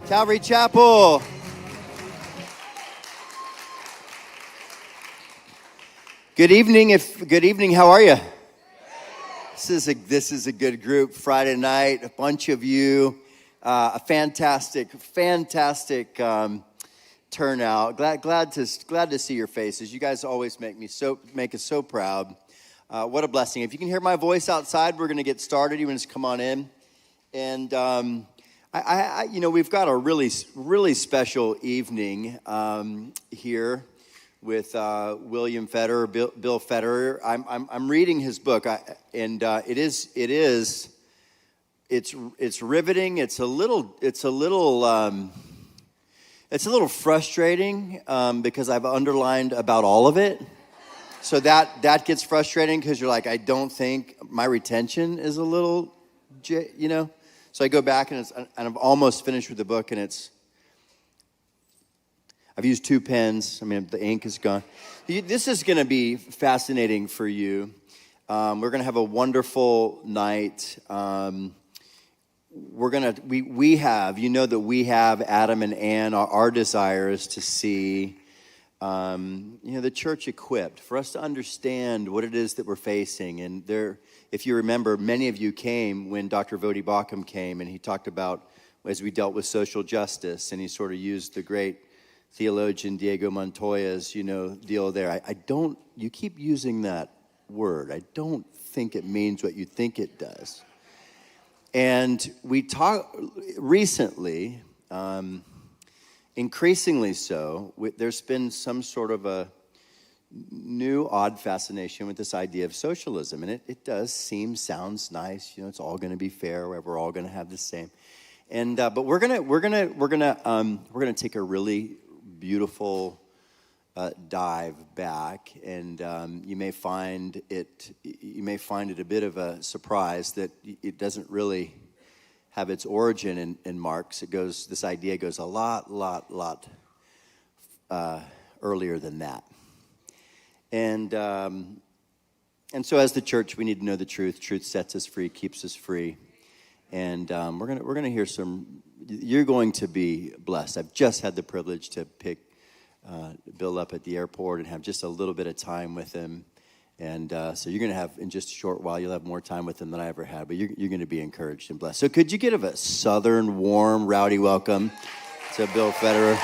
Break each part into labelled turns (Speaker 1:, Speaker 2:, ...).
Speaker 1: Calvary Chapel. Good evening. How are you? This is a good group. Friday night, a bunch of you, a fantastic turnout. Glad to see your faces. You guys always make us so proud. What a blessing! If you can hear my voice outside, we're going to get started. You want to just come on in, and we've got a really special evening here with William Federer, Bill Federer. I'm reading his book, and it's riveting. It's a little frustrating because I've underlined about all of it. So that gets frustrating because you're like, I don't think my retention is a little, So I go back and I've almost finished with the book, and I've used 2 pens. I mean, the ink is gone. This is going to be fascinating for you. We're going to have a wonderful night. we have, you know that we have, Adam and Ann, our desire is to see, the church equipped for us to understand what it is that we're facing. And there, if you remember, many of you came when Dr. Vodi Bakum came, and he talked about as we dealt with social justice, and he sort of used the great theologian Diego Montoya's, deal there. You keep using that word. I don't think it means what you think it does. And we talked recently, increasingly so, there's been some sort of a new odd fascination with this idea of socialism. And it sounds nice. It's all going to be fair. We're all going to have the same. And but we're gonna take a really beautiful dive back, and you may find it a bit of a surprise that it doesn't really have its origin in Marx. This idea goes a lot earlier than that, and so as the church, we need to know the truth. Truth sets us free, keeps us free. And we're gonna hear some. You're going to be blessed. I've just had the privilege to pick Bill up at the airport and have just a little bit of time with him. And so you're gonna have, in just a short while, you'll have more time with him than I ever had. But you're gonna be encouraged and blessed. So could you give a southern, warm, rowdy welcome to Bill Federer?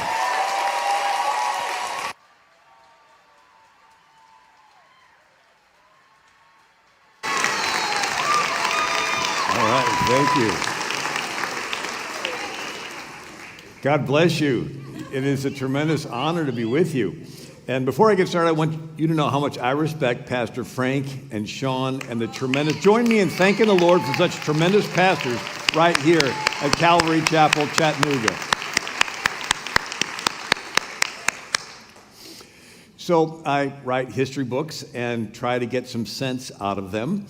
Speaker 2: Thank you. God bless you. It is a tremendous honor to be with you. And before I get started, I want you to know how much I respect Pastor Frank and Sean and the tremendous. Join me in thanking the Lord for such tremendous pastors right here at Calvary Chapel, Chattanooga. So I write history books and try to get some sense out of them.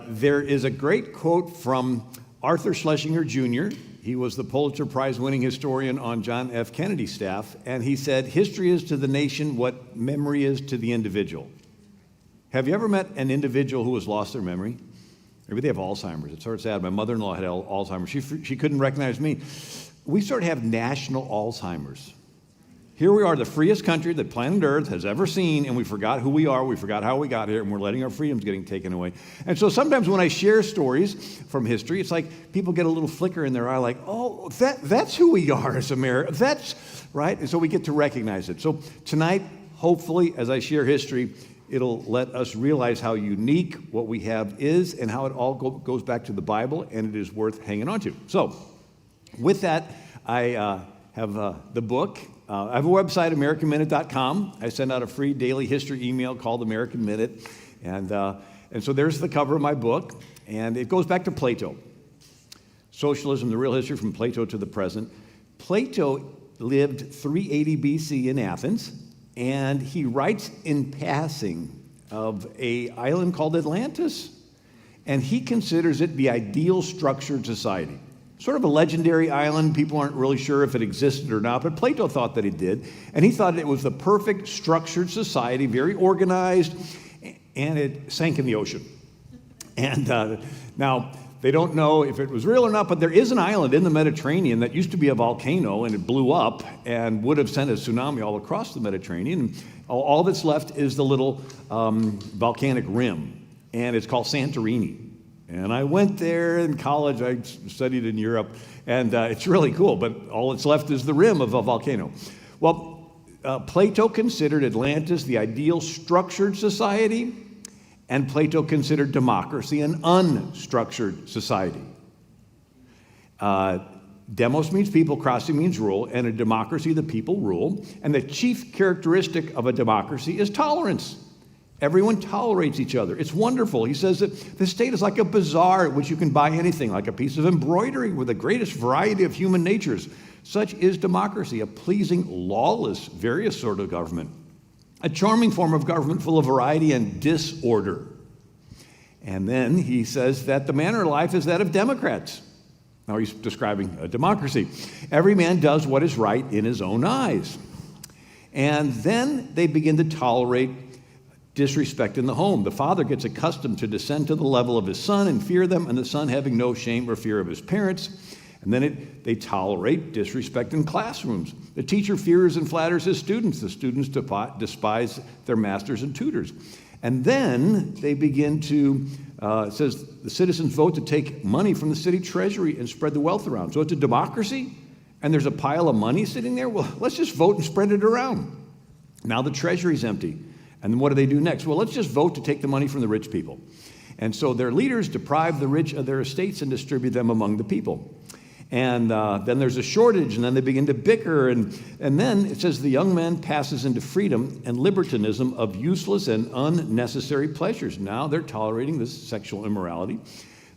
Speaker 2: There is a great quote from Arthur Schlesinger Jr. He was the Pulitzer Prize-winning historian on John F. Kennedy's staff, and he said, "History is to the nation what memory is to the individual." Have you ever met an individual who has lost their memory? Maybe they have Alzheimer's. It's sort of sad. My mother-in-law had Alzheimer's. She couldn't recognize me. We sort of have national Alzheimer's. Here we are, the freest country that planet Earth has ever seen, and we forgot who we are, we forgot how we got here, and we're letting our freedoms getting taken away. And so sometimes when I share stories from history, it's like people get a little flicker in their eye, like, oh, that's who we are as America. That's right. And so we get to recognize it. So tonight, hopefully, as I share history, it'll let us realize how unique what we have is and how it all goes back to the Bible, and it is worth hanging on to. So with that, I have the book. I have a website, AmericanMinute.com. I send out a free daily history email called American Minute. And so there's the cover of my book. And it goes back to Plato. Socialism, the real history from Plato to the present. Plato lived 380 BC in Athens. And he writes in passing of an island called Atlantis. And he considers it the ideal structured society. Sort of a legendary island. People aren't really sure if it existed or not, but Plato thought that it did. And he thought it was the perfect structured society, very organized, and it sank in the ocean. And now, they don't know if it was real or not, but there is an island in the Mediterranean that used to be a volcano, and it blew up and would have sent a tsunami all across the Mediterranean. And all that's left is the little volcanic rim, and it's called Santorini. And I went there in college. I studied in Europe, and it's really cool, but all that's left is the rim of a volcano. Well, Plato considered Atlantis the ideal structured society, and Plato considered democracy an unstructured society. Demos means people, cracy means rule, and a democracy, the people rule. And the chief characteristic of a democracy is tolerance. Everyone tolerates each other. It's wonderful. He says that the state is like a bazaar at which you can buy anything, like a piece of embroidery with the greatest variety of human natures. Such is democracy, a pleasing, lawless, various sort of government. A charming form of government full of variety and disorder. And then he says that the manner of life is that of Democrats. Now he's describing a democracy. Every man does what is right in his own eyes. And then they begin to tolerate disrespect in the home. The father gets accustomed to descend to the level of his son and fear them, and the son having no shame or fear of his parents. And then they tolerate disrespect in classrooms. The teacher fears and flatters his students. The students despise their masters and tutors. And then they begin to, it says, the citizens vote to take money from the city treasury and spread the wealth around. So it's a democracy, and there's a pile of money sitting there. Well, let's just vote and spread it around. Now the treasury's empty. And then what do they do next? Well, let's just vote to take the money from the rich people. And so their leaders deprive the rich of their estates and distribute them among the people. And then there's a shortage, and then they begin to bicker. And then it says the young man passes into freedom and libertinism of useless and unnecessary pleasures. Now they're tolerating this sexual immorality.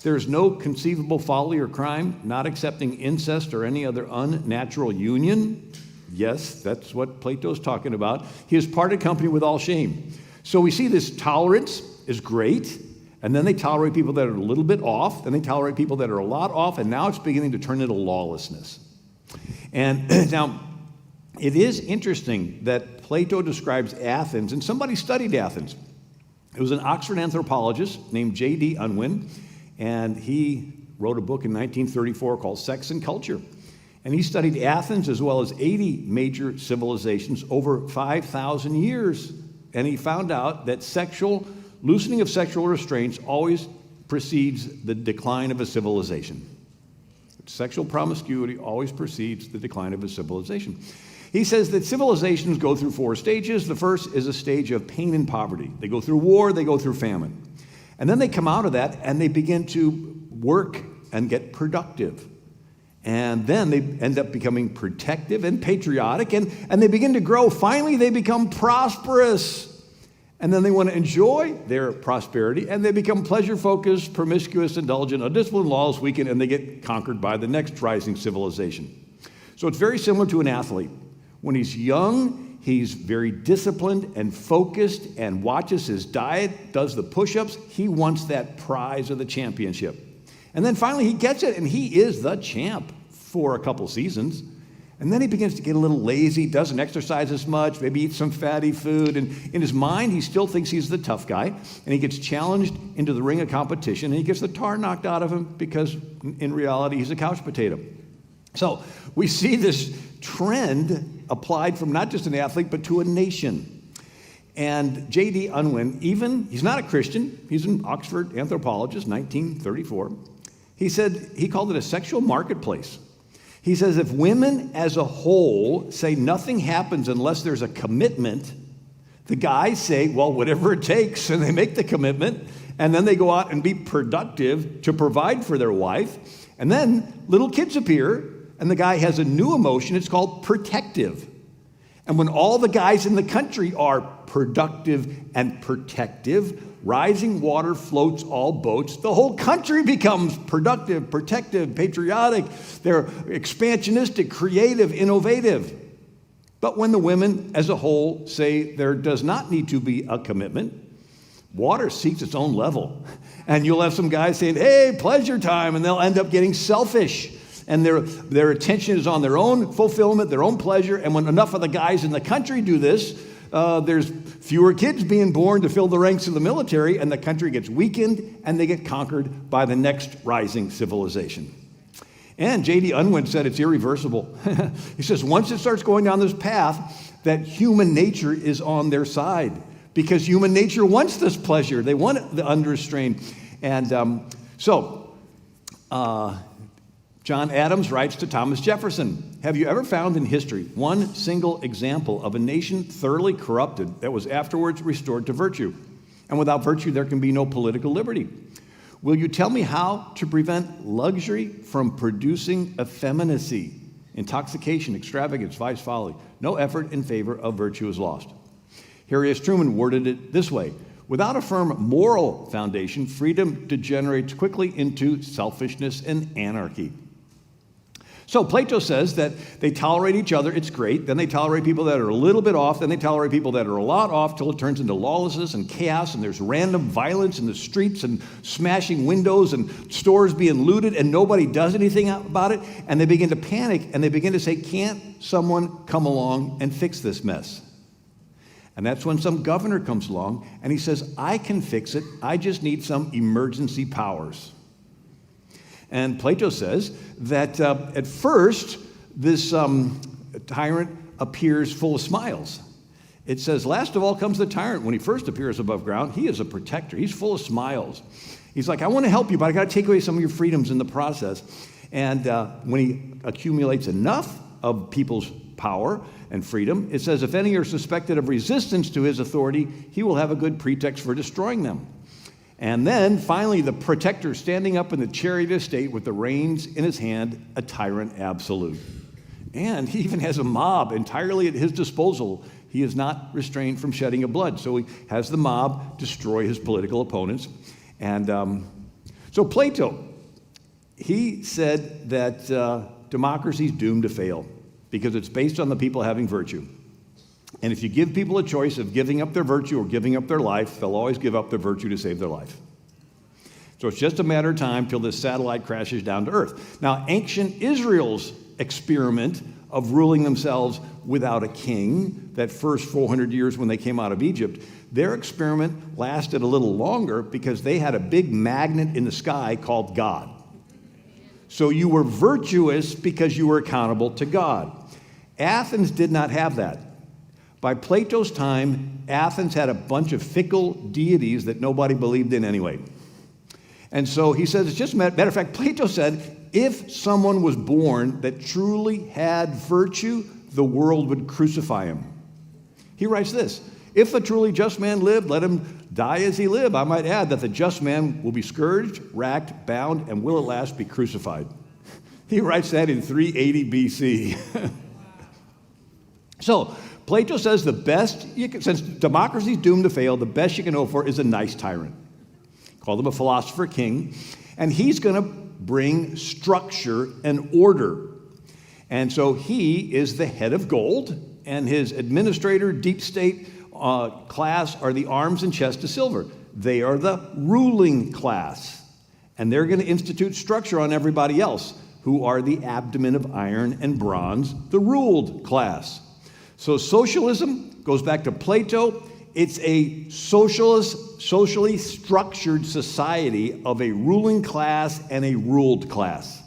Speaker 2: There is no conceivable folly or crime, not accepting incest or any other unnatural union. Yes, that's what Plato's talking about. He has parted company with all shame. So we see this tolerance is great, and then they tolerate people that are a little bit off, then they tolerate people that are a lot off, and now it's beginning to turn into lawlessness. And now, it is interesting that Plato describes Athens, and somebody studied Athens. It was an Oxford anthropologist named J.D. Unwin, and he wrote a book in 1934 called Sex and Culture. And he studied Athens as well as 80 major civilizations over 5,000 years. And he found out that loosening of sexual restraints always precedes the decline of a civilization. Sexual promiscuity always precedes the decline of a civilization. He says that civilizations go through 4 stages. The first is a stage of pain and poverty. They go through war, they go through famine. And then they come out of that and they begin to work and get productive. And then they end up becoming protective and patriotic, and they begin to grow. Finally, they become prosperous. And then they want to enjoy their prosperity, and they become pleasure-focused, promiscuous, indulgent, undisciplined, laws weaken, and they get conquered by the next rising civilization. So it's very similar to an athlete. When he's young, he's very disciplined and focused and watches his diet, does the push-ups. He wants that prize of the championship. And then finally he gets it, and he is the champ for a couple seasons. And then he begins to get a little lazy, doesn't exercise as much, maybe eats some fatty food. And in his mind, he still thinks he's the tough guy. And he gets challenged into the ring of competition, and he gets the tar knocked out of him because in reality, he's a couch potato. So we see this trend applied from not just an athlete, but to a nation. And J.D. Unwin, he's not a Christian, he's an Oxford anthropologist, 1934. He called it a sexual marketplace. He says if women as a whole say nothing happens unless there's a commitment, the guys say, well, whatever it takes, and they make the commitment, and then they go out and be productive to provide for their wife. And then little kids appear, and the guy has a new emotion. It's called protective. And when all the guys in the country are productive and protective, rising water floats all boats. The whole country becomes productive, protective, patriotic. They're expansionistic, creative, innovative. But when the women as a whole say there does not need to be a commitment, water seeks its own level. And you'll have some guys saying, hey, pleasure time, and they'll end up getting selfish. And their attention is on their own fulfillment, their own pleasure. And when enough of the guys in the country do this, there's fewer kids being born to fill the ranks of the military, and the country gets weakened, and they get conquered by the next rising civilization. And J.D. Unwin said it's irreversible. He says once it starts going down this path, that human nature is on their side, because human nature wants this pleasure. They want the unrestrained. And John Adams writes to Thomas Jefferson, have you ever found in history one single example of a nation thoroughly corrupted that was afterwards restored to virtue? And without virtue, there can be no political liberty. Will you tell me how to prevent luxury from producing effeminacy, intoxication, extravagance, vice, folly? No effort in favor of virtue is lost. Harry S. Truman worded it this way: without a firm moral foundation, freedom degenerates quickly into selfishness and anarchy. So Plato says that they tolerate each other, it's great. Then they tolerate people that are a little bit off. Then they tolerate people that are a lot off till it turns into lawlessness and chaos, and there's random violence in the streets and smashing windows and stores being looted, and nobody does anything about it. And they begin to panic, and they begin to say, can't someone come along and fix this mess? And that's when some governor comes along and he says, I can fix it. I just need some emergency powers. And Plato says that at first, this tyrant appears full of smiles. It says, last of all comes the tyrant. When he first appears above ground, he is a protector. He's full of smiles. He's like, I want to help you, but I got to take away some of your freedoms in the process. And when he accumulates enough of people's power and freedom, it says, if any are suspected of resistance to his authority, he will have a good pretext for destroying them. And then finally, the protector standing up in the chariot of state with the reins in his hand, a tyrant absolute. And he even has a mob entirely at his disposal. He is not restrained from shedding of blood. So he has the mob destroy his political opponents. And so Plato, he said that democracy is doomed to fail because it's based on the people having virtue. And if you give people a choice of giving up their virtue or giving up their life, they'll always give up their virtue to save their life. So it's just a matter of time till this satellite crashes down to earth. Now, ancient Israel's experiment of ruling themselves without a king, that first 400 years when they came out of Egypt, their experiment lasted a little longer because they had a big magnet in the sky called God. So you were virtuous because you were accountable to God. Athens did not have that. By Plato's time, Athens had a bunch of fickle deities that nobody believed in anyway. And so he says, it's just, matter of fact, Plato said, if someone was born that truly had virtue, the world would crucify him. He writes this, if a truly just man lived, let him die as he lived. I might add that the just man will be scourged, racked, bound, and will at last be crucified. He writes that in 380 BC. So, Plato says the best, since democracy is doomed to fail, the best you can hope for is a nice tyrant. Call him a philosopher king. And he's going to bring structure and order. And so he is the head of gold, and his administrator, deep state class are the arms and chest of silver. They are the ruling class. And they're going to institute structure on everybody else, who are the abdomen of iron and bronze, the ruled class. So socialism goes back to Plato. It's a socially structured society of a ruling class and a ruled class.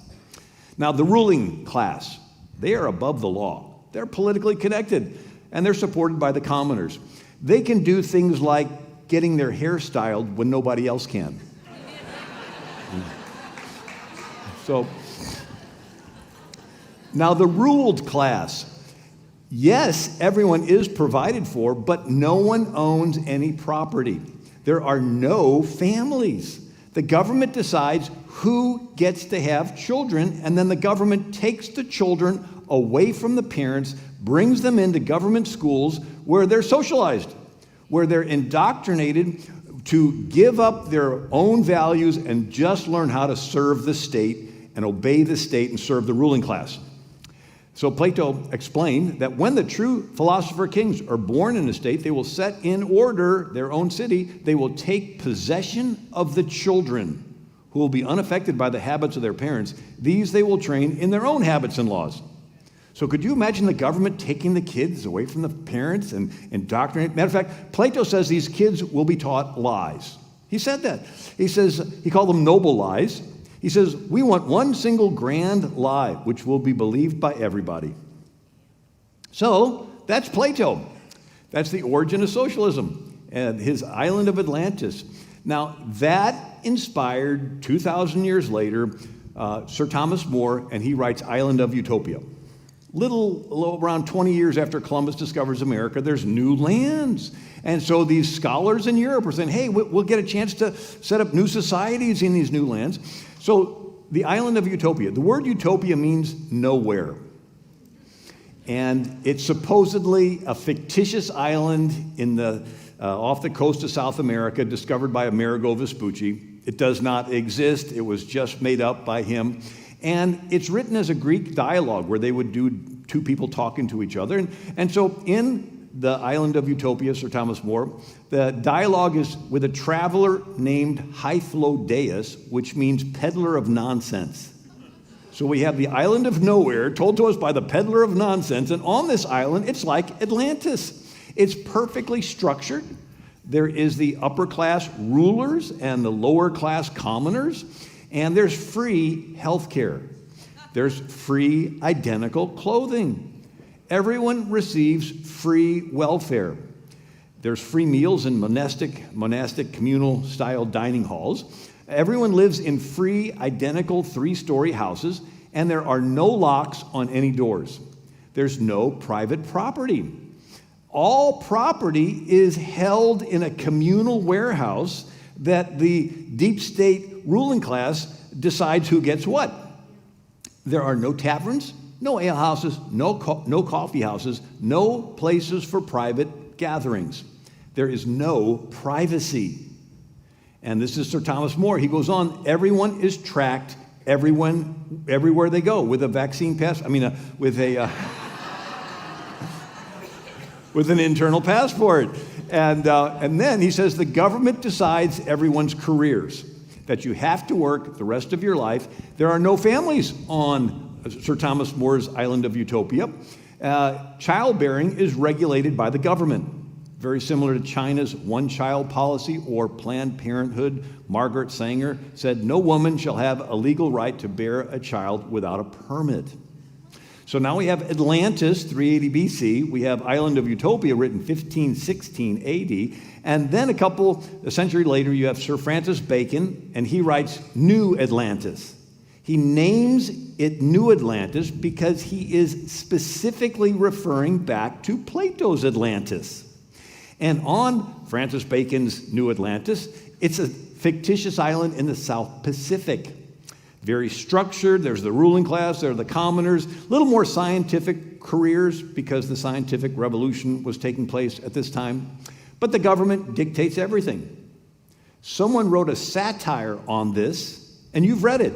Speaker 2: Now, the ruling class, they are above the law. They're politically connected, and they're supported by the commoners. They can do things like getting their hair styled when nobody else can. So, now the ruled class. Yes, everyone is provided for, but no one owns any property. There are no families. The government decides who gets to have children, and then the government takes the children away from the parents, brings them into government schools where they're socialized, where they're indoctrinated to give up their own values and just learn how to serve the state and obey the state and serve the ruling class. So Plato explained that when the true philosopher kings are born in a state, they will set in order their own city. They will take possession of the children who will be unaffected by the habits of their parents. These they will train in their own habits and laws. So could you imagine the government taking the kids away from the parents and indoctrinating? Matter of fact, Plato says these kids will be taught lies. He said that. He says, he called them noble lies. He says, we want one single grand lie, which will be believed by everybody. So that's Plato. That's the origin of socialism and his island of Atlantis. Now, that inspired, 2,000 years later, Sir Thomas More, and he writes Island of Utopia. Around 20 years after Columbus discovers America, there's new lands. And so these scholars in Europe are saying, hey, we'll get a chance to set up new societies in these new lands. So the island of Utopia, the word utopia means nowhere. And it's supposedly a fictitious island in the off the coast of South America, discovered by Amerigo Vespucci. It does not exist. It was just made up by him. And it's written as a Greek dialogue where they would do two people talking to each other. And so in the island of Utopia, Sir Thomas More, the dialogue is with a traveler named Hyphlodeus, which means peddler of nonsense. So we have the island of nowhere told to us by the peddler of nonsense. And on this island, it's like Atlantis. It's perfectly structured. There is the upper class rulers and the lower class commoners, and there's free health care. There's free identical clothing. Everyone receives free welfare. There's free meals in monastic communal style dining halls. Everyone lives in free identical 3-story houses, and there are no locks on any doors. There's no private property. All property is held in a communal warehouse that the deep state ruling class decides who gets what. There are no taverns, no ale houses, no coffee houses, no places for private gatherings. There is no privacy. And this is Sir Thomas More. He goes on, everyone is tracked, everywhere they go with a vaccine with an internal passport. And then he says the government decides everyone's careers, that you have to work the rest of your life. There are no families on Sir Thomas More's island of Utopia. Childbearing is regulated by the government, very similar to China's one-child policy or Planned Parenthood. Margaret Sanger said, no woman shall have a legal right to bear a child without a permit. So now we have Atlantis, 380 BC. We have Island of Utopia, written 1516 AD. And then a century later, you have Sir Francis Bacon, and he writes New Atlantis. He names it New Atlantis because he is specifically referring back to Plato's Atlantis. And on Francis Bacon's New Atlantis, it's a fictitious island in the South Pacific. Very structured. There's the ruling class, there are the commoners, a little more scientific careers because the scientific revolution was taking place at this time. But the government dictates everything. Someone wrote a satire on this, and you've read it.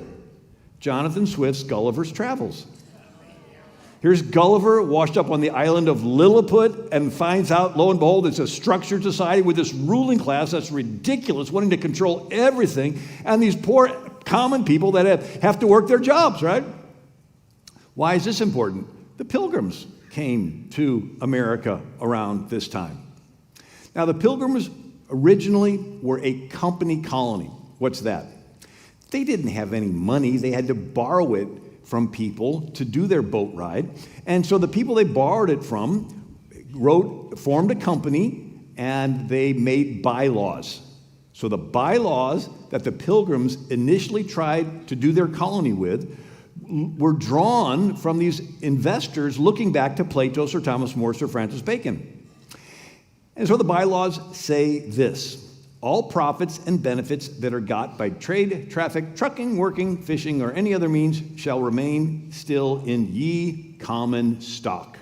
Speaker 2: Jonathan Swift's Gulliver's Travels. Here's Gulliver washed up on the island of Lilliput and finds out, lo and behold, it's a structured society with this ruling class that's ridiculous, wanting to control everything, and these poor common people that have to work their jobs, right? Why is this important? The Pilgrims came to America around this time. Now, the Pilgrims originally were a company colony. What's that? They didn't have any money. They had to borrow it from people to do their boat ride. And so the people they borrowed it from formed a company, and they made bylaws. So the bylaws that the Pilgrims initially tried to do their colony with were drawn from these investors looking back to Plato, Sir Thomas More, Sir Francis Bacon. And so the bylaws say this: all profits and benefits that are got by trade, traffic, trucking, working, fishing, or any other means shall remain still in ye common stock.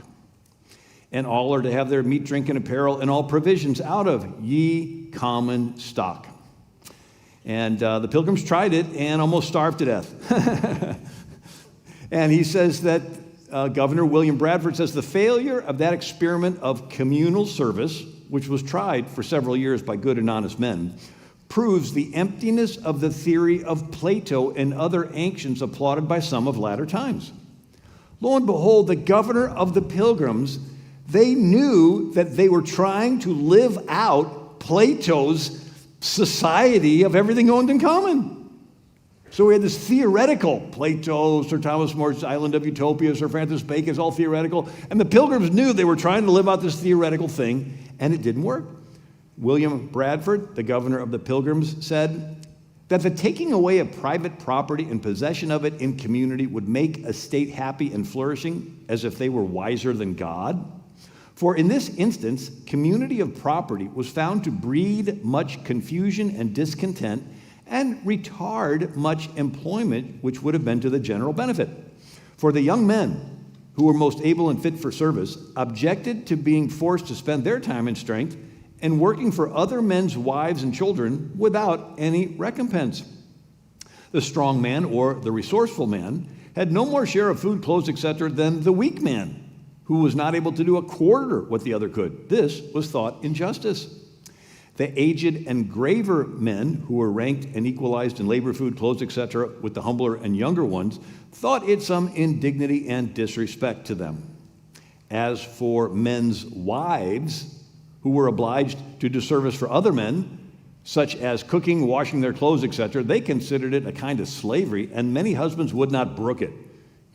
Speaker 2: And all are to have their meat, drink, and apparel, and all provisions out of ye common stock. And the Pilgrims tried it and almost starved to death. And he says that Governor William Bradford says the failure of that experiment of communal service, which was tried for several years by good and honest men, proves the emptiness of the theory of Plato and other ancients applauded by some of latter times. Lo and behold, the governor of the Pilgrims, they knew that they were trying to live out Plato's society of everything owned in common. So we had this theoretical, Plato, Sir Thomas More's Island of Utopia, Sir Francis Bacon's all theoretical, and the Pilgrims knew they were trying to live out this theoretical thing, and it didn't work. William Bradford, the governor of the Pilgrims, said that the taking away of private property and possession of it in community would make a state happy and flourishing as if they were wiser than God. For in this instance, community of property was found to breed much confusion and discontent and retard much employment which would have been to the general benefit. For the young men who were most able and fit for service objected to being forced to spend their time and strength and working for other men's wives and children without any recompense. The strong man or the resourceful man had no more share of food, clothes, etc. than the weak man, who was not able to do a quarter what the other could. This was thought injustice. The aged and graver men, who were ranked and equalized in labor, food, clothes, etc., with the humbler and younger ones, thought it some indignity and disrespect to them. As for men's wives, who were obliged to do service for other men, such as cooking, washing their clothes, etc., they considered it a kind of slavery, and many husbands would not brook it.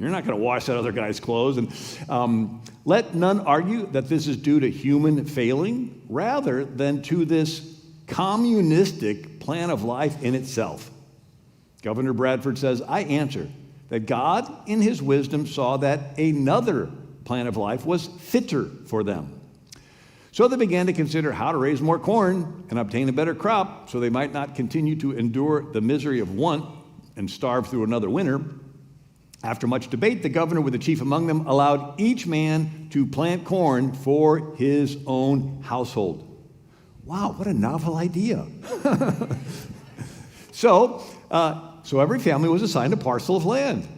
Speaker 2: You're not going to wash that other guy's clothes. And let none argue that this is due to human failing, rather than to this communistic plan of life in itself. Governor Bradford says, I answer that God, in his wisdom, saw that another plan of life was fitter for them. So they began to consider how to raise more corn and obtain a better crop so they might not continue to endure the misery of want and starve through another winter. After much debate, the governor, with the chief among them, allowed each man to plant corn for his own household. Wow, what a novel idea. So every family was assigned a parcel of land.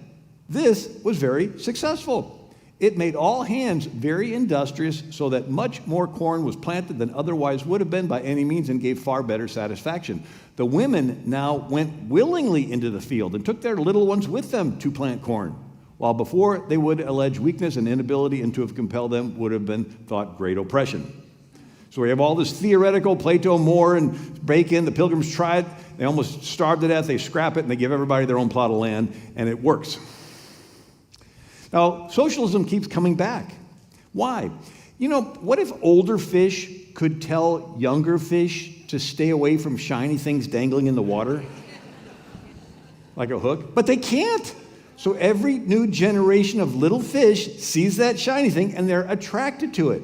Speaker 2: This was very successful. It made all hands very industrious so that much more corn was planted than otherwise would have been by any means and gave far better satisfaction. The women now went willingly into the field and took their little ones with them to plant corn, while before they would allege weakness and inability, and to have compelled them would have been thought great oppression. So we have all this theoretical Plato, More, and Bacon. The Pilgrims tried. They almost starved to death. They scrap it, and they give everybody their own plot of land, and it works. Now, socialism keeps coming back. Why? You know, what if older fish could tell younger fish to stay away from shiny things dangling in the water? Like a hook? But they can't. So every new generation of little fish sees that shiny thing, and they're attracted to it.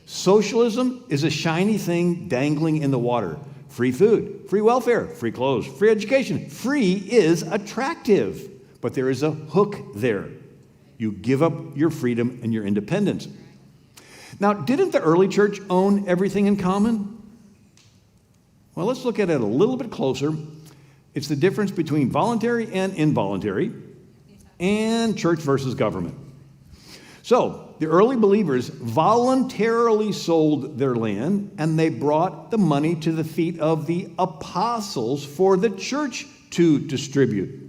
Speaker 2: Socialism is a shiny thing dangling in the water. Free food, free welfare, free clothes, free education. Free is attractive, but there is a hook there. You give up your freedom and your independence. Now, didn't the early church own everything in common? Well, let's look at it a little bit closer. It's the difference between voluntary and involuntary, and church versus government. So, the early believers voluntarily sold their land, and they brought the money to the feet of the apostles for the church to distribute.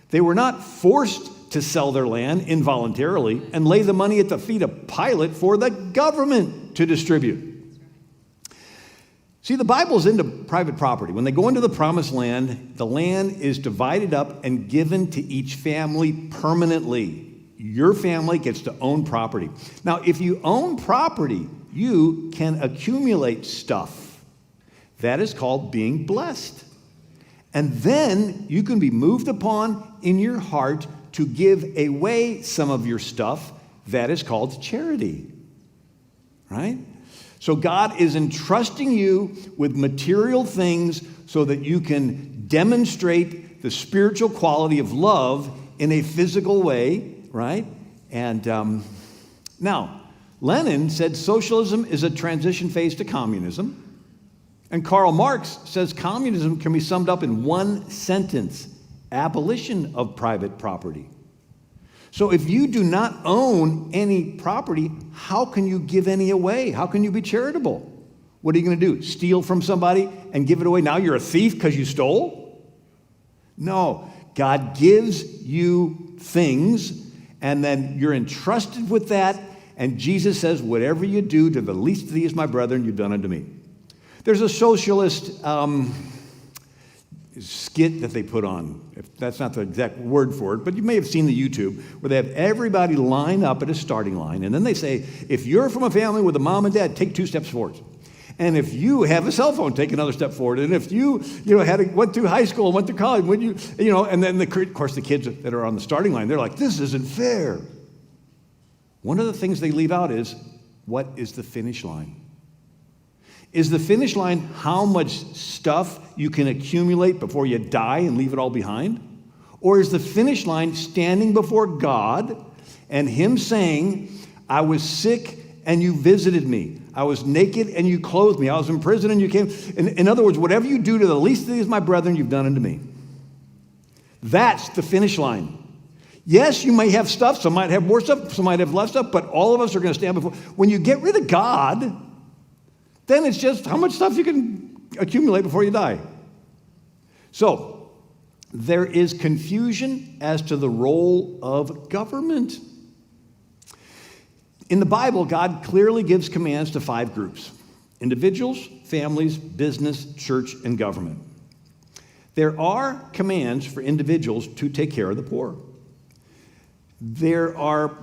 Speaker 2: They were not forced to sell their land involuntarily and lay the money at the feet of Pilate for the government to distribute. See, the Bible's into private property. When they go into the promised land, the land is divided up and given to each family permanently. Your family gets to own property. Now, if you own property, you can accumulate stuff. That is called being blessed. And then you can be moved upon in your heart to give away some of your stuff. That is called charity, right? So God is entrusting you with material things so that you can demonstrate the spiritual quality of love in a physical way, right? And now, Lenin said socialism is a transition phase to communism. And Karl Marx says communism can be summed up in one sentence: abolition of private property. So if you do not own any property, how can you give any away? How can you be charitable? What are you going to do? Steal from somebody and give it away? Now you're a thief because you stole? No. God gives you things, and then you're entrusted with that, and Jesus says, whatever you do to the least of these, my brethren, you've done unto me. There's a socialist skit that they put on. If that's not the exact word for it, but you may have seen the YouTube, where they have everybody line up at a starting line, and then they say, if you're from a family with a mom and dad, take 2 steps forward. And if you have a cell phone, take another step forward. And if you went through high school and went through college, and then of course the kids that are on the starting line, they're like, this isn't fair. One of the things they leave out is, what is the finish line? Is the finish line how much stuff you can accumulate before you die and leave it all behind? Or is the finish line standing before God and Him saying, I was sick and you visited me. I was naked and you clothed me. I was in prison and you came. In other words, whatever you do to the least of these, my brethren, you've done unto me. That's the finish line. Yes, you may have stuff. Some might have more stuff. Some might have less stuff. But all of us are going to stand before. When you get rid of God, then it's just how much stuff you can accumulate before you die. So there is confusion as to the role of government. In the Bible, God clearly gives commands to 5 groups. individuals, families, business, church, and government. There are commands for individuals to take care of the poor. There are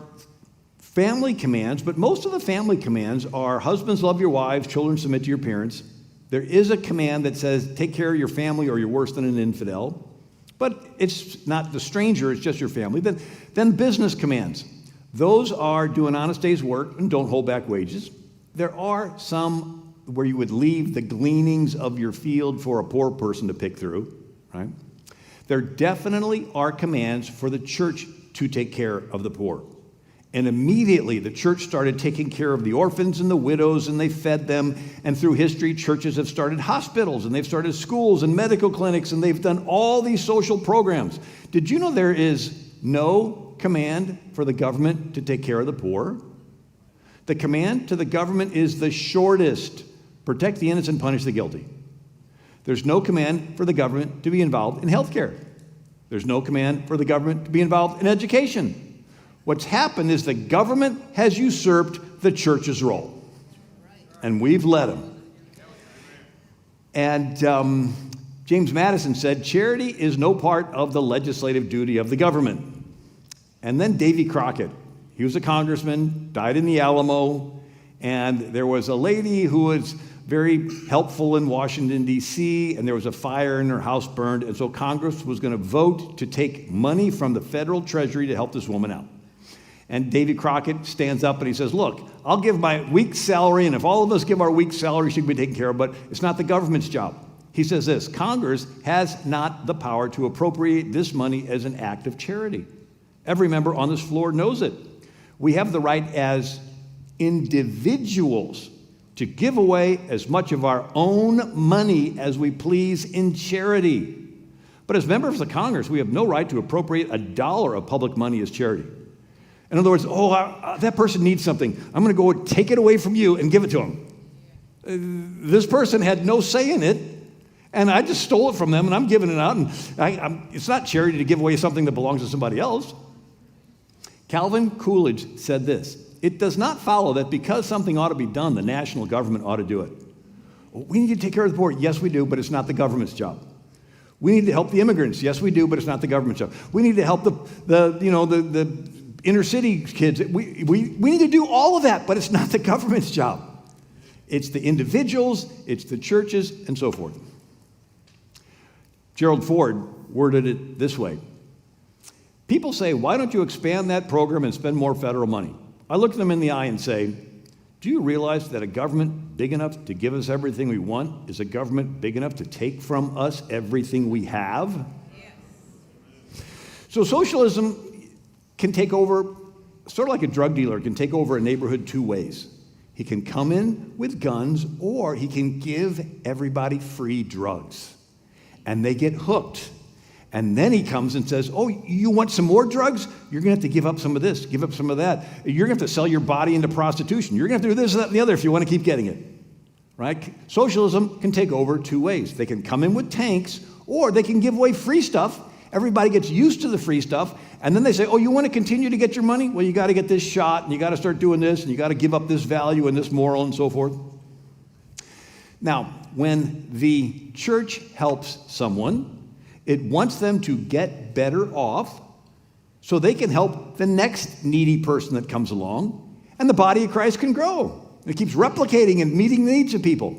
Speaker 2: family commands, but most of the family commands are husbands love your wives, children submit to your parents. There is a command that says take care of your family or you're worse than an infidel, but it's not the stranger, it's just your family. Then business commands. Those are do an honest day's work and don't hold back wages. There are some where you would leave the gleanings of your field for a poor person to pick through, right? There definitely are commands for the church to take care of the poor. And immediately the church started taking care of the orphans and the widows, and they fed them. And through history, churches have started hospitals, and they've started schools and medical clinics, and they've done all these social programs. Did you know there is no command for the government to take care of the poor? The command to the government is the shortest: protect the innocent, punish the guilty. There's no command for the government to be involved in health care. There's no command for the government to be involved in education. What's happened is the government has usurped the church's role, and we've let them. And James Madison said, charity is no part of the legislative duty of the government. And then Davy Crockett, he was a congressman, died in the Alamo, and there was a lady who was very helpful in Washington, D.C., and there was a fire and her house burned, and so Congress was going to vote to take money from the federal treasury to help this woman out. And Davy Crockett stands up and he says, look, I'll give my week's salary, and if all of us give our week's salary, she can be taken care of, but it's not the government's job. He says this: Congress has not the power to appropriate this money as an act of charity. Every member on this floor knows it. We have the right as individuals to give away as much of our own money as we please in charity. But as members of Congress, we have no right to appropriate $1 of public money as charity. In other words, that person needs something. I'm going to go take it away from you and give it to him. This person had no say in it, and I just stole it from them, and I'm giving it out. And it's not charity to give away something that belongs to somebody else. Calvin Coolidge said this: it does not follow that because something ought to be done, the national government ought to do it. Well, we need to take care of the poor. Yes, we do, but it's not the government's job. We need to help the immigrants. Yes, we do, but it's not the government's job. We need to help the inner city kids. We need to do all of that, but it's not the government's job. It's the individuals, it's the churches, and so forth. Gerald Ford worded it this way: people say, why don't you expand that program and spend more federal money? I look them in the eye and say, do you realize that a government big enough to give us everything we want is a government big enough to take from us everything we have? Yes. So socialism can take over, sort of like a drug dealer, can take over a neighborhood two ways. He can come in with guns, or he can give everybody free drugs. And they get hooked. And then he comes and says, oh, you want some more drugs? You're going to have to give up some of this, give up some of that. You're going to have to sell your body into prostitution. You're going to have to do this, that, and the other if you want to keep getting it. Right? Socialism can take over two ways. They can come in with tanks, or they can give away free stuff. Everybody gets used to the free stuff, and then they say, oh, you want to continue to get your money? Well, you got to get this shot, and you got to start doing this, and you got to give up this value and this moral and so forth. Now, when the church helps someone, it wants them to get better off so they can help the next needy person that comes along, and the body of Christ can grow. It keeps replicating and meeting the needs of people.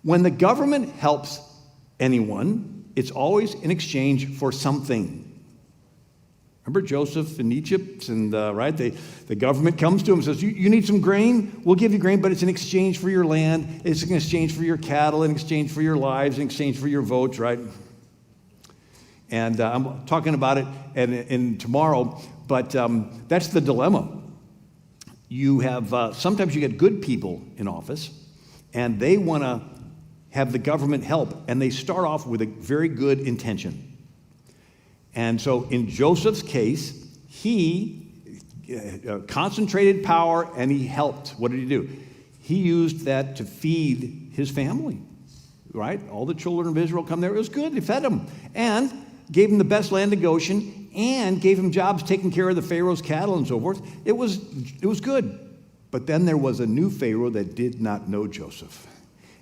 Speaker 2: When the government helps anyone, it's always in exchange for something. Remember Joseph in Egypt, and right? The government comes to him and says, you need some grain? We'll give you grain, but it's in exchange for your land. It's in exchange for your cattle, in exchange for your lives, in exchange for your votes, right? And I'm talking about it in tomorrow, but that's the dilemma. You have, sometimes you get good people in office, and they want to have the government help, and they start off with a very good intention. And so in Joseph's case, he concentrated power and he helped. What did he do? He used that to feed his family, right? All the children of Israel come there. It was good. He fed them and gave him the best land in Goshen and gave him jobs taking care of the Pharaoh's cattle and so forth. It was good. But then there was a new Pharaoh that did not know Joseph.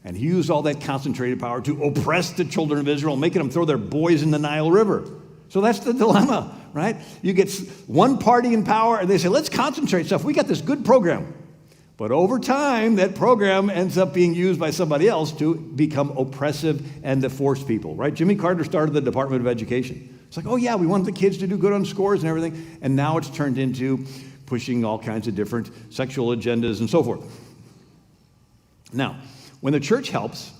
Speaker 2: And he used all that concentrated power to oppress the children of Israel, making them throw their boys in the Nile River. So that's the dilemma, right? You get one party in power, and they say, let's concentrate stuff. We got this good program. But over time, that program ends up being used by somebody else to become oppressive and to force people, right? Jimmy Carter started the Department of Education. It's like, oh yeah, we wanted the kids to do good on scores and everything. And now it's turned into pushing all kinds of different sexual agendas and so forth. Now, when the church helps,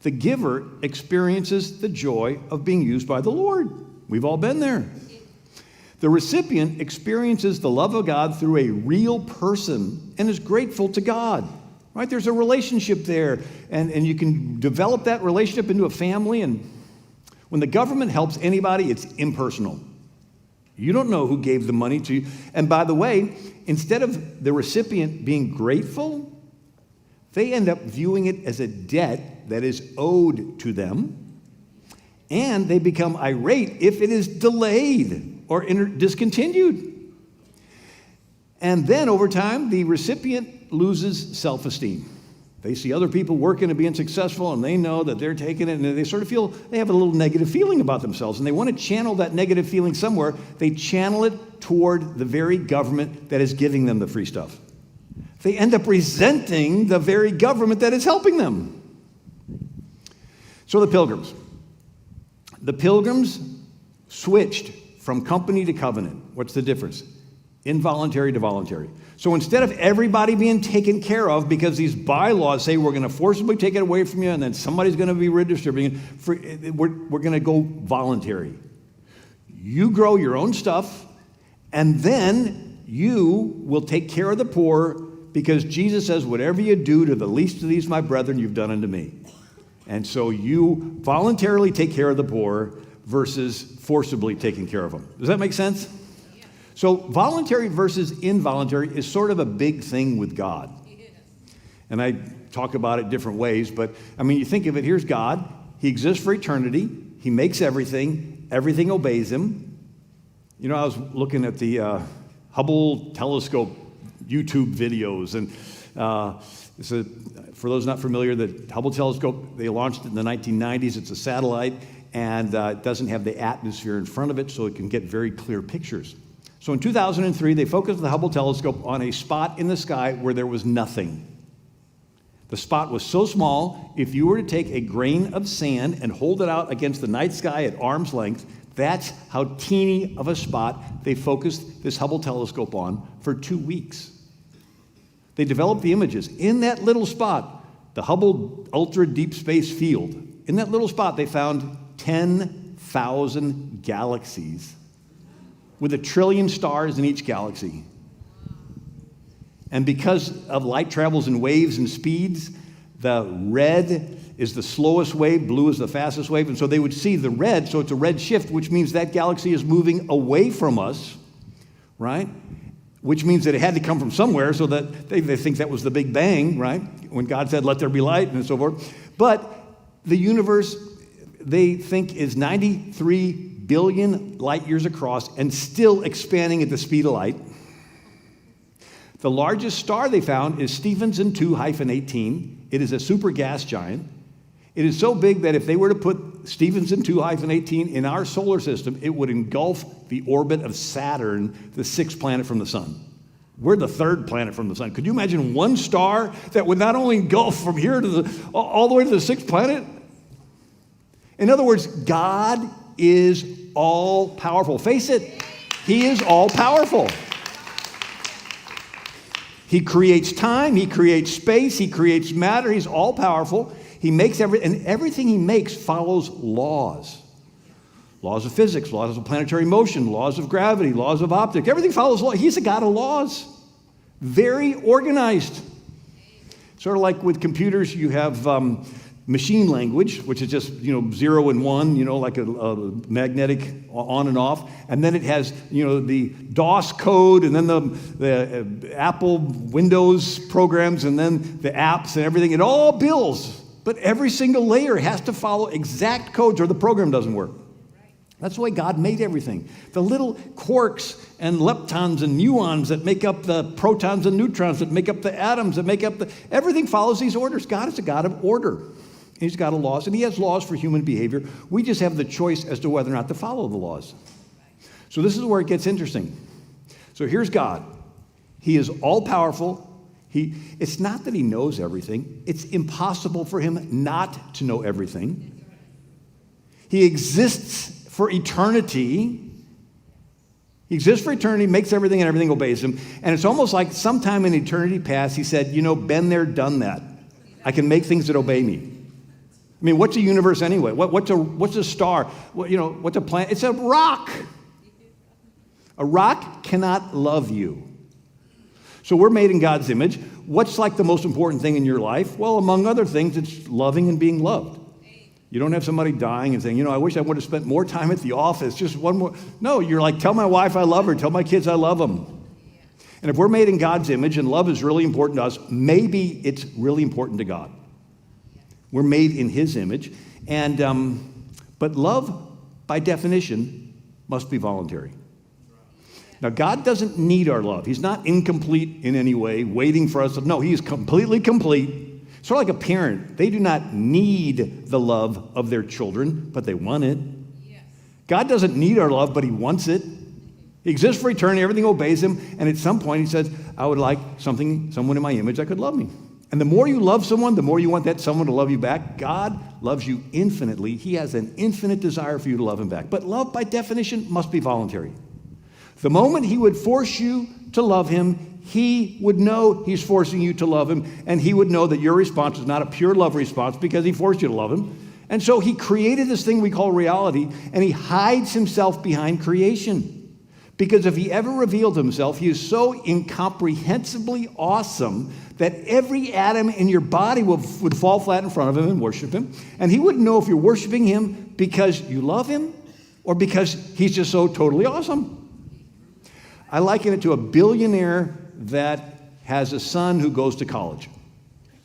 Speaker 2: the giver experiences the joy of being used by the Lord. We've all been there. The recipient experiences the love of God through a real person and is grateful to God. Right? There's a relationship there, and you can develop that relationship into a family. And when the government helps anybody, it's impersonal. You don't know who gave the money to you. And by the way, instead of the recipient being grateful, they end up viewing it as a debt that is owed to them. And they become irate if it is delayed or discontinued. And then over time, the recipient loses self-esteem. They see other people working and being successful, and they know that they're taking it, and they sort of feel they have a little negative feeling about themselves, and they want to channel that negative feeling somewhere. They channel it toward the very government that is giving them the free stuff. They end up resenting the very government that is helping them. So the Pilgrims. The Pilgrims switched from company to covenant. What's the difference? Involuntary to voluntary. So instead of everybody being taken care of because these bylaws say we're going to forcibly take it away from you and then somebody's going to be redistributing it, we're going to go voluntary. You grow your own stuff, and then you will take care of the poor, because Jesus says, whatever you do to the least of these, my brethren, you've done unto me. And so you voluntarily take care of the poor versus forcibly taking care of them. Does that make sense? Yeah. So voluntary versus involuntary is sort of a big thing with God. Yeah. And I talk about it different ways, but I mean, you think of it, here's God. He exists for eternity. He makes everything. Everything obeys him. You know, I was looking at the Hubble telescope YouTube videos, and for those not familiar, the Hubble telescope, they launched it in the 1990s. It's a satellite, and it doesn't have the atmosphere in front of it, so it can get very clear pictures. So in 2003, they focused the Hubble telescope on a spot in the sky where there was nothing. The spot was so small, if you were to take a grain of sand and hold it out against the night sky at arm's length, that's how teeny of a spot they focused this Hubble telescope on for 2 weeks. They developed the images. In that little spot, the Hubble Ultra Deep Space Field, in that little spot, they found 10,000 galaxies with 1 trillion stars in each galaxy. And because of light travels in waves and speeds, the red is the slowest wave, blue is the fastest wave, and so they would see the red, so it's a red shift, which means that galaxy is moving away from us, right? Which means that it had to come from somewhere, so that they think that was the Big Bang, right? When God said, let there be light, and so forth. But the universe, they think, is 93 billion light years across and still expanding at the speed of light. The largest star they found is Stephenson 2-18. It is a super gas giant. It is so big that if they were to put Stephenson 2-18 in our solar system, it would engulf the orbit of Saturn, the 6th planet from the sun. We're the 3rd planet from the sun. Could you imagine one star that would not only engulf from here to all the way to the 6th planet? In other words, God is all powerful. Face it, he is all powerful. He creates time, he creates space, he creates matter, he's all powerful. He makes and everything he makes follows laws. Laws of physics, laws of planetary motion, laws of gravity, laws of optics. Everything follows law. He's a God of laws. Very organized. Sort of like with computers, you have machine language, which is just, 0 and 1, like a magnetic on and off. And then it has, the DOS code, and then the Apple Windows programs, and then the apps and everything. It all builds. But every single layer has to follow exact codes or the program doesn't work. That's the way God made everything. The little quarks and leptons and muons that make up the protons and neutrons that make up the atoms that make up everything follows these orders. God is a God of order. He's got laws, and he has laws for human behavior. We just have the choice as to whether or not to follow the laws. So this is where it gets interesting. So here's God. He is all-powerful. It's not that he knows everything. It's impossible for him not to know everything. He exists for eternity. He exists for eternity, makes everything, and everything obeys him. And it's almost like sometime in eternity past, he said, been there, done that. I can make things that obey me. I mean, what's a universe anyway? What's a star? What's a planet? It's a rock. A rock cannot love you. So we're made in God's image. What's like the most important thing in your life? Well, among other things, it's loving and being loved. You don't have somebody dying and saying, I wish I would have spent more time at the office, just one more. No, you're like, tell my wife I love her, tell my kids I love them. And if we're made in God's image and love is really important to us, maybe it's really important to God. We're made in his image. But love, by definition, must be voluntary. Now, God doesn't need our love. He's not incomplete in any way, waiting for us. No, he is completely complete. Sort of like a parent. They do not need the love of their children, but they want it. Yes. God doesn't need our love, but he wants it. He exists for eternity. Everything obeys him. And at some point, he says, I would like someone in my image that could love me. And the more you love someone, the more you want that someone to love you back. God loves you infinitely. He has an infinite desire for you to love him back. But love, by definition, must be voluntary. The moment he would force you to love him, he would know he's forcing you to love him, and he would know that your response is not a pure love response because he forced you to love him. And so he created this thing we call reality, and he hides himself behind creation. Because if he ever revealed himself, he is so incomprehensibly awesome that every atom in your body would fall flat in front of him and worship him. And he wouldn't know if you're worshiping him because you love him or because he's just so totally awesome. I liken it to a billionaire that has a son who goes to college.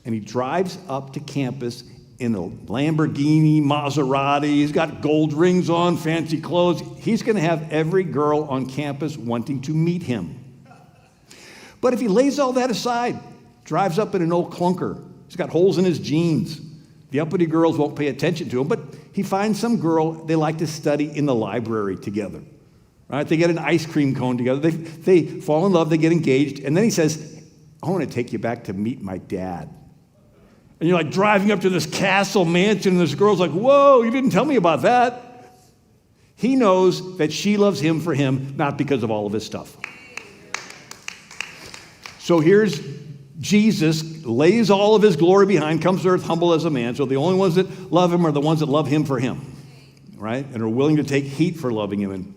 Speaker 2: And he drives up to campus in a Lamborghini, Maserati. He's got gold rings on, fancy clothes. He's going to have every girl on campus wanting to meet him. But if he lays all that aside, drives up in an old clunker, he's got holes in his jeans, the uppity girls won't pay attention to him, but he finds some girl they like to study in the library together. Right? They get an ice cream cone together. They fall in love. They get engaged. And then he says, I want to take you back to meet my dad. And you're like driving up to this castle mansion, and this girl's like, whoa, you didn't tell me about that. He knows that she loves him for him, not because of all of his stuff. So here's Jesus, lays all of his glory behind, comes to earth humble as a man. So the only ones that love him are the ones that love him for him, right? And are willing to take heat for loving him.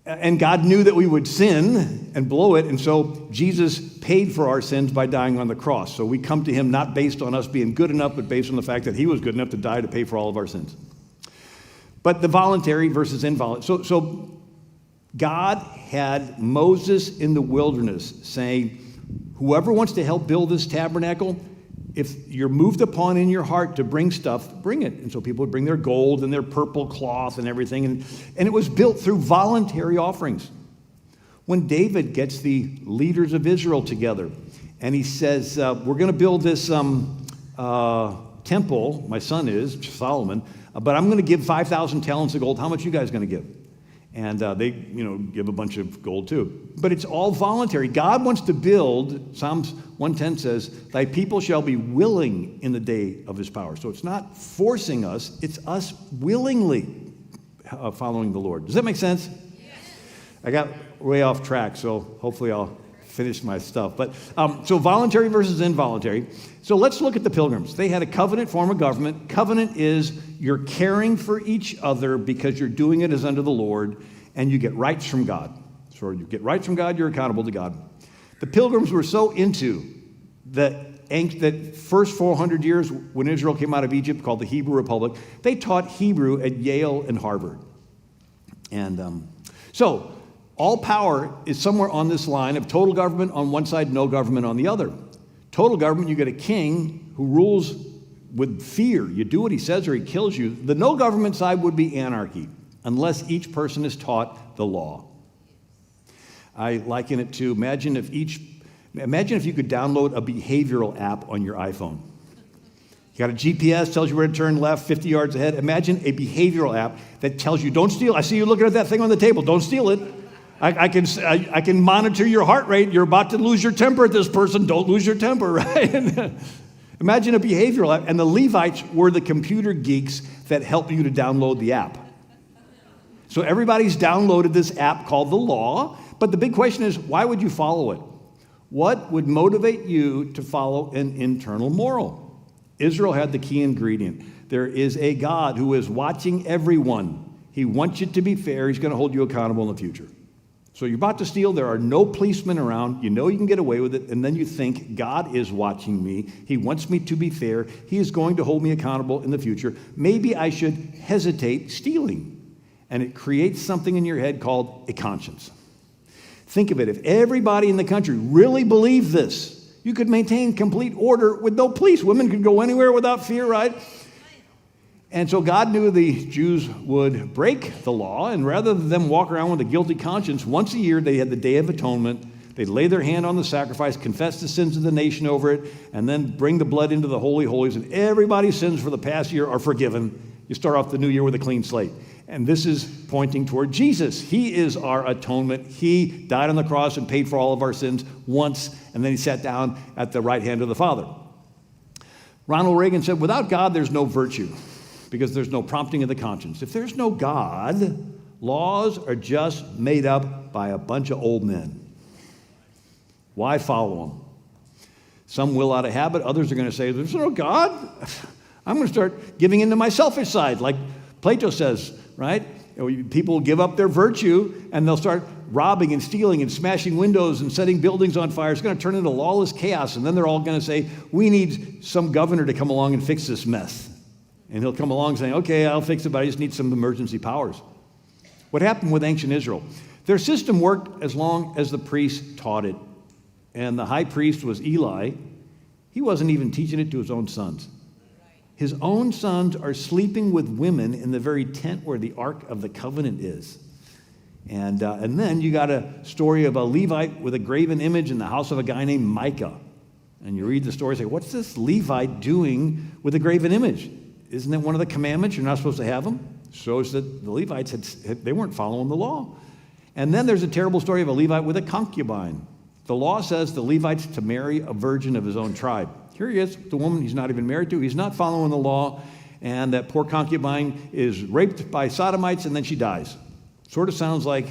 Speaker 2: And God knew that we would sin and blow it, and so Jesus paid for our sins by dying on the cross. So we come to him not based on us being good enough, but based on the fact that he was good enough to die to pay for all of our sins. But the voluntary versus involuntary. So God had Moses in the wilderness saying, whoever wants to help build this tabernacle, if you're moved upon in your heart to bring stuff, bring it. And so people would bring their gold and their purple cloth and everything. And it was built through voluntary offerings. When David gets the leaders of Israel together and he says, we're going to build this temple, my son is, Solomon, but I'm going to give 5,000 talents of gold. How much are you guys going to give? And they, give a bunch of gold too. But it's all voluntary. God wants to build, Psalms 110 says, thy people shall be willing in the day of his power. So it's not forcing us, it's us willingly following the Lord. Does that make sense? Yes. I got way off track, so hopefully I'll finish my stuff. But so voluntary versus involuntary. So let's look at the Pilgrims. They had a covenant form of government. Covenant is you're caring for each other because you're doing it as unto the Lord, and you get rights from God. So you get rights from God, you're accountable to God. The Pilgrims were so into that first 400 years when Israel came out of Egypt, called the Hebrew Republic, they taught Hebrew at Yale and Harvard. And so all power is somewhere on this line of total government on one side, no government on the other. Total government, you get a king who rules with fear. You do what he says or he kills you. The no government side would be anarchy, unless each person is taught the law. I liken it to, imagine if you could download a behavioral app on your iPhone. You got a GPS, tells you where to turn left, 50 yards ahead. Imagine a behavioral app that tells you, don't steal. I see you looking at that thing on the table. Don't steal it. I can monitor your heart rate. You're about to lose your temper at this person. Don't lose your temper, right? Imagine a behavioral app. And the Levites were the computer geeks that helped you to download the app. So everybody's downloaded this app called the law. But the big question is, why would you follow it? What would motivate you to follow an internal moral? Israel had the key ingredient. There is a God who is watching everyone. He wants you to be fair. He's going to hold you accountable in the future. So you're about to steal. There are no policemen around. You know you can get away with it. And then you think, God is watching me. He wants me to be fair. He is going to hold me accountable in the future. Maybe I should hesitate stealing. And it creates something in your head called a conscience. Think of it. If everybody in the country really believed this, you could maintain complete order with no police. Women could go anywhere without fear, right? And so God knew the Jews would break the law, and rather than them walk around with a guilty conscience, once a year they had the Day of Atonement. They'd lay their hand on the sacrifice, confess the sins of the nation over it, and then bring the blood into the Holy of Holies, and everybody's sins for the past year are forgiven. You start off the new year with a clean slate. And this is pointing toward Jesus. He is our atonement. He died on the cross and paid for all of our sins once, and then he sat down at the right hand of the Father. Ronald Reagan said, without God, there's no virtue, because there's no prompting of the conscience. If there's no God, laws are just made up by a bunch of old men. Why follow them? Some will out of habit. Others are going to say, there's no God. I'm going to start giving into my selfish side, like Plato says, right? People give up their virtue, and they'll start robbing and stealing and smashing windows and setting buildings on fire. It's going to turn into lawless chaos, and then they're all going to say, we need some governor to come along and fix this mess. And he'll come along saying, okay, I'll fix it, but I just need some emergency powers. What happened with ancient Israel? Their system worked as long as the priest taught it. And the high priest was Eli. He wasn't even teaching it to his own sons. His own sons are sleeping with women in the very tent where the Ark of the Covenant is. And then you got a story of a Levite with a graven image in the house of a guy named Micah. And you read the story and say, what's this Levite doing with a graven image? Isn't it one of the commandments? You're not supposed to have them. Shows that the Levites, they weren't following the law. And then there's a terrible story of a Levite with a concubine. The law says the Levite's to marry a virgin of his own tribe. Here he is, the woman he's not even married to. He's not following the law. And that poor concubine is raped by sodomites, and then she dies. Sort of sounds like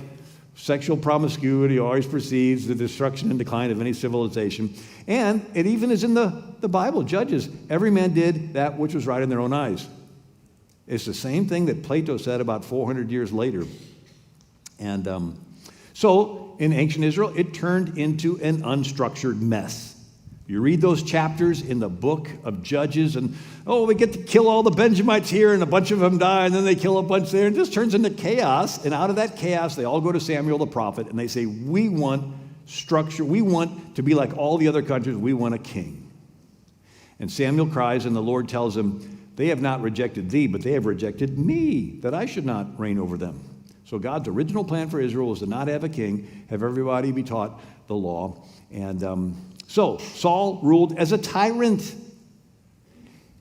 Speaker 2: sexual promiscuity always precedes the destruction and decline of any civilization. And it even is in the Bible, Judges. Every man did that which was right in their own eyes. It's the same thing that Plato said about 400 years later. And so in ancient Israel, it turned into an unstructured mess. You read those chapters in the book of Judges, and, we get to kill all the Benjamites here, and a bunch of them die, and then they kill a bunch there, and it just turns into chaos. And out of that chaos, they all go to Samuel the prophet, and they say, we want structure. We want to be like all the other countries. We want a king. And Samuel cries, and the Lord tells him, they have not rejected thee, but they have rejected me, that I should not reign over them. So God's original plan for Israel was to not have a king, have everybody be taught the law. And so Saul ruled as a tyrant.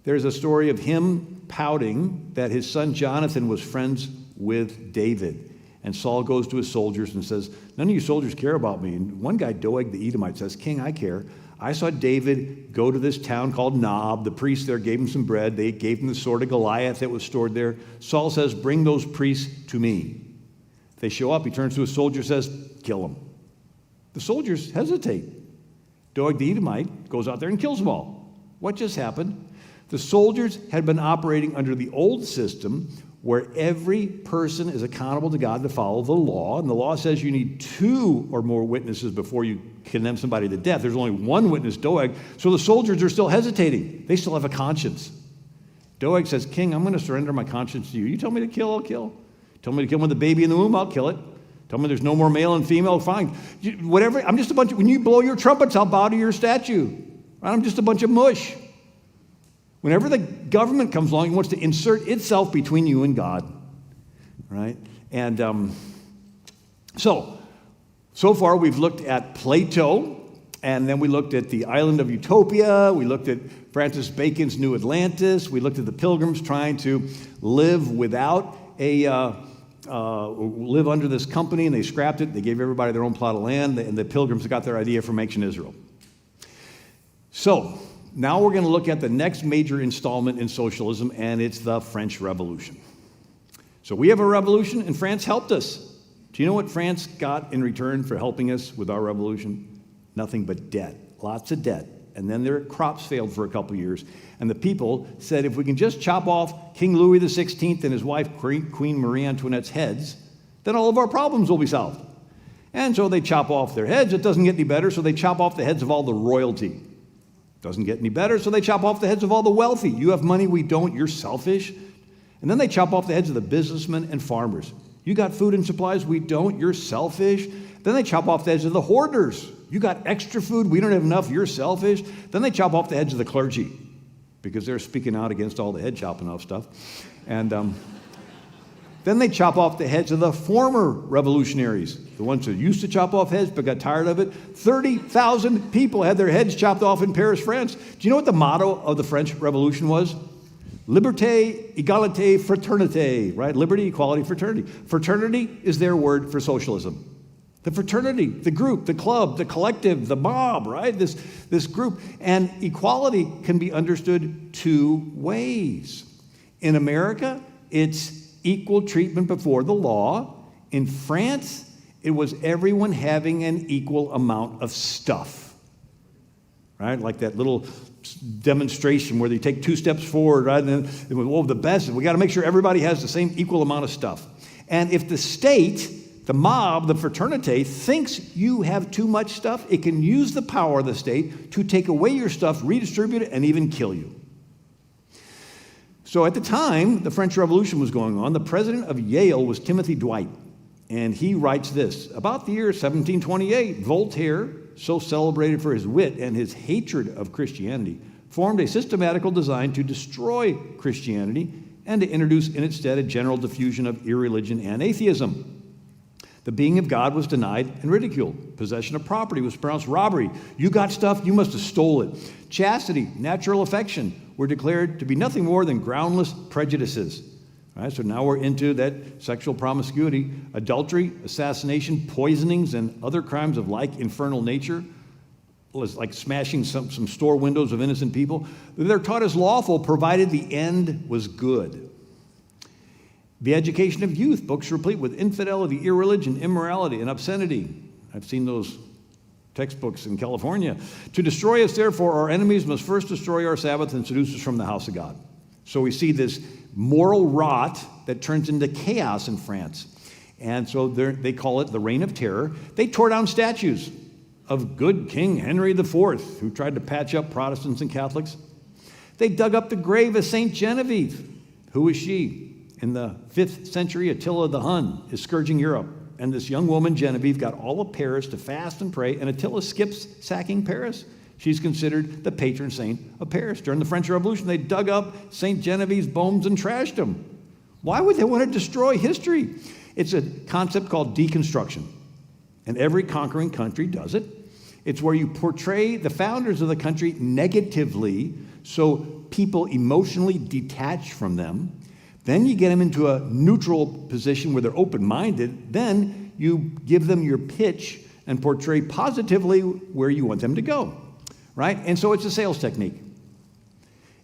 Speaker 2: There's a story of him pouting that his son Jonathan was friends with David. And Saul goes to his soldiers and says, none of you soldiers care about me. And one guy, Doeg the Edomite, says, King, I care. I saw David go to this town called Nob. The priest there gave him some bread. They gave him the sword of Goliath that was stored there. Saul says, bring those priests to me. They show up. He turns to his soldier, says, kill them. The soldiers hesitate. Doeg the Edomite goes out there and kills them all. What just happened? The soldiers had been operating under the old system where every person is accountable to God to follow the law. And the law says you need 2 or more witnesses before you condemn somebody to death. There's only one witness, Doeg. So the soldiers are still hesitating. They still have a conscience. Doeg says, King, I'm going to surrender my conscience to you. You tell me to kill, I'll kill. Tell me to kill with the baby in the womb, I'll kill it. Tell me there's no more male and female, fine. Whatever, I'm just a bunch of, when you blow your trumpets, I'll bow to your statue. Right? I'm just a bunch of mush. Whenever the government comes along, it wants to insert itself between you and God, right? And so far we've looked at Plato, and then we looked at the island of Utopia. We looked at Francis Bacon's New Atlantis. We looked at the Pilgrims trying to live without live under this company, and they scrapped it. They gave everybody their own plot of land, and the Pilgrims got their idea from ancient Israel. So now we're going to look at the next major installment in socialism, and it's the French Revolution. So we have a revolution, and France helped us. Do you know what France got in return for helping us with our revolution? Nothing but debt, lots of debt. And then their crops failed for a couple of years. And the people said, if we can just chop off King Louis XVI and his wife, Queen Marie Antoinette's heads, then all of our problems will be solved. And so they chop off their heads. It doesn't get any better, so they chop off the heads of all the royalty. Doesn't get any better, so they chop off the heads of all the wealthy. You have money, we don't, you're selfish. And then they chop off the heads of the businessmen and farmers. You got food and supplies, we don't, you're selfish. Then they chop off the heads of the hoarders. You got extra food, we don't have enough, you're selfish. Then they chop off the heads of the clergy because they're speaking out against all the head chopping off stuff. And then they chop off the heads of the former revolutionaries, the ones who used to chop off heads but got tired of it. 30,000 people had their heads chopped off in Paris, France. Do you know what the motto of the French Revolution was? Liberté, égalité, fraternité, right? Liberty, equality, fraternity. Fraternity is their word for socialism. The fraternity, the group, the club, the collective, the mob, right? This group. And equality can be understood two ways. In America, it's equal treatment before the law. In France, it was everyone having an equal amount of stuff, right? Like that little demonstration where they take 2 steps forward, right? And then, oh, the best, we got to make sure everybody has the same equal amount of stuff. And if the state, the mob, the fraternity, thinks you have too much stuff, it can use the power of the state to take away your stuff, redistribute it, and even kill you. So at the time the French Revolution was going on, the president of Yale was Timothy Dwight. And he writes this: about the year 1728, Voltaire, so celebrated for his wit and his hatred of Christianity, formed a systematical design to destroy Christianity and to introduce in its stead a general diffusion of irreligion and atheism. The being of God was denied and ridiculed. Possession of property was pronounced robbery. You got stuff, you must have stole it. Chastity, natural affection were declared to be nothing more than groundless prejudices. All right, so now we're into that sexual promiscuity, adultery, assassination, poisonings, and other crimes of like infernal nature, like smashing some store windows of innocent people. They're taught as lawful, provided the end was good. The education of youth, books replete with infidelity, irreligion, immorality, and obscenity. I've seen those textbooks in California. To destroy us, therefore, our enemies must first destroy our Sabbath and seduce us from the house of God. So we see this moral rot that turns into chaos in France. And so they call it the Reign of Terror. They tore down statues of good King Henry IV, who tried to patch up Protestants and Catholics. They dug up the grave of St. Genevieve. Who is she? In the 5th century, Attila the Hun is scourging Europe. And this young woman, Genevieve, got all of Paris to fast and pray, and Attila skips sacking Paris. She's considered the patron saint of Paris. During the French Revolution, they dug up St. Genevieve's bones and trashed them. Why would they want to destroy history? It's a concept called deconstruction, and every conquering country does it. It's where you portray the founders of the country negatively so people emotionally detach from them. Then you get them into a neutral position where they're open-minded. Then you give them your pitch and portray positively where you want them to go, right? And so it's a sales technique.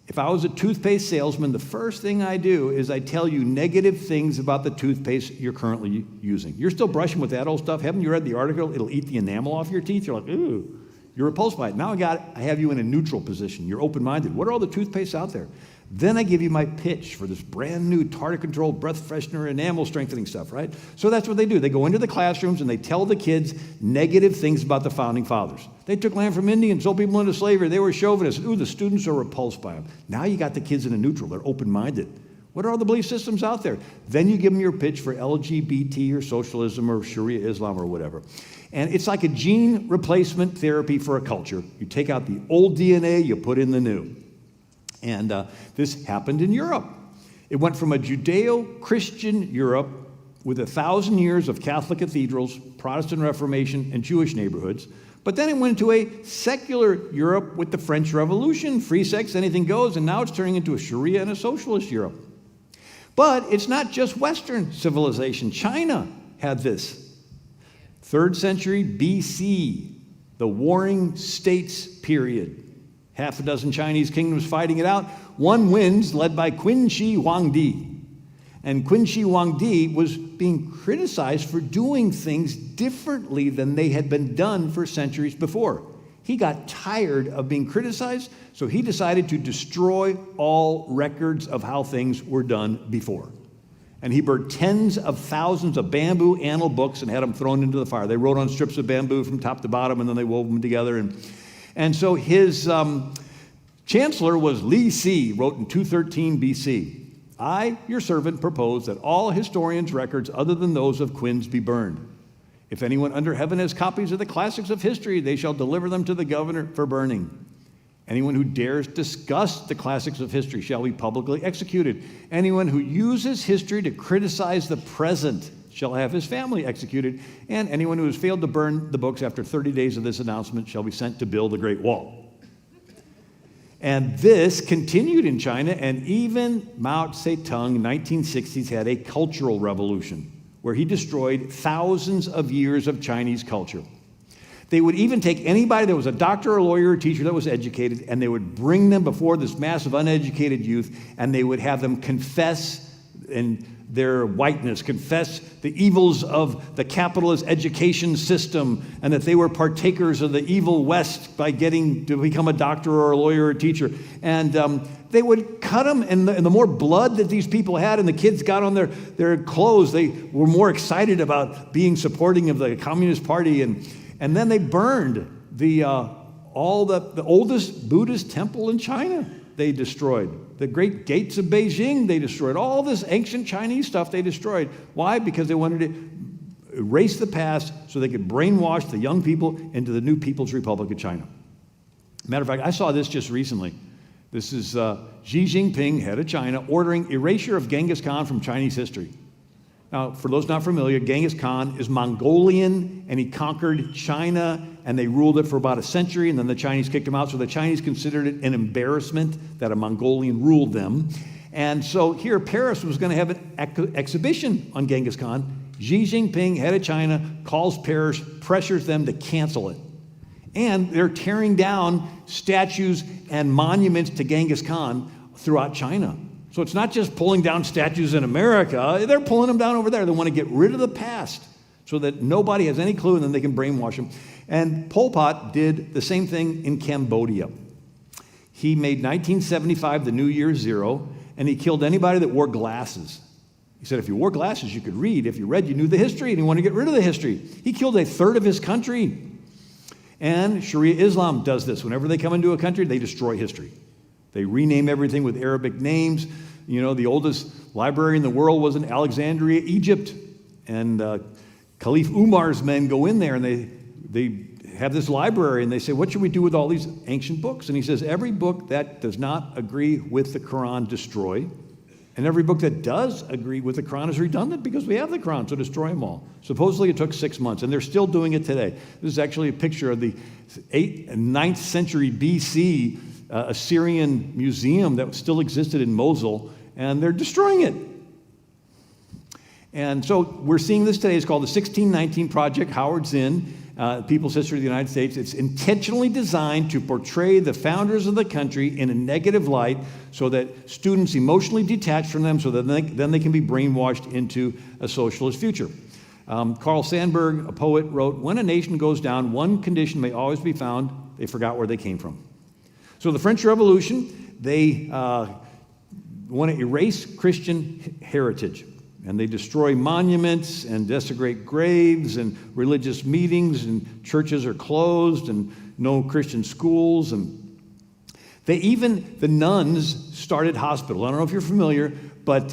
Speaker 2: If I was a toothpaste salesman, the first thing I do is I tell you negative things about the toothpaste you're currently using. You're still brushing with that old stuff. Haven't you read the article? It'll eat the enamel off your teeth. You're like, ooh, you're repulsed by it. Now I have you in a neutral position. You're open-minded. What are all the toothpastes out there? Then I give you my pitch for this brand new tartar-controlled breath freshener, enamel strengthening stuff, right? So that's what they do. They go into the classrooms and they tell the kids negative things about the founding fathers. They took land from Indians, sold people into slavery. They were chauvinists. Ooh, the students are repulsed by them. Now you got the kids in a neutral. They're open-minded. What are all the belief systems out there? Then you give them your pitch for LGBT or socialism or Sharia Islam or whatever. And it's like a gene replacement therapy for a culture. You take out the old DNA, you put in the new. And this happened in Europe. It went from a Judeo-Christian Europe with 1,000 years of Catholic cathedrals, Protestant Reformation, and Jewish neighborhoods. But then it went into a secular Europe with the French Revolution, free sex, anything goes, and now it's turning into a Sharia and a socialist Europe. But it's not just Western civilization. China had this. 3rd century BC, the Warring States period. Half a dozen Chinese kingdoms fighting it out. One wins, led by Qin Shi Huangdi. And Qin Shi Huangdi was being criticized for doing things differently than they had been done for centuries before. He got tired of being criticized, so he decided to destroy all records of how things were done before. And he burned tens of thousands of bamboo annal books and had them thrown into the fire. They wrote on strips of bamboo from top to bottom, and then they wove them together. And so his chancellor was Li Si, wrote in 213 BC. I, your servant, propose that all historians' records other than those of Quin's be burned. If anyone under heaven has copies of the classics of history, they shall deliver them to the governor for burning. Anyone who dares discuss the classics of history shall be publicly executed. Anyone who uses history to criticize the present shall have his family executed. And anyone who has failed to burn the books after 30 days of this announcement shall be sent to build the Great Wall. And this continued in China, and even Mao Zedong in the 1960s had a cultural revolution where he destroyed thousands of years of Chinese culture. They would even take anybody that was a doctor or a lawyer or teacher that was educated, and they would bring them before this mass of uneducated youth, and they would have them confess in their whiteness, confess the evils of the capitalist education system, and that they were partakers of the evil West by getting to become a doctor or a lawyer or a teacher. And they would cut them, and the more blood that these people had and the kids got on their clothes, they were more excited about being supporting of the Communist Party. And then they burned all the oldest Buddhist temple in China. They destroyed. The great gates of Beijing, they destroyed. All this ancient Chinese stuff they destroyed. Why? Because they wanted to erase the past so they could brainwash the young people into the new People's Republic of China. Matter of fact, I saw this just recently. This is Xi Jinping, head of China, ordering erasure of Genghis Khan from Chinese history. Now, for those not familiar, Genghis Khan is Mongolian, and he conquered China, and they ruled it for about a century, and then the Chinese kicked him out, so the Chinese considered it an embarrassment that a Mongolian ruled them. And so here, Paris was going to have an exhibition on Genghis Khan. Xi Jinping, head of China, calls Paris, pressures them to cancel it. And they're tearing down statues and monuments to Genghis Khan throughout China. So it's not just pulling down statues in America, they're pulling them down over there. They want to get rid of the past so that nobody has any clue, and then they can brainwash them. And Pol Pot did the same thing in Cambodia. He made 1975 the New Year Zero, and he killed anybody that wore glasses. He said if you wore glasses, you could read. If you read, you knew the history, and he wanted to get rid of the history. He killed a third of his country. And Sharia Islam does this. Whenever they come into a country, they destroy history. They rename everything with Arabic names. You know, the oldest library in the world was in Alexandria, Egypt. And Caliph Umar's men go in there, and they have this library, and they say, what should we do with all these ancient books? And he says, every book that does not agree with the Quran, destroy. And every book that does agree with the Quran is redundant because we have the Quran, so destroy them all. Supposedly it took 6 months, and they're still doing it today. This is actually a picture of the 8th and 9th century BC Assyrian museum that still existed in Mosul, and they're destroying it. And so we're seeing this today. It's called the 1619 Project, Howard Zinn, People's History of the United States. It's intentionally designed to portray the founders of the country in a negative light so that students emotionally detach from them so that then they can be brainwashed into a socialist future. Carl Sandburg, a poet, wrote, when a nation goes down, one condition may always be found: they forgot where they came from. So the French Revolution, they want to erase Christian heritage. And they destroy monuments and desecrate graves and religious meetings, and churches are closed and no Christian schools. And the nuns started hospitals. I don't know if you're familiar, but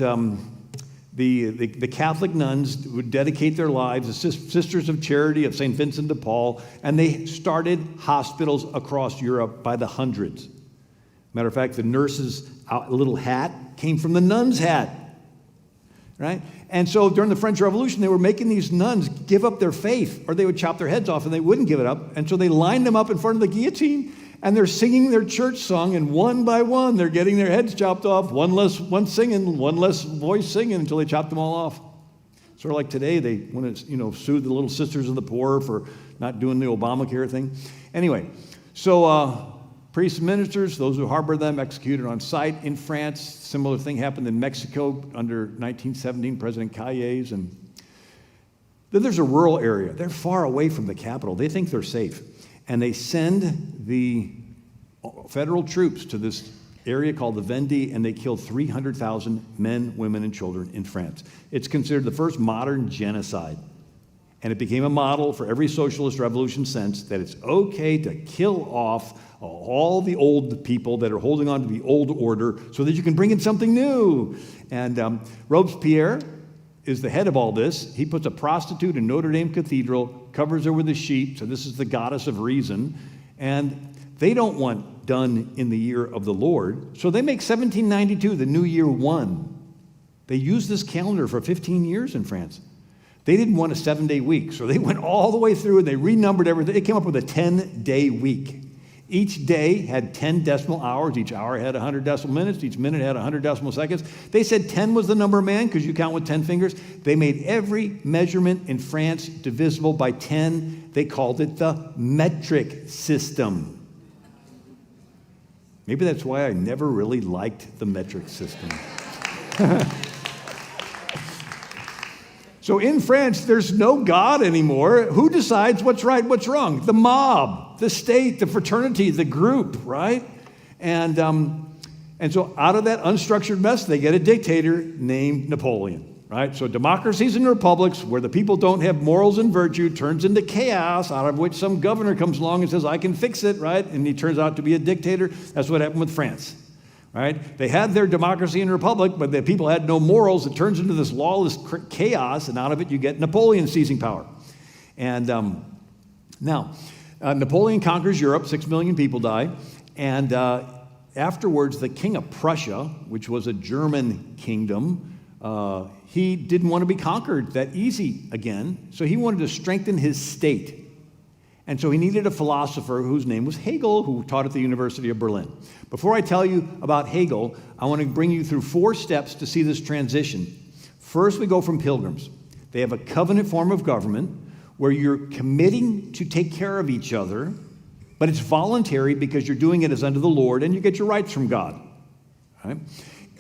Speaker 2: the Catholic nuns would dedicate their lives as Sisters of Charity of St. Vincent de Paul, and they started hospitals across Europe by the hundreds. Matter of fact, the nurse's little hat came from the nun's hat, right? And so during the French Revolution, they were making these nuns give up their faith, or they would chop their heads off and they wouldn't give it up. And so they lined them up in front of the guillotine, and they're singing their church song, and one by one, they're getting their heads chopped off, one singing, one less voice singing until they chopped them all off. Sort of like today, they want to, sue the Little Sisters of the Poor for not doing the Obamacare thing. Anyway, so priests and ministers, those who harbor them, executed on sight in France. Similar thing happened in Mexico under 1917, President Calles. And then there's a rural area. They're far away from the capital. They think they're safe. And they send the federal troops to this area called the Vendée, and they kill 300,000 men, women, and children in France. It's considered the first modern genocide. And it became a model for every socialist revolution since, that it's okay to kill off all the old people that are holding on to the old order so that you can bring in something new. And Robespierre is the head of all this. He puts a prostitute in Notre Dame Cathedral, covers her with a sheet, so this is the goddess of reason. And they don't want done in the year of the Lord, so they make 1792 the new year one. They used this calendar for 15 years in France. They didn't want a 7-day week, so they went all the way through and they renumbered everything. They came up with a 10-day week. Each day had 10 decimal hours. Each hour had 100 decimal minutes. Each minute had 100 decimal seconds. They said 10 was the number of man because you count with 10 fingers. They made every measurement in France divisible by 10. They called it the metric system. Maybe that's why I never really liked the metric system. So in France, there's no God anymore. Who decides what's right, what's wrong? The mob, the state, the fraternity, the group, right? And so out of that unstructured mess, they get a dictator named Napoleon, right? So democracies and republics where the people don't have morals and virtue turns into chaos, out of which some governor comes along and says, I can fix it, right? And he turns out to be a dictator. That's what happened with France. Right? They had their democracy and republic, but the people had no morals. It turns into this lawless chaos, and out of it you get Napoleon seizing power. And now, Napoleon conquers Europe, 6 million people die, and afterwards the king of Prussia, which was a German kingdom, he didn't want to be conquered that easy again, so he wanted to strengthen his state. And so he needed a philosopher whose name was Hegel, who taught at the University of Berlin. Before I tell you about Hegel, I want to bring you through 4 steps to see this transition. First, we go from pilgrims. They have a covenant form of government where you're committing to take care of each other, but it's voluntary because you're doing it as unto the Lord and you get your rights from God. Right?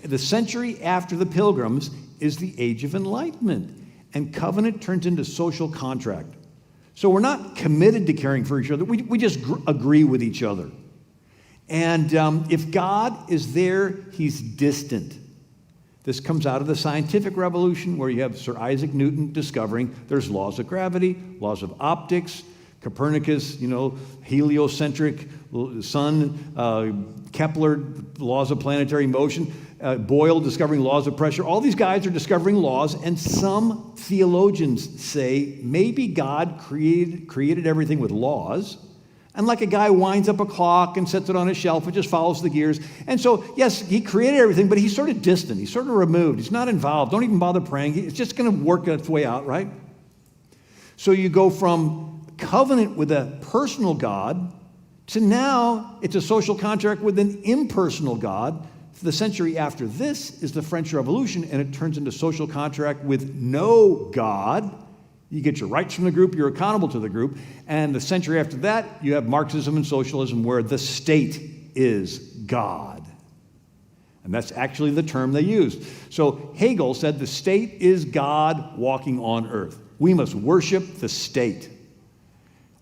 Speaker 2: The century after the pilgrims is the age of Enlightenment, and covenant turns into social contract. So we're not committed to caring for each other. We just agree with each other. And if God is there, he's distant. This comes out of the scientific revolution where you have Sir Isaac Newton discovering there's laws of gravity, laws of optics, Copernicus, heliocentric sun, Kepler, laws of planetary motion, Boyle discovering laws of pressure. All these guys are discovering laws, and some theologians say maybe God created everything with laws, and like a guy winds up a clock and sets it on a shelf and just follows the gears. And so, yes, he created everything, but he's sort of distant. He's sort of removed. He's not involved. Don't even bother praying. It's just going to work its way out, right? So you go from covenant with a personal God to now it's a social contract with an impersonal God. The century after this is the French Revolution, and it turns into social contract with no God. You get your rights from the group, you're accountable to the group. And the century after that, you have Marxism and socialism where the state is God. And that's actually the term they used. So Hegel said the state is God walking on earth. We must worship the state.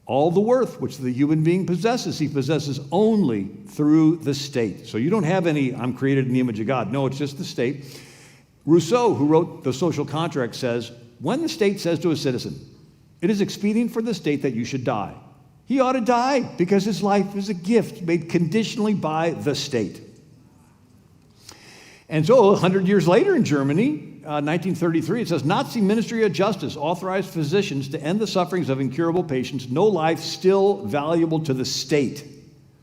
Speaker 2: All the worth which the human being possesses, he possesses only through the state. So you don't have any, I'm created in the image of God. No, it's just the state. Rousseau, who wrote The Social Contract, says, when the state says to a citizen, it is expedient for the state that you should die, he ought to die because his life is a gift made conditionally by the state. And so 100 years later in Germany, 1933, it says, Nazi Ministry of Justice authorized physicians to end the sufferings of incurable patients. No life still valuable to the state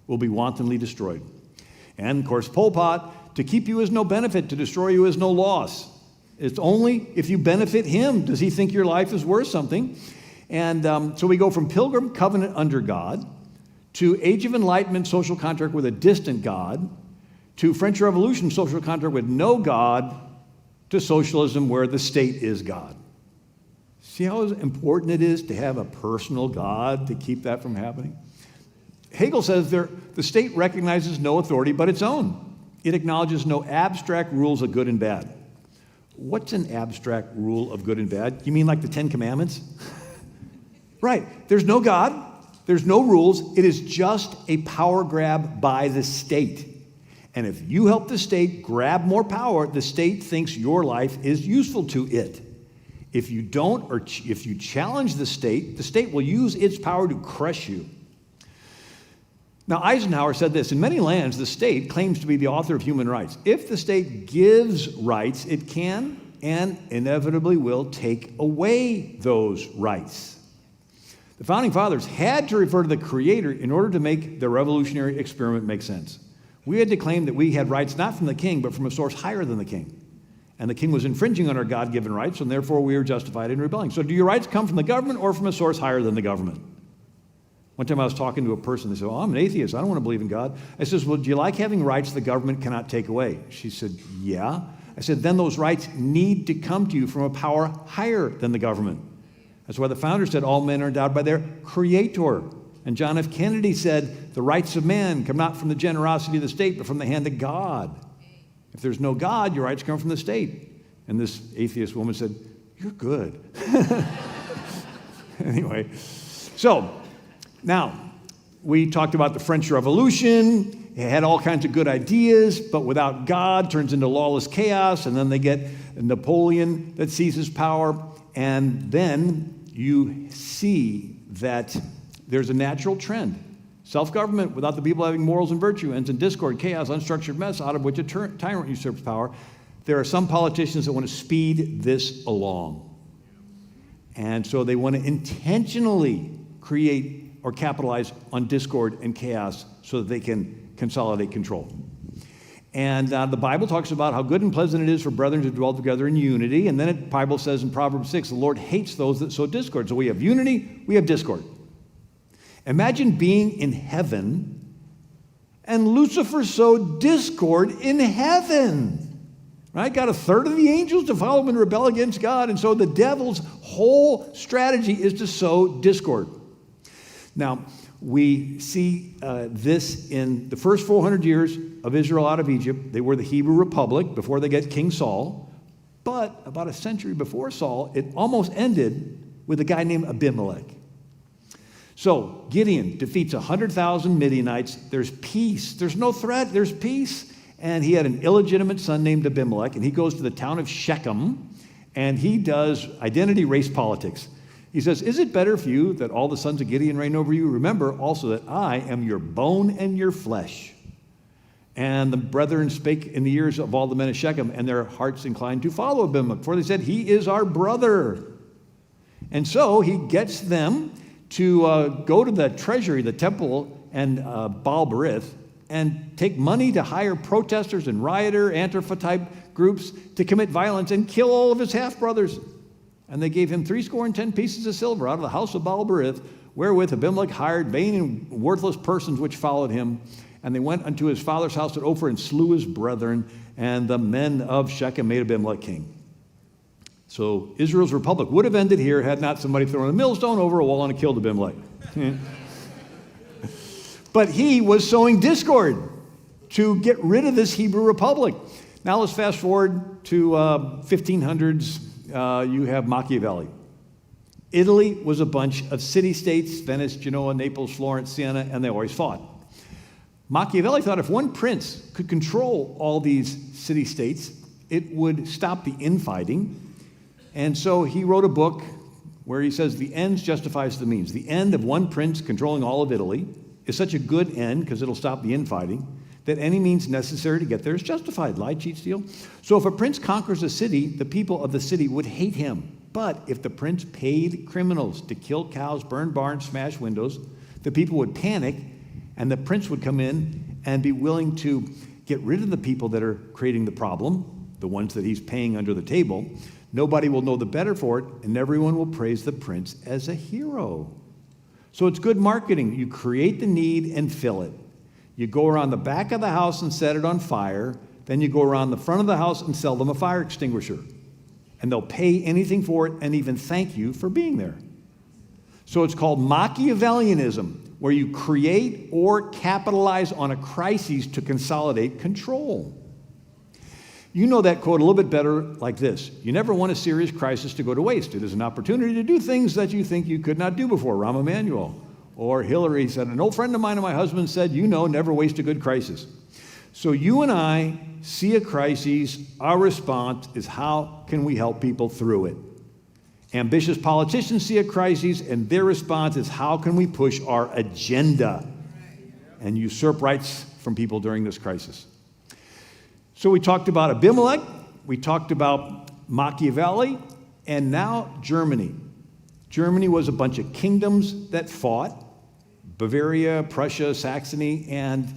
Speaker 2: will be wantonly destroyed. And, of course, Pol Pot, to keep you is no benefit, to destroy you is no loss. It's only if you benefit him does he think your life is worth something. And so we go from pilgrim covenant under God to Age of Enlightenment social contract with a distant God to French Revolution social contract with no God to socialism where the state is God. See how important it is to have a personal God to keep that from happening? Hegel says the state recognizes no authority but its own. It acknowledges no abstract rules of good and bad. What's an abstract rule of good and bad? You mean like the Ten Commandments? Right. There's no God. There's no rules. It is just a power grab by the state. And if you help the state grab more power, the state thinks your life is useful to it. If you don't, or if you challenge the state will use its power to crush you. Now, Eisenhower said this, in many lands, the state claims to be the author of human rights. If the state gives rights, it can and inevitably will take away those rights. The Founding Fathers had to refer to the Creator in order to make the revolutionary experiment make sense. We had to claim that we had rights not from the king, but from a source higher than the king. And the king was infringing on our God-given rights, and therefore we are justified in rebelling. So do your rights come from the government or from a source higher than the government? One time I was talking to a person, they said, I'm an atheist, I don't want to believe in God. I said, well, do you like having rights the government cannot take away? She said, yeah. I said, then those rights need to come to you from a power higher than the government. That's why the founders said all men are endowed by their Creator. And John F. Kennedy said, the rights of man come not from the generosity of the state, but from the hand of God. If there's no God, your rights come from the state. And this atheist woman said, you're good. Anyway, so now we talked about the French Revolution. It had all kinds of good ideas, but without God, turns into lawless chaos. And then they get Napoleon that seizes power. And then you see that there's a natural trend. Self-government without the people having morals and virtue ends in discord, chaos, unstructured mess, out of which a tyrant usurps power. There are some politicians that want to speed this along. And so they want to intentionally create or capitalize on discord and chaos so that they can consolidate control. And the Bible talks about how good and pleasant it is for brethren to dwell together in unity. And then the Bible says in Proverbs 6, the Lord hates those that sow discord. So we have unity, we have discord. Imagine being in heaven and Lucifer sowed discord in heaven. Right? Got a third of the angels to follow him and rebel against God. And so the devil's whole strategy is to sow discord. Now, we see this in the first 400 years of Israel out of Egypt. They were the Hebrew Republic before they get King Saul. But about a century before Saul, it almost ended with a guy named Abimelech. So Gideon defeats 100,000 Midianites. There's peace. There's no threat. There's peace. And he had an illegitimate son named Abimelech, and he goes to the town of Shechem, and he does identity race politics. He says, is it better for you that all the sons of Gideon reign over you? Remember also that I am your bone and your flesh. And the brethren spake in the ears of all the men of Shechem, and their hearts inclined to follow Abimelech, for they said, he is our brother. And so he gets them to go to the treasury, the temple, and Baal-berith, and take money to hire protesters and rioter, Antifa-type groups to commit violence and kill all of his half-brothers. And they gave him 70 pieces of silver out of the house of Baal-berith, wherewith Abimelech hired vain and worthless persons which followed him. And they went unto his father's house at Ophir and slew his brethren, and the men of Shechem made Abimelech king. So Israel's republic would have ended here had not somebody thrown a millstone over a wall and killed Abimelech. But he was sowing discord to get rid of this Hebrew republic. Now let's fast forward to 1500s. You have Machiavelli. Italy was a bunch of city-states, Venice, Genoa, Naples, Florence, Siena, and they always fought. Machiavelli thought if one prince could control all these city-states, it would stop the infighting. And so he wrote a book where he says the ends justifies the means. The end of one prince controlling all of Italy is such a good end, because it'll stop the infighting, that any means necessary to get there is justified. Lie, cheat, steal. So if a prince conquers a city, the people of the city would hate him. But if the prince paid criminals to kill cows, burn barns, smash windows, the people would panic, and the prince would come in and be willing to get rid of the people that are creating the problem, the ones that he's paying under the table, nobody will know the better for it, and everyone will praise the prince as a hero. So it's good marketing. You create the need and fill it. You go around the back of the house and set it on fire. Then you go around the front of the house and sell them a fire extinguisher. And they'll pay anything for it and even thank you for being there. So it's called Machiavellianism, where you create or capitalize on a crisis to consolidate control. You know that quote a little bit better like this: you never want a serious crisis to go to waste. It is an opportunity to do things that you think you could not do before. Rahm Emanuel. Or Hillary said, an old friend of mine and my husband said, never waste a good crisis. So you and I see a crisis, our response is how can we help people through it? Ambitious politicians see a crisis, and their response is how can we push our agenda and usurp rights from people during this crisis? So we talked about Abimelech, we talked about Machiavelli, and now Germany. Germany was a bunch of kingdoms that fought, Bavaria, Prussia, Saxony, and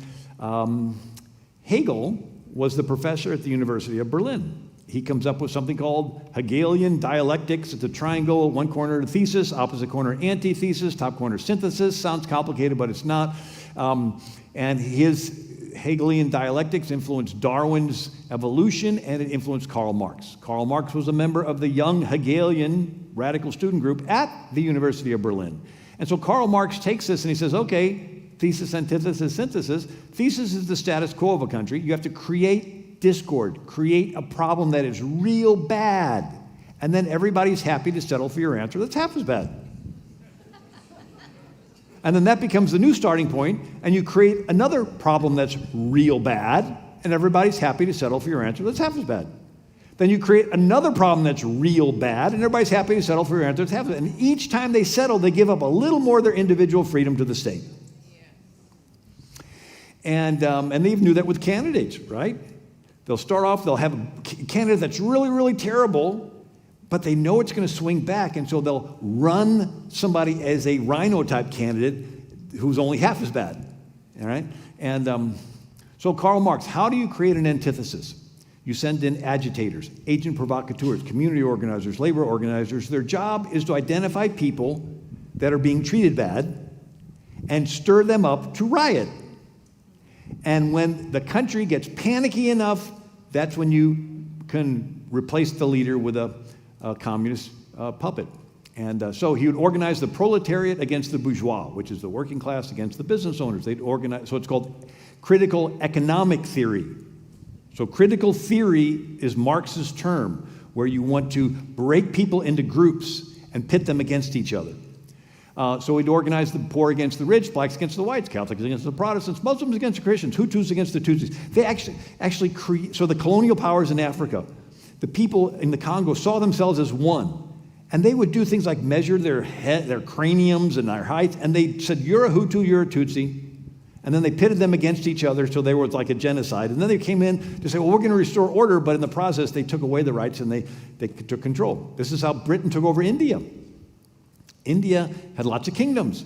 Speaker 2: Hegel was the professor at the University of Berlin. He comes up with something called Hegelian dialectics. It's a triangle, one corner thesis, opposite corner antithesis, top corner synthesis. Sounds complicated, but it's not. And his Hegelian dialectics influenced Darwin's evolution, and it influenced Karl Marx. Karl Marx was a member of the young Hegelian radical student group at the University of Berlin. And so Karl Marx takes this and he says, okay, thesis, antithesis, synthesis. Thesis is the status quo of a country. You have to create discord, create a problem that is real bad, and then everybody's happy to settle for your answer that's half as bad. And then that becomes the new starting point, and you create another problem that's real bad, and everybody's happy to settle for your answer that's half as bad. Then you create another problem that's real bad, and everybody's happy to settle for your answer that's half as bad. And each time they settle, they give up a little more of their individual freedom to the state. And they even do that with candidates, right? They'll start off, they'll have a candidate that's really, really terrible, but they know it's going to swing back, and so they'll run somebody as a rhino-type candidate who's only half as bad, all right? And so Karl Marx, how do you create an antithesis? You send in agitators, agent provocateurs, community organizers, labor organizers. Their job is to identify people that are being treated bad and stir them up to riot. And when the country gets panicky enough, that's when you can replace the leader with a communist puppet. And so he would organize the proletariat against the bourgeois, which is the working class against the business owners. They'd organize, so it's called critical economic theory. So critical theory is Marx's term, where you want to break people into groups and pit them against each other. So he'd organize the poor against the rich, blacks against the whites, Catholics against the Protestants, Muslims against the Christians, Hutus against the Tutsis. They actually create, so the colonial powers in Africa, the people in the Congo saw themselves as one. And they would do things like measure their head, their craniums and their heights, and they said, you're a Hutu, you're a Tutsi. And then they pitted them against each other, so they were like a genocide. And then they came in to say, well, we're going to restore order, but in the process, they took away the rights and they took control. This is how Britain took over India. India had lots of kingdoms.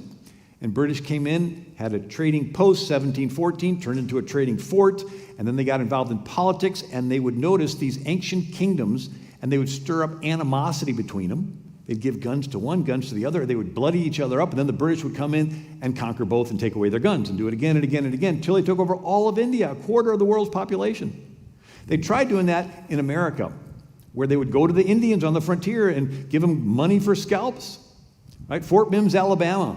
Speaker 2: And British came in, had a trading post, 1714, turned into a trading fort, and then they got involved in politics, and they would notice these ancient kingdoms, and they would stir up animosity between them. They'd give guns to one, guns to the other. They would bloody each other up, and then the British would come in and conquer both and take away their guns and do it again and again and again until they took over all of India, a quarter of the world's population. They tried doing that in America, where they would go to the Indians on the frontier and give them money for scalps. Right? Fort Mims, Alabama.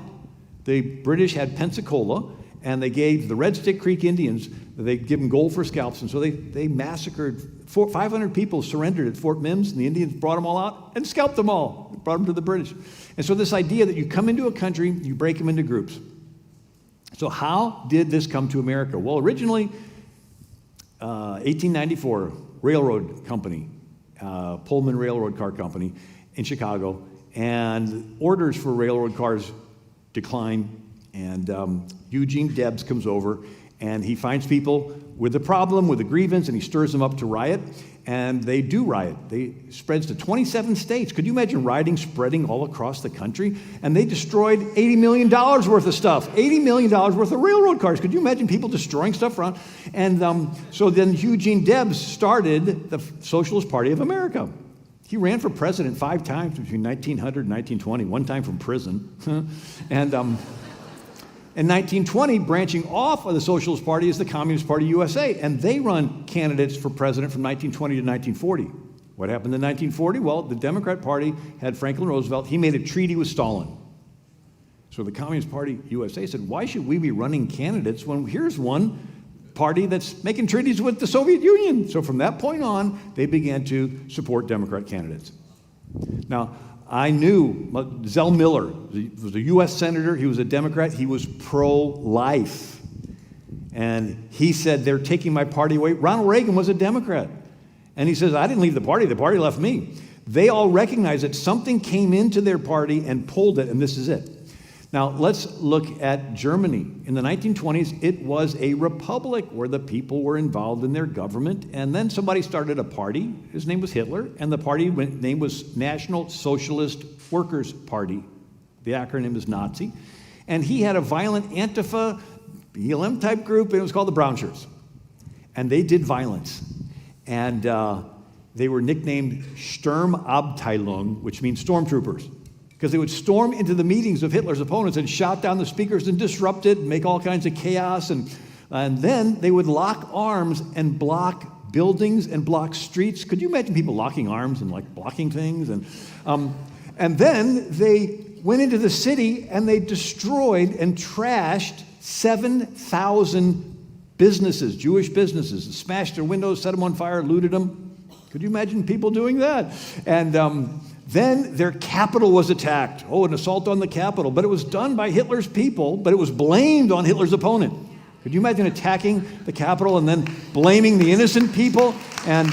Speaker 2: The British had Pensacola, and they gave the Red Stick Creek Indians, they'd give them gold for scalps, and so they massacred 500 people surrendered at Fort Mims, and the Indians brought them all out and scalped them all, brought them to the British. And so this idea that you come into a country, you break them into groups. So how did this come to America? Well, originally, 1894, railroad company, Pullman Railroad Car Company in Chicago, and orders for railroad cars decline, and Eugene Debs comes over, and he finds people with a problem, with a grievance, and he stirs them up to riot. and they do riot. They spreads to 27 states. Could you imagine rioting spreading all across the country? And they destroyed $80 million worth of stuff, $80 million worth of railroad cars. Could you imagine people destroying stuff around? And so then Eugene Debs started the Socialist Party of America. He ran for president 5 times between 1900 and 1920, one time from prison. And in 1920, branching off of the Socialist Party is the Communist Party USA, and they run candidates for president from 1920 to 1940. What happened in 1940? Well, the Democrat Party had Franklin Roosevelt. He made a treaty with Stalin. So the Communist Party USA said, why should we be running candidates when here's one party that's making treaties with the Soviet Union? So from that point on, they began to support Democrat candidates. Now, I knew Zell Miller was a U.S. senator. He was a Democrat. He was pro-life. And he said, they're taking my party away. Ronald Reagan was a Democrat. And he says, I didn't leave the party left me. They all recognized that something came into their party and pulled it, and this is it. Now, let's look at Germany. In the 1920s, it was a republic where the people were involved in their government, and then somebody started a party. His name was Hitler, and the party name was National Socialist Workers' Party. The acronym is Nazi. And he had a violent Antifa, BLM type group, and it was called the Brown Shirts. And they did violence. And they were nicknamed Sturmabteilung, which means stormtroopers, because they would storm into the meetings of Hitler's opponents and shout down the speakers and disrupt it and make all kinds of chaos. And then they would lock arms and block buildings and block streets. Could you imagine people locking arms and like blocking things? And then they went into the city and they destroyed and trashed 7,000 businesses, Jewish businesses, smashed their windows, set them on fire, looted them. Could you imagine people doing that? And then their capital was attacked. Oh, an assault on the capital. But it was done by Hitler's people, but it was blamed on Hitler's opponent. Could you imagine attacking the capital and then blaming the innocent people? And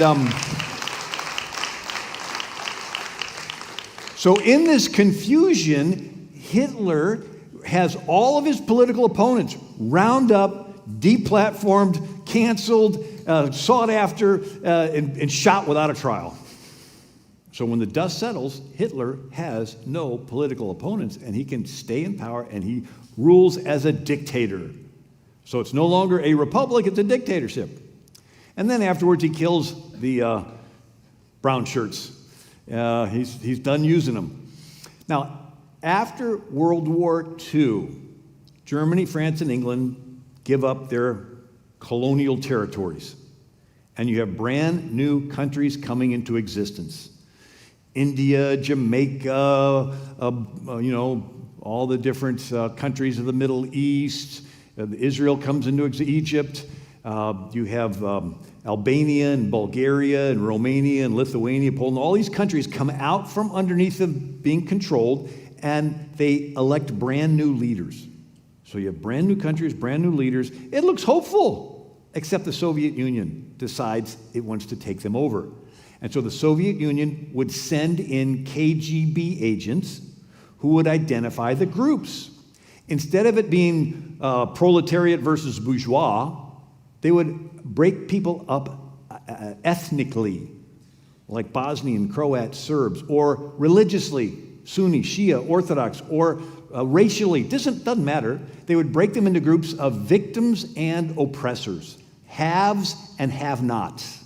Speaker 2: so in this confusion, Hitler has all of his political opponents round up, deplatformed, canceled, sought after, and shot without a trial. So when the dust settles, Hitler has no political opponents, and he can stay in power, and he rules as a dictator. So it's no longer a republic, it's a dictatorship. And then afterwards, he kills the brown shirts. He's done using them. Now, after World War II, Germany, France, and England give up their colonial territories, and you have brand new countries coming into existence. India, Jamaica, all the different countries of the Middle East. Israel comes into Egypt. You have Albania and Bulgaria and Romania and Lithuania, Poland. All these countries come out from underneath of being controlled, and they elect brand new leaders. So you have brand new countries, brand new leaders. It looks hopeful, except the Soviet Union decides it wants to take them over. And so the Soviet Union would send in KGB agents who would identify the groups. Instead of it being proletariat versus bourgeois, they would break people up ethnically, like Bosnian, Croat, Serbs, or religiously, Sunni, Shia, Orthodox, or racially, doesn't matter. They would break them into groups of victims and oppressors, haves and have-nots.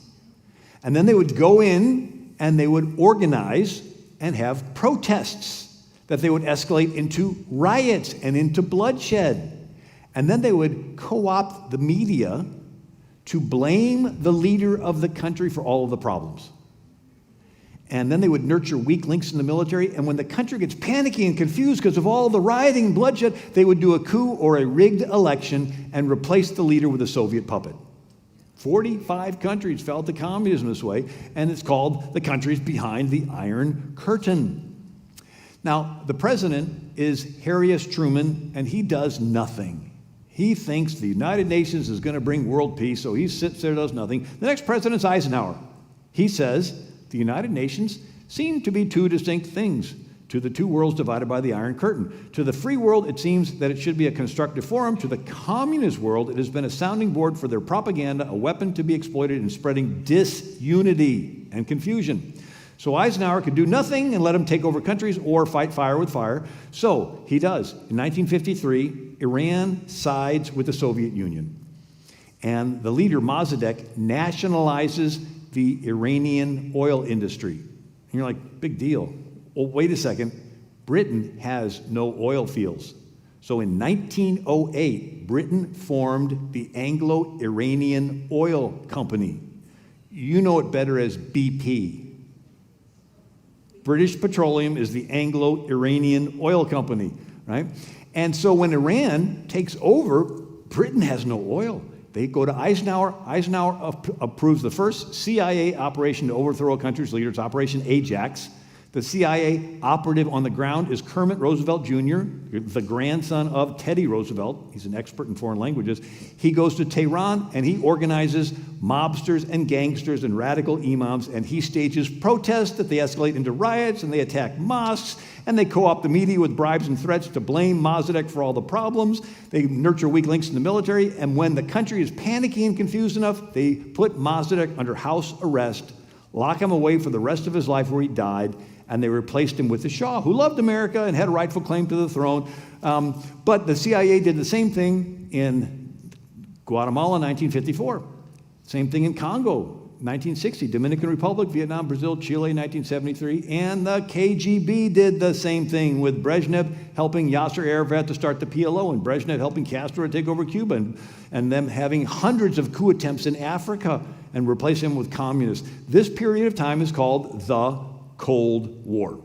Speaker 2: And then they would go in and they would organize and have protests that they would escalate into riots and into bloodshed. And then they would co-opt the media to blame the leader of the country for all of the problems. And then they would nurture weak links in the military. And when the country gets panicky and confused because of all the rioting and bloodshed, they would do a coup or a rigged election and replace the leader with a Soviet puppet. 45 countries fell to communism this way, and it's called the countries behind the Iron Curtain. Now, the president is Harry S. Truman, and he does nothing. He thinks the United Nations is going to bring world peace, so he sits there, does nothing. The next president's Eisenhower. He says the United Nations seem to be two distinct things. To the two worlds divided by the Iron Curtain. To the free world, it seems that it should be a constructive forum. To the communist world, it has been a sounding board for their propaganda, a weapon to be exploited in spreading disunity and confusion. So Eisenhower could do nothing and let him take over countries or fight fire with fire. So he does. In 1953, Iran sides with the Soviet Union. And the leader, Mossadegh, nationalizes the Iranian oil industry. And you're like, big deal. Well, wait a second. Britain has no oil fields. So in 1908, Britain formed the Anglo-Iranian Oil Company. You know it better as BP. British Petroleum is the Anglo-Iranian Oil Company, right? And so when Iran takes over, Britain has no oil. They go to Eisenhower. Eisenhower approves the first CIA operation to overthrow a country's leader. It's Operation Ajax. The CIA operative on the ground is Kermit Roosevelt Jr., the grandson of Teddy Roosevelt. He's an expert in foreign languages. He goes to Tehran and he organizes mobsters and gangsters and radical imams, and he stages protests that they escalate into riots, and they attack mosques, and they co-opt the media with bribes and threats to blame Mossadegh for all the problems. They nurture weak links in the military, and when the country is panicky and confused enough, they put Mossadegh under house arrest, lock him away for the rest of his life where he died, and they replaced him with the Shah, who loved America and had a rightful claim to the throne. But the CIA did the same thing in Guatemala, 1954. Same thing in Congo, 1960. Dominican Republic, Vietnam, Brazil, Chile, 1973. And the KGB did the same thing with Brezhnev helping Yasser Arafat to start the PLO, and Brezhnev helping Castro to take over Cuba, and them having hundreds of coup attempts in Africa and replace him with communists. This period of time is called the Cold War.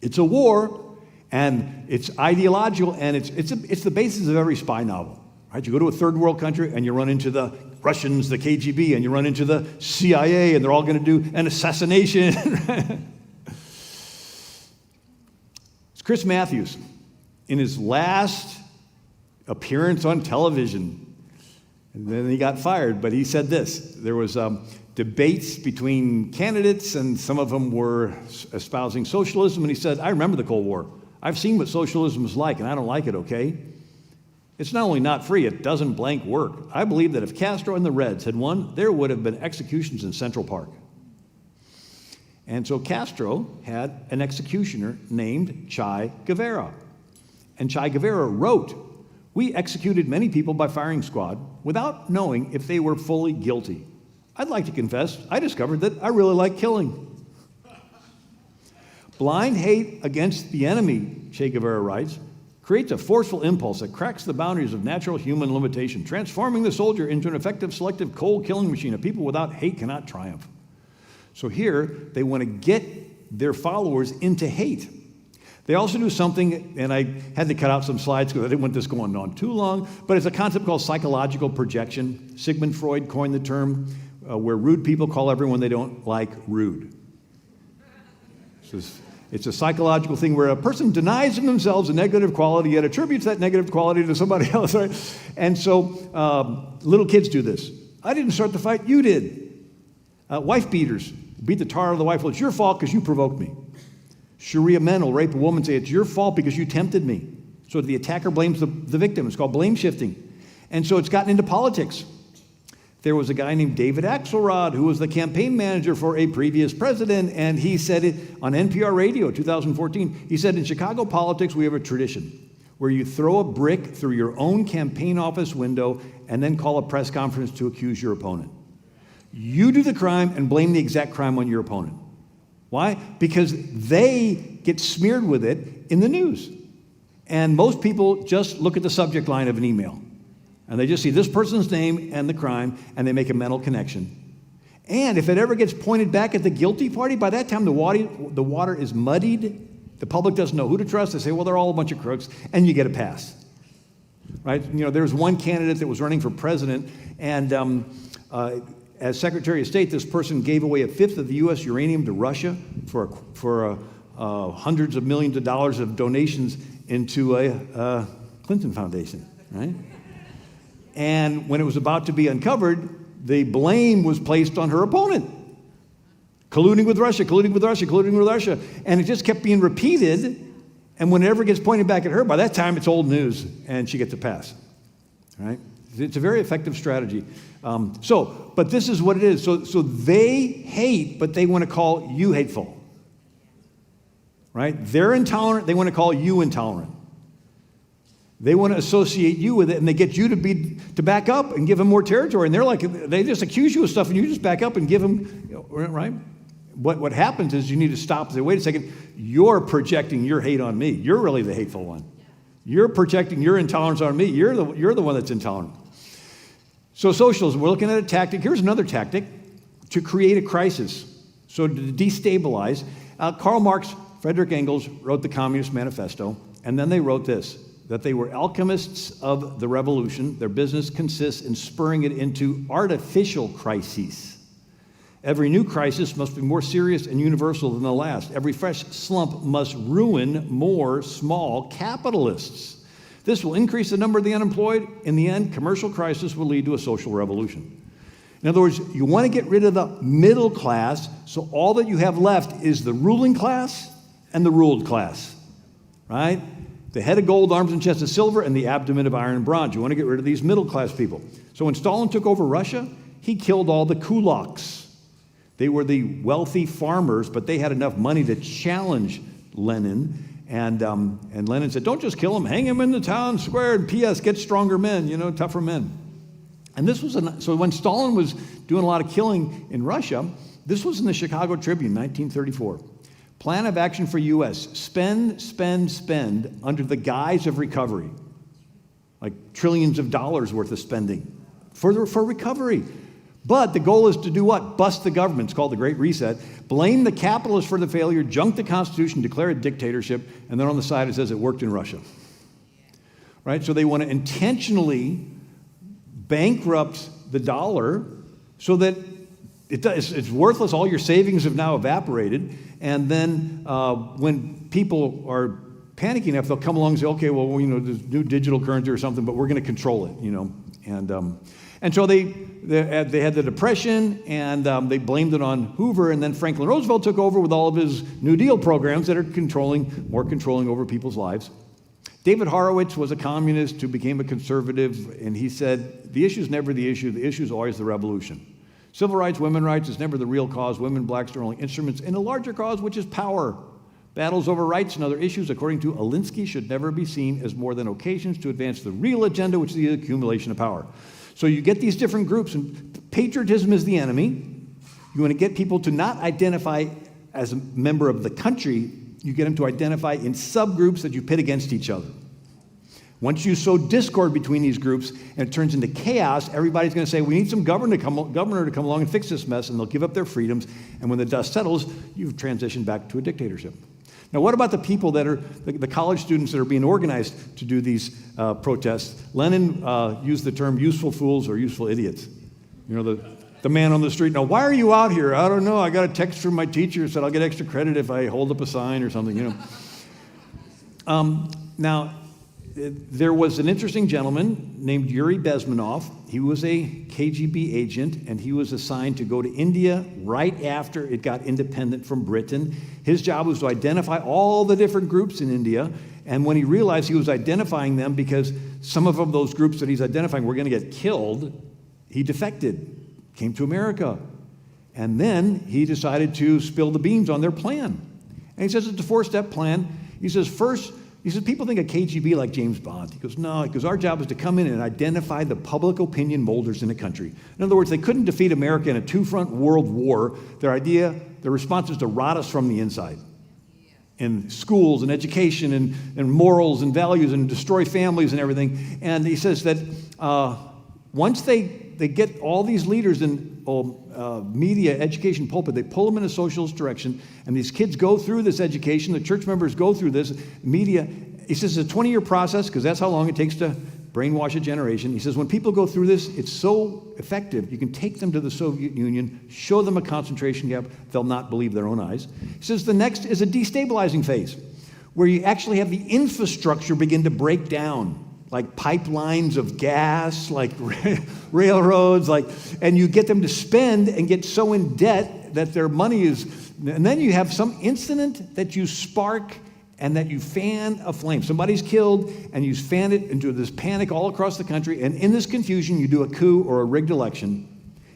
Speaker 2: It's a war, and it's ideological, and it's the basis of every spy novel. Right? You go to a third world country and you run into the Russians, the KGB, and you run into the CIA, and they're all going to do an assassination. It's Chris Matthews in his last appearance on television, and then he got fired, but he said this. There was debates between candidates, and some of them were espousing socialism, and he said, I remember the Cold War. I've seen what socialism is like, and I don't like it, okay? It's not only not free, it doesn't blank work. I believe that if Castro and the Reds had won, there would have been executions in Central Park. And so Castro had an executioner named Che Guevara. And Che Guevara wrote, we executed many people by firing squad without knowing if they were fully guilty. I'd like to confess, I discovered that I really like killing. Blind hate against the enemy, Che Guevara writes, creates a forceful impulse that cracks the boundaries of natural human limitation, transforming the soldier into an effective, selective, cold killing machine. A people without hate cannot triumph. So here, they want to get their followers into hate. They also do something, and I had to cut out some slides because I didn't want this going on too long, but it's a concept called psychological projection. Sigmund Freud coined the term where rude people call everyone they don't like rude. It's a psychological thing where a person denies in themselves a negative quality yet attributes that negative quality to somebody else, right? And so little kids do this. I didn't start the fight, you did. Wife beaters beat the tar out of the wife. Well, it's your fault because you provoked me. Sharia men will rape a woman and say, it's your fault because you tempted me. So the attacker blames the victim. It's called blame shifting. And so it's gotten into politics. There was a guy named David Axelrod who was the campaign manager for a previous president, and he said it on NPR radio, 2014. He said, in Chicago politics, we have a tradition where you throw a brick through your own campaign office window and then call a press conference to accuse your opponent. You do the crime and blame the exact crime on your opponent. Why? Because they get smeared with it in the news. And most people just look at the subject line of an email. And they just see this person's name and the crime, and they make a mental connection. And if it ever gets pointed back at the guilty party, by that time the water is muddied. The public doesn't know who to trust. They say, well, they're all a bunch of crooks, and you get a pass. Right? You know, there was one candidate that was running for president, and as Secretary of State, this person gave away a fifth of the U.S. uranium to Russia for hundreds of millions of dollars of donations into a Clinton Foundation, right? And when it was about to be uncovered, the blame was placed on her opponent. colluding with Russia, colluding with Russia, colluding with Russia. And it just kept being repeated. And whenever it gets pointed back at her, by that time it's old news and she gets a pass. Right? It's a very effective strategy. But this is what it is. So they hate, but they want to call you hateful. Right? They're intolerant, they want to call you intolerant. They want to associate you with it, and they get you to back up and give them more territory. And they're like, they just accuse you of stuff, and you just back up and give them, right? What happens is you need to stop and say, wait a second, you're projecting your hate on me. You're really the hateful one. You're projecting your intolerance on me. You're the one that's intolerant. So socialism, we're looking at a tactic. Here's another tactic to create a crisis. So to destabilize, Karl Marx, Frederick Engels wrote the Communist Manifesto, and then they wrote this, that they were alchemists of the revolution. Their business consists in spurring it into artificial crises. Every new crisis must be more serious and universal than the last. Every fresh slump must ruin more small capitalists. This will increase the number of the unemployed. In the end, commercial crisis will lead to a social revolution. In other words, you want to get rid of the middle class, so all that you have left is the ruling class and the ruled class, right? The head of gold, arms and chest of silver, and the abdomen of iron and bronze. You want to get rid of these middle class people. So when Stalin took over Russia, he killed all the kulaks. They were the wealthy farmers, but they had enough money to challenge Lenin. And Lenin said, don't just kill him, hang him in the town square, and P.S., get stronger men, tougher men. And this was, so when Stalin was doing a lot of killing in Russia, this was in the Chicago Tribune, 1934. Plan of action for U.S. Spend, spend, spend under the guise of recovery. Like trillions of dollars worth of spending for recovery. But the goal is to do what? Bust the government. It's called the Great Reset. Blame the capitalists for the failure, junk the Constitution, declare a dictatorship, and then on the side it says it worked in Russia. Right? So they want to intentionally bankrupt the dollar so that it's worthless. All your savings have now evaporated. And then when people are panicking enough, they'll come along and say, okay, well, there's new digital currency or something, but we're going to control it, And so they had the Depression, and they blamed it on Hoover, and then Franklin Roosevelt took over with all of his New Deal programs that are more controlling over people's lives. David Horowitz was a communist who became a conservative, and he said, the issue is never the issue is always the revolution. Civil rights, women's rights is never the real cause. Women, blacks are only instruments in a larger cause, which is power. Battles over rights and other issues, according to Alinsky, should never be seen as more than occasions to advance the real agenda, which is the accumulation of power. So you get these different groups, and patriotism is the enemy. You want to get people to not identify as a member of the country. You get them to identify in subgroups that you pit against each other. Once you sow discord between these groups and it turns into chaos, everybody's going to say, we need some governor to come along and fix this mess, and they'll give up their freedoms. And when the dust settles, you've transitioned back to a dictatorship. Now, what about the people that are, the college students that are being organized to do these protests? Lenin used the term useful fools or useful idiots. The man on the street. Now, why are you out here? I don't know. I got a text from my teacher said I'll get extra credit if I hold up a sign or something, Now, there was an interesting gentleman named Yuri Besmanoff. He was a KGB agent, and he was assigned to go to India right after it got independent from Britain. His job was to identify all the different groups in India, and when he realized he was identifying them because some of those groups that he's identifying were going to get killed, he defected, came to America, and then he decided to spill the beans on their plan. And he says it's a 4-step plan. He says, first, people think of KGB like James Bond. He goes, no, because our job is to come in and identify the public opinion molders in the country. In other words, they couldn't defeat America in a 2-front world war. Their response is to rot us from the inside. In schools and education and morals and values and destroy families and everything. And he says that once they get all these leaders in media, education, pulpit, they pull them in a socialist direction, and these kids go through this education, the church members go through this, media, he says it's a 20-year process, because that's how long it takes to brainwash a generation. He says when people go through this, it's so effective, you can take them to the Soviet Union, show them a concentration camp, they'll not believe their own eyes. He says the next is a destabilizing phase, where you actually have the infrastructure begin to break down, like pipelines of gas, like railroads, and you get them to spend and get so in debt that their money is, and then you have some incident that you spark and that you fan a flame. Somebody's killed, and you fan it into this panic all across the country, and in this confusion, you do a coup or a rigged election,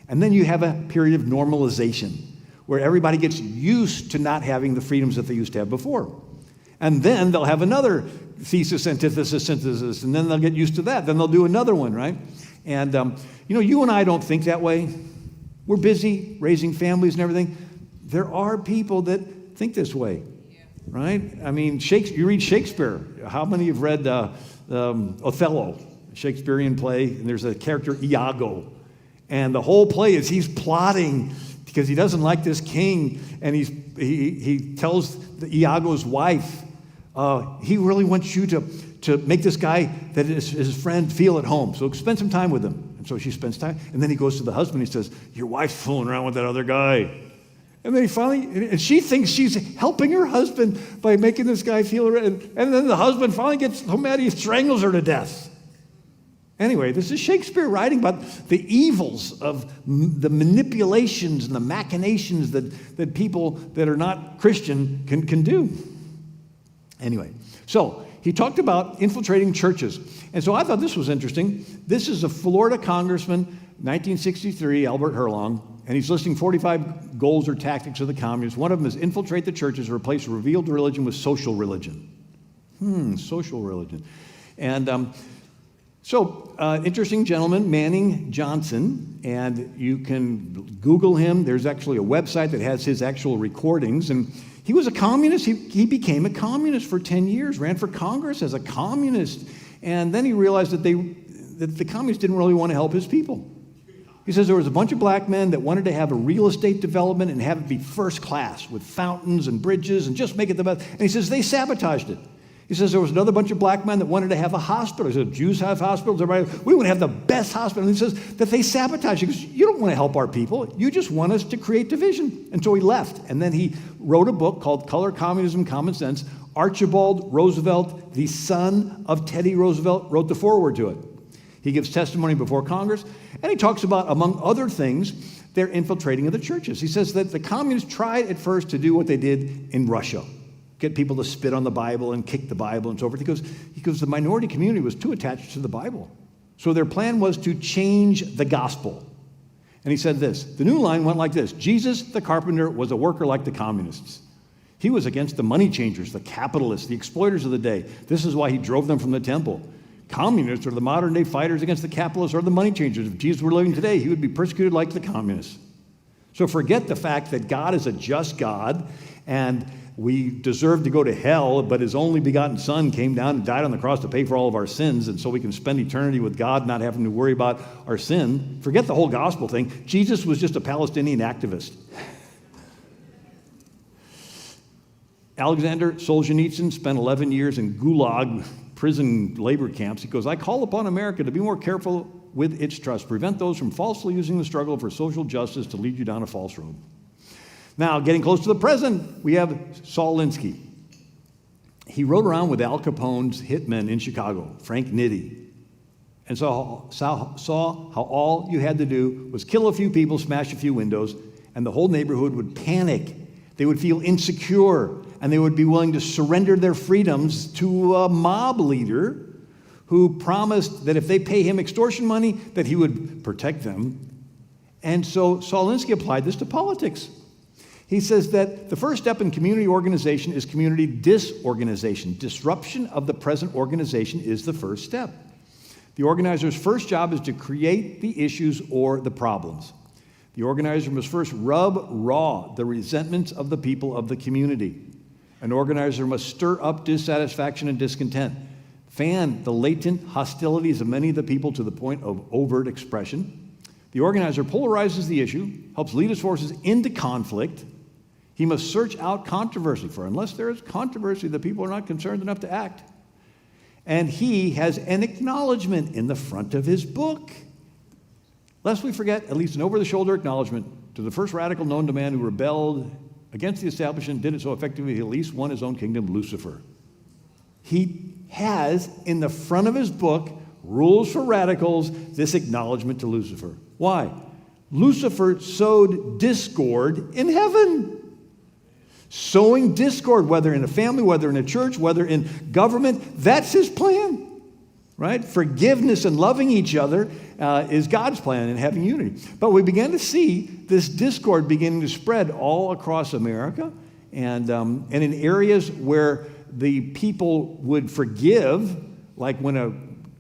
Speaker 2: and then you have a period of normalization where everybody gets used to not having the freedoms that they used to have before. And then they'll have another thesis, antithesis, synthesis, and then they'll get used to that. Then they'll do another one, right? And, you and I don't think that way. We're busy raising families and everything. There are people that think this way, right? I mean, you read Shakespeare. How many have read Othello, Shakespearean play? And there's a character, Iago. And the whole play is he's plotting because he doesn't like this king. And he tells Iago's wife, he really wants you to make this guy that is his friend feel at home. So spend some time with him. And so she spends time. And then he goes to the husband. He says, your wife's fooling around with that other guy. And then and she thinks she's helping her husband by making this guy feel around. And then the husband finally gets so mad he strangles her to death. Anyway, this is Shakespeare writing about the evils of the manipulations and the machinations that people that are not Christian can do. Anyway, so he talked about infiltrating churches. And so I thought this was interesting. This is a Florida congressman, 1963, Albert Herlong, and he's listing 45 goals or tactics of the communists. One of them is infiltrate the churches, replace revealed religion with social religion. Social religion. And interesting gentleman, Manning Johnson, and you can Google him. There's actually a website that has his actual recordings, and he was a communist. He became a communist for 10 years, ran for Congress as a communist, and then he realized that the communists didn't really want to help his people. He says there was a bunch of black men that wanted to have a real estate development and have it be first class with fountains and bridges and just make it the best. And he says they sabotaged it. He says there was another bunch of black men that wanted to have a hospital. He said, Jews have hospitals. Everybody, we want to have the best hospital. And he says that they sabotaged it. He goes, you don't want to help our people. You just want us to create division. And so he left. And then he wrote a book called Color, Communism, Common Sense. Archibald Roosevelt, the son of Teddy Roosevelt, wrote the foreword to it. He gives testimony before Congress. And he talks about, among other things, their infiltrating of the churches. He says that the communists tried at first to do what they did in Russia. Get people to spit on the Bible and kick the Bible and so forth. He goes, the minority community was too attached to the Bible. So their plan was to change the gospel. And he said this, the new line went like this, Jesus the carpenter was a worker like the communists. He was against the money changers, the capitalists, the exploiters of the day. This is why he drove them from the temple. Communists are the modern day fighters against the capitalists or the money changers. If Jesus were living today, he would be persecuted like the communists. So forget the fact that God is a just God and we deserve to go to hell, but his only begotten son came down and died on the cross to pay for all of our sins, and so we can spend eternity with God, not having to worry about our sin. Forget the whole gospel thing. Jesus was just a Palestinian activist. Alexander Solzhenitsyn spent 11 years in Gulag prison labor camps. He goes, I call upon America to be more careful with its trust. Prevent those from falsely using the struggle for social justice to lead you down a false road. Now, getting close to the present, we have Saul Alinsky. He rode around with Al Capone's hitmen in Chicago, Frank Nitti, and saw how all you had to do was kill a few people, smash a few windows, and the whole neighborhood would panic. They would feel insecure, and they would be willing to surrender their freedoms to a mob leader who promised that if they pay him extortion money, that he would protect them. And so Saul Alinsky applied this to politics. He says that the first step in community organization is community disorganization. Disruption of the present organization is the first step. The organizer's first job is to create the issues or the problems. The organizer must first rub raw the resentments of the people of the community. An organizer must stir up dissatisfaction and discontent, fan the latent hostilities of many of the people to the point of overt expression. The organizer polarizes the issue, helps lead his forces into conflict. He must search out controversy, for unless there is controversy, the people are not concerned enough to act. And he has an acknowledgement in the front of his book. Lest we forget, at least an over-the-shoulder acknowledgement to the first radical known to man who rebelled against the establishment, did it so effectively he at least won his own kingdom, Lucifer. He has in the front of his book, Rules for Radicals, this acknowledgement to Lucifer. Why? Lucifer sowed discord in heaven. Sowing discord, whether in a family, whether in a church, whether in government, that's his plan, right? Forgiveness and loving each other is God's plan and having unity. But we began to see this discord beginning to spread all across America and in areas where the people would forgive, like when a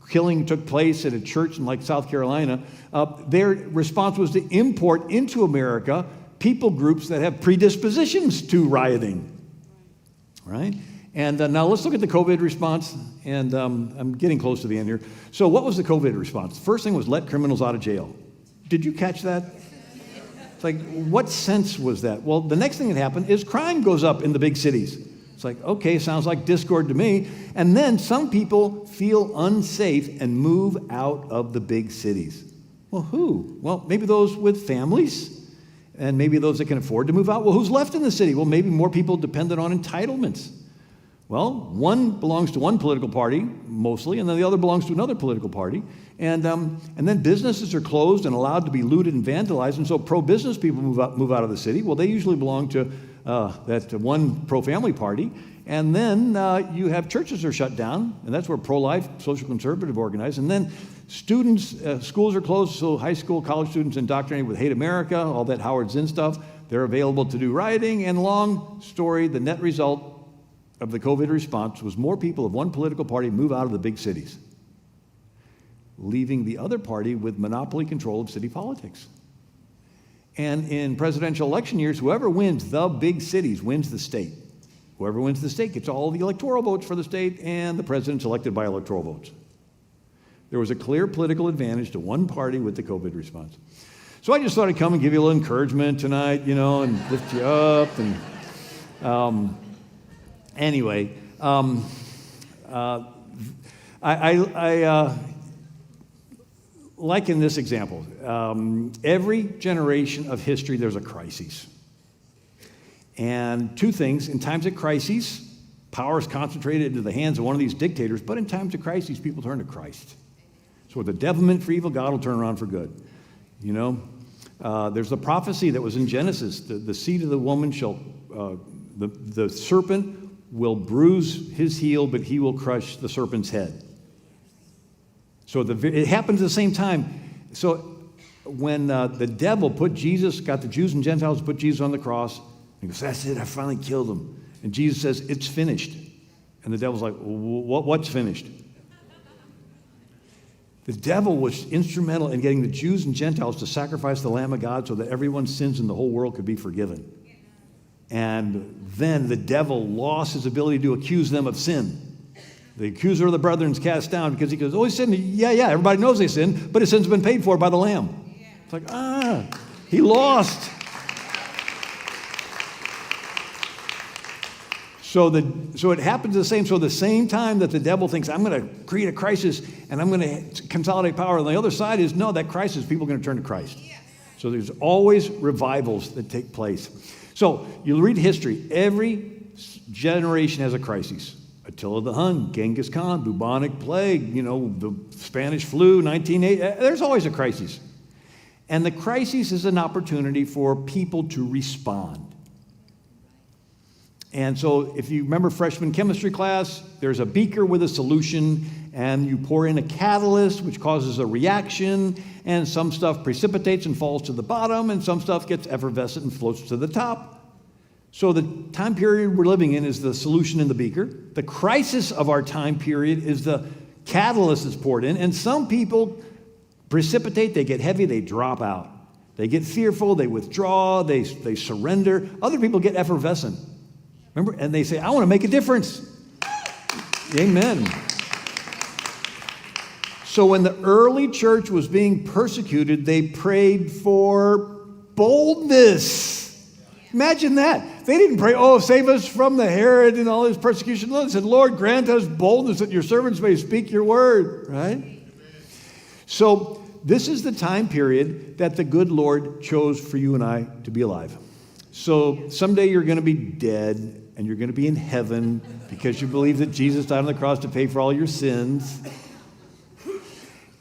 Speaker 2: killing took place at a church in like South Carolina, their response was to import into America people groups that have predispositions to rioting, right? And now let's look at the COVID response, and I'm getting close to the end here. So what was the COVID response? The first thing was let criminals out of jail. Did you catch that? It's like, what sense was that? Well, the next thing that happened is crime goes up in the big cities. It's like, okay, sounds like discord to me. And then some people feel unsafe and move out of the big cities. Well, who? Well, maybe those with families, and maybe those that can afford to move out. Well, who's left in the city? Well, maybe more people dependent on entitlements. Well, one belongs to one political party, mostly, and then the other belongs to another political party. And then businesses are closed and allowed to be looted and vandalized, and so pro-business people move out of the city. Well, they usually belong to that one pro-family party. And then you have churches are shut down, and that's where pro-life, social conservative organize. And then students, schools are closed, so high school, college students indoctrinated with hate America, all that Howard Zinn stuff, they're available to do rioting. And long story, the net result of the COVID response was more people of one political party move out of the big cities, leaving the other party with monopoly control of city politics. And in presidential election years, whoever wins the big cities wins the state. Whoever wins the state gets all the electoral votes for the state, and the president's elected by electoral votes. There was a clear political advantage to one party with the COVID response. So I just thought I'd come and give you a little encouragement tonight, and lift you up. And anyway, I like in this example, every generation of history, there's a crisis. And two things, in times of crises, power is concentrated into the hands of one of these dictators, but in times of crises, people turn to Christ. So what the devil meant for evil, God will turn around for good. There's the prophecy that was in Genesis, the seed of the woman shall, the serpent will bruise his heel, but he will crush the serpent's head. So it happens at the same time. So when the devil got the Jews and Gentiles to put Jesus on the cross, he goes, that's it, I finally killed him. And Jesus says, it's finished. And the devil's like, what's finished? The devil was instrumental in getting the Jews and Gentiles to sacrifice the Lamb of God so that everyone's sins in the whole world could be forgiven. And then the devil lost his ability to accuse them of sin. The accuser of the brethren is cast down because he goes, he sinned. Yeah, everybody knows they sinned, but his sin's been paid for by the Lamb. It's like, he lost. So it happens the same. So the same time that the devil thinks, I'm going to create a crisis and I'm going to consolidate power, on the other side is, no, that crisis, people are going to turn to Christ. So there's always revivals that take place. So you read history. Every generation has a crisis. Attila the Hun, Genghis Khan, bubonic plague, the Spanish flu, 1980. There's always a crisis. And the crisis is an opportunity for people to respond. And so if you remember freshman chemistry class, there's a beaker with a solution, and you pour in a catalyst, which causes a reaction, and some stuff precipitates and falls to the bottom, and some stuff gets effervescent and floats to the top. So the time period we're living in is the solution in the beaker. The crisis of our time period is the catalyst that's poured in, and some people precipitate, they get heavy, they drop out. They get fearful, they withdraw, they surrender. Other people get effervescent. Remember? And they say, I want to make a difference. Amen. So when the early church was being persecuted, they prayed for boldness. Imagine that. They didn't pray, save us from the Herod and all his persecution. They said, Lord, grant us boldness that your servants may speak your word, right? So this is the time period that the good Lord chose for you and I to be alive. So someday you're going to be dead, and you're going to be in heaven because you believe that Jesus died on the cross to pay for all your sins.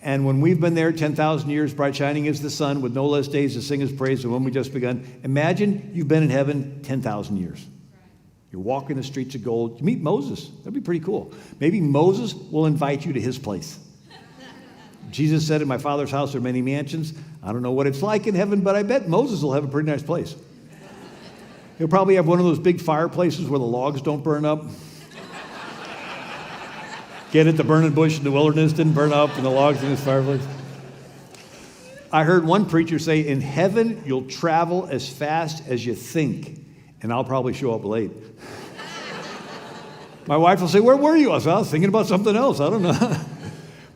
Speaker 2: And when we've been there 10,000 years, bright shining as the sun, with no less days to sing his praise than when we just begun, imagine you've been in heaven 10,000 years. You're walking the streets of gold. You meet Moses. That'd be pretty cool. Maybe Moses will invite you to his place. Jesus said, in my Father's house there are many mansions. I don't know what it's like in heaven, but I bet Moses will have a pretty nice place. He'll probably have one of those big fireplaces where the logs don't burn up. Get it, the burning bush in the wilderness didn't burn up and the logs in his fireplace. I heard one preacher say, in heaven, you'll travel as fast as you think, and I'll probably show up late. My wife will say, where were you? I was thinking about something else. I don't know.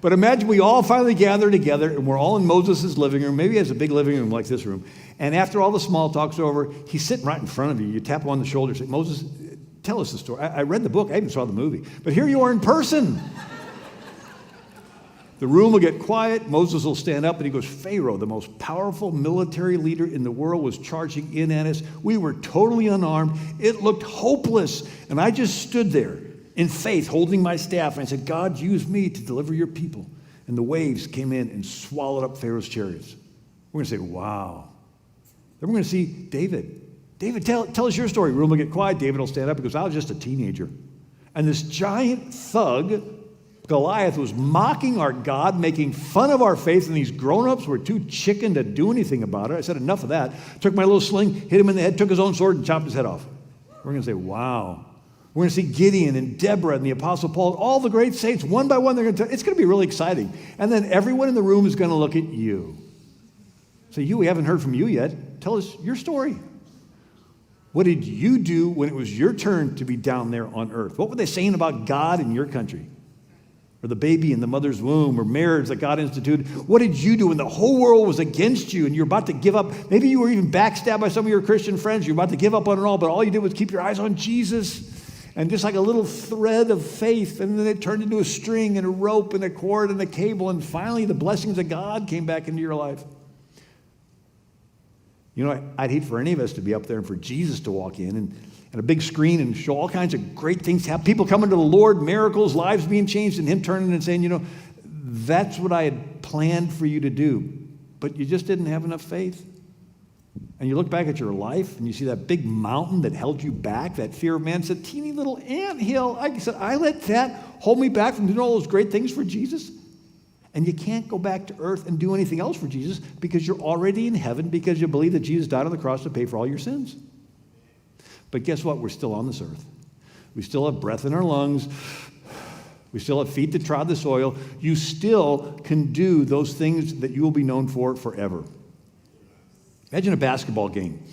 Speaker 2: But imagine we all finally gather together, and we're all in Moses' living room. Maybe he has a big living room like this room. And after all the small talk's over, he's sitting right in front of you. You tap him on the shoulder and say, Moses, tell us the story. I read the book. I even saw the movie. But here you are in person. The room will get quiet. Moses will stand up and he goes, Pharaoh, the most powerful military leader in the world, was charging in at us. We were totally unarmed. It looked hopeless. And I just stood there in faith, holding my staff. And I said, God, use me to deliver your people. And the waves came in and swallowed up Pharaoh's chariots. We're going to say, wow. Then we're going to see David. David, tell us your story. Room will get quiet. David will stand up and goes, I was just a teenager. And this giant thug, Goliath, was mocking our God, making fun of our faith, and these grown-ups were too chicken to do anything about it. I said, enough of that. Took my little sling, hit him in the head, took his own sword, and chopped his head off. We're going to say, wow. We're going to see Gideon and Deborah and the Apostle Paul, all the great saints, one by one. It's going to be really exciting. And then everyone in the room is going to look at you. Say, we haven't heard from you yet. Tell us your story. What did you do when it was your turn to be down there on earth? What were they saying about God in your country? Or the baby in the mother's womb, or marriage that God instituted? What did you do when the whole world was against you and you're about to give up? Maybe you were even backstabbed by some of your Christian friends. You're about to give up on it all, but all you did was keep your eyes on Jesus. And just like a little thread of faith, and then it turned into a string and a rope and a cord and a cable, and finally the blessings of God came back into your life. You know, I'd hate for any of us to be up there and for Jesus to walk in and a big screen and show all kinds of great things, have people coming to the Lord, miracles, lives being changed, and him turning and saying, that's what I had planned for you to do, but you just didn't have enough faith. And you look back at your life and you see that big mountain that held you back, that fear of man, said, teeny little anthill. I said, I let that hold me back from doing all those great things for Jesus. And you can't go back to earth and do anything else for Jesus because you're already in heaven because you believe that Jesus died on the cross to pay for all your sins. But guess what? We're still on this earth. We still have breath in our lungs. We still have feet that trod the soil. You still can do those things that you will be known for forever. Imagine a basketball game,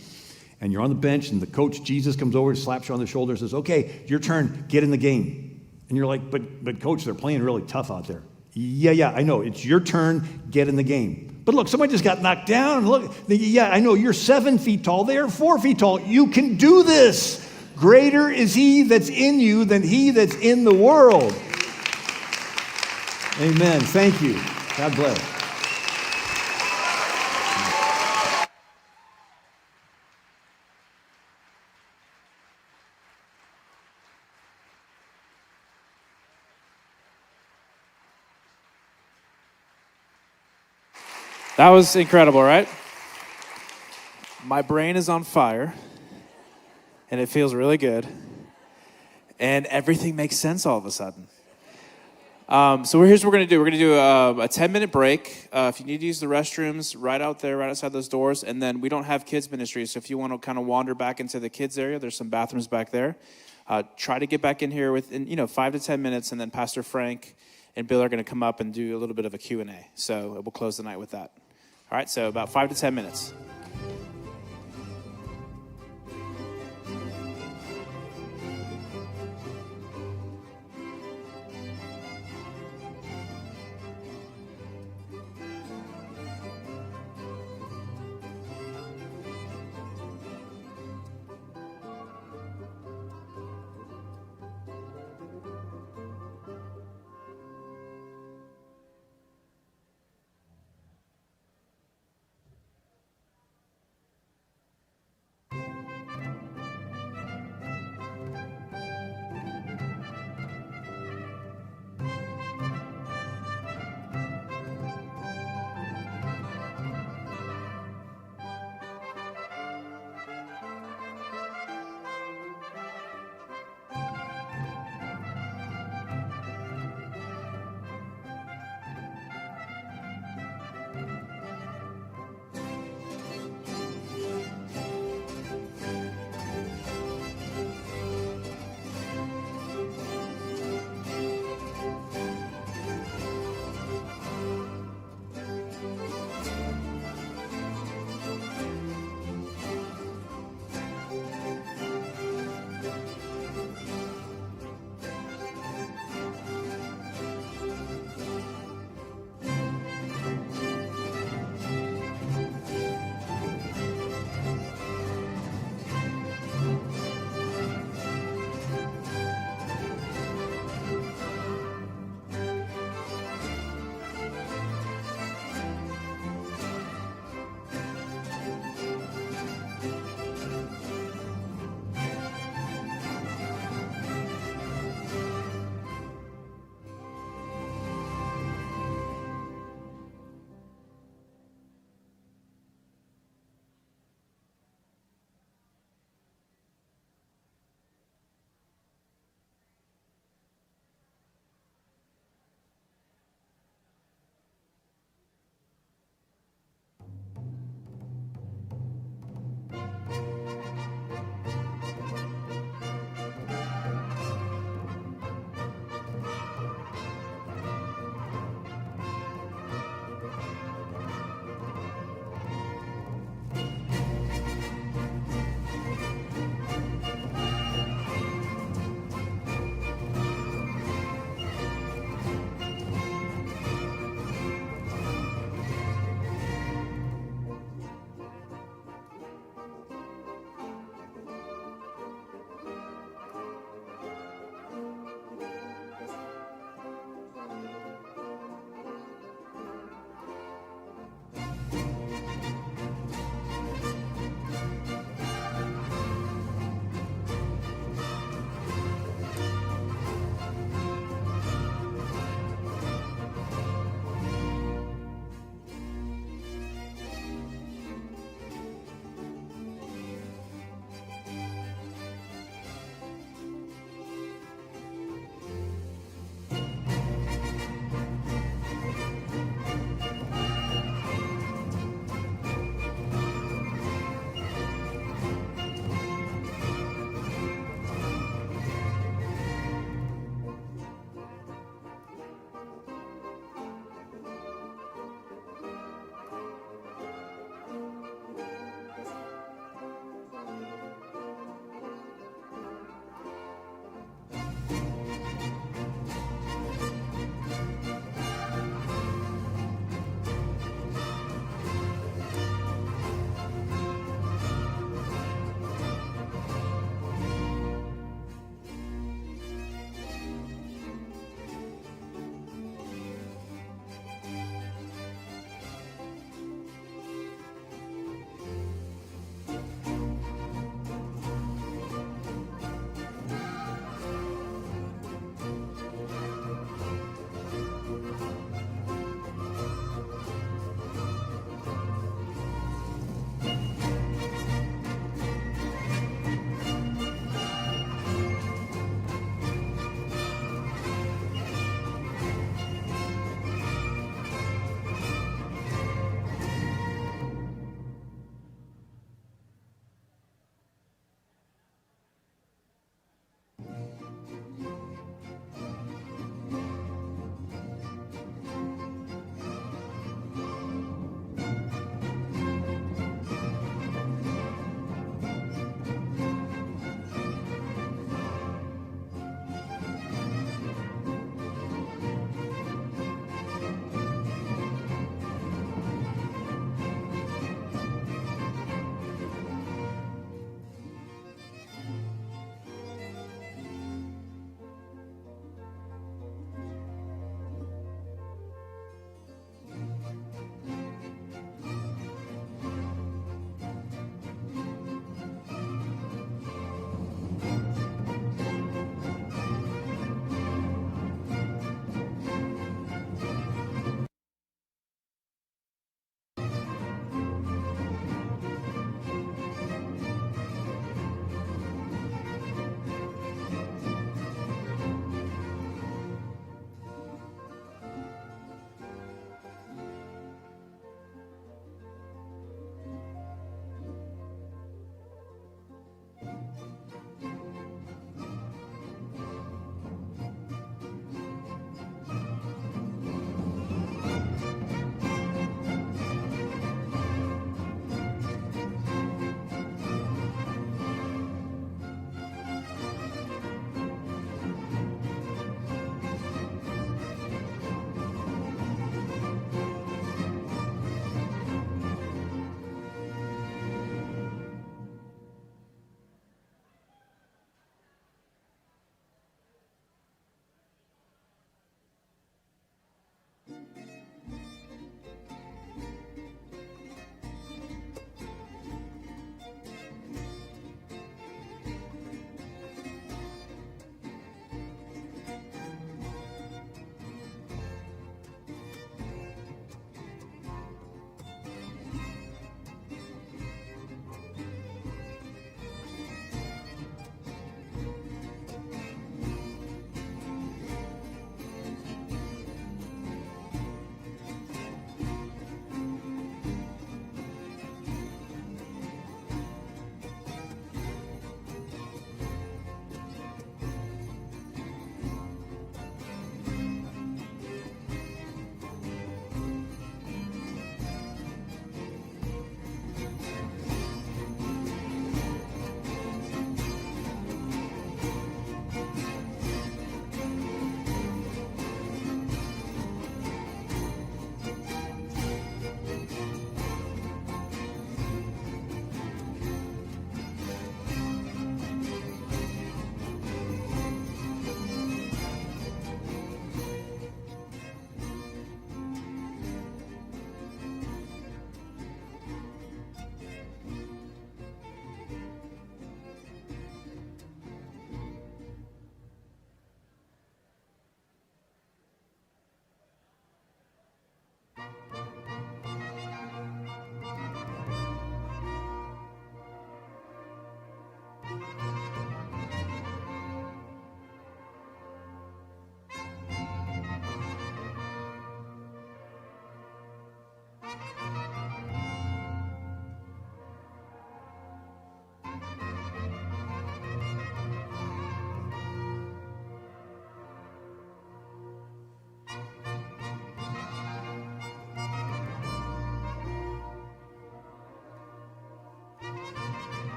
Speaker 2: and you're on the bench, and the coach, Jesus, comes over and slaps you on the shoulder and says, okay, your turn, get in the game. And you're like, but coach, they're playing really tough out there. Yeah, I know. It's your turn, get in the game. But look, somebody just got knocked down. Look, yeah, I know, you're 7 feet tall. They're 4 feet tall. You can do this. Greater is he that's in you than he that's in the world. Amen. Thank you. God bless.
Speaker 3: That was incredible, right? My brain is on fire, and it feels really good, and everything makes sense all of a sudden. So here's what we're going to do. We're going to do a 10-minute break. If you need to use the restrooms, right out there, right outside those doors, and then we don't have kids ministry, so if you want to kind of wander back into the kids area, there's some bathrooms back there. Try to get back in here within 5 to 10 minutes, and then Pastor Frank and Bill are going to come up and do a little bit of a Q&A. So we'll close the night with that. All right, so about 5 to 10 minutes.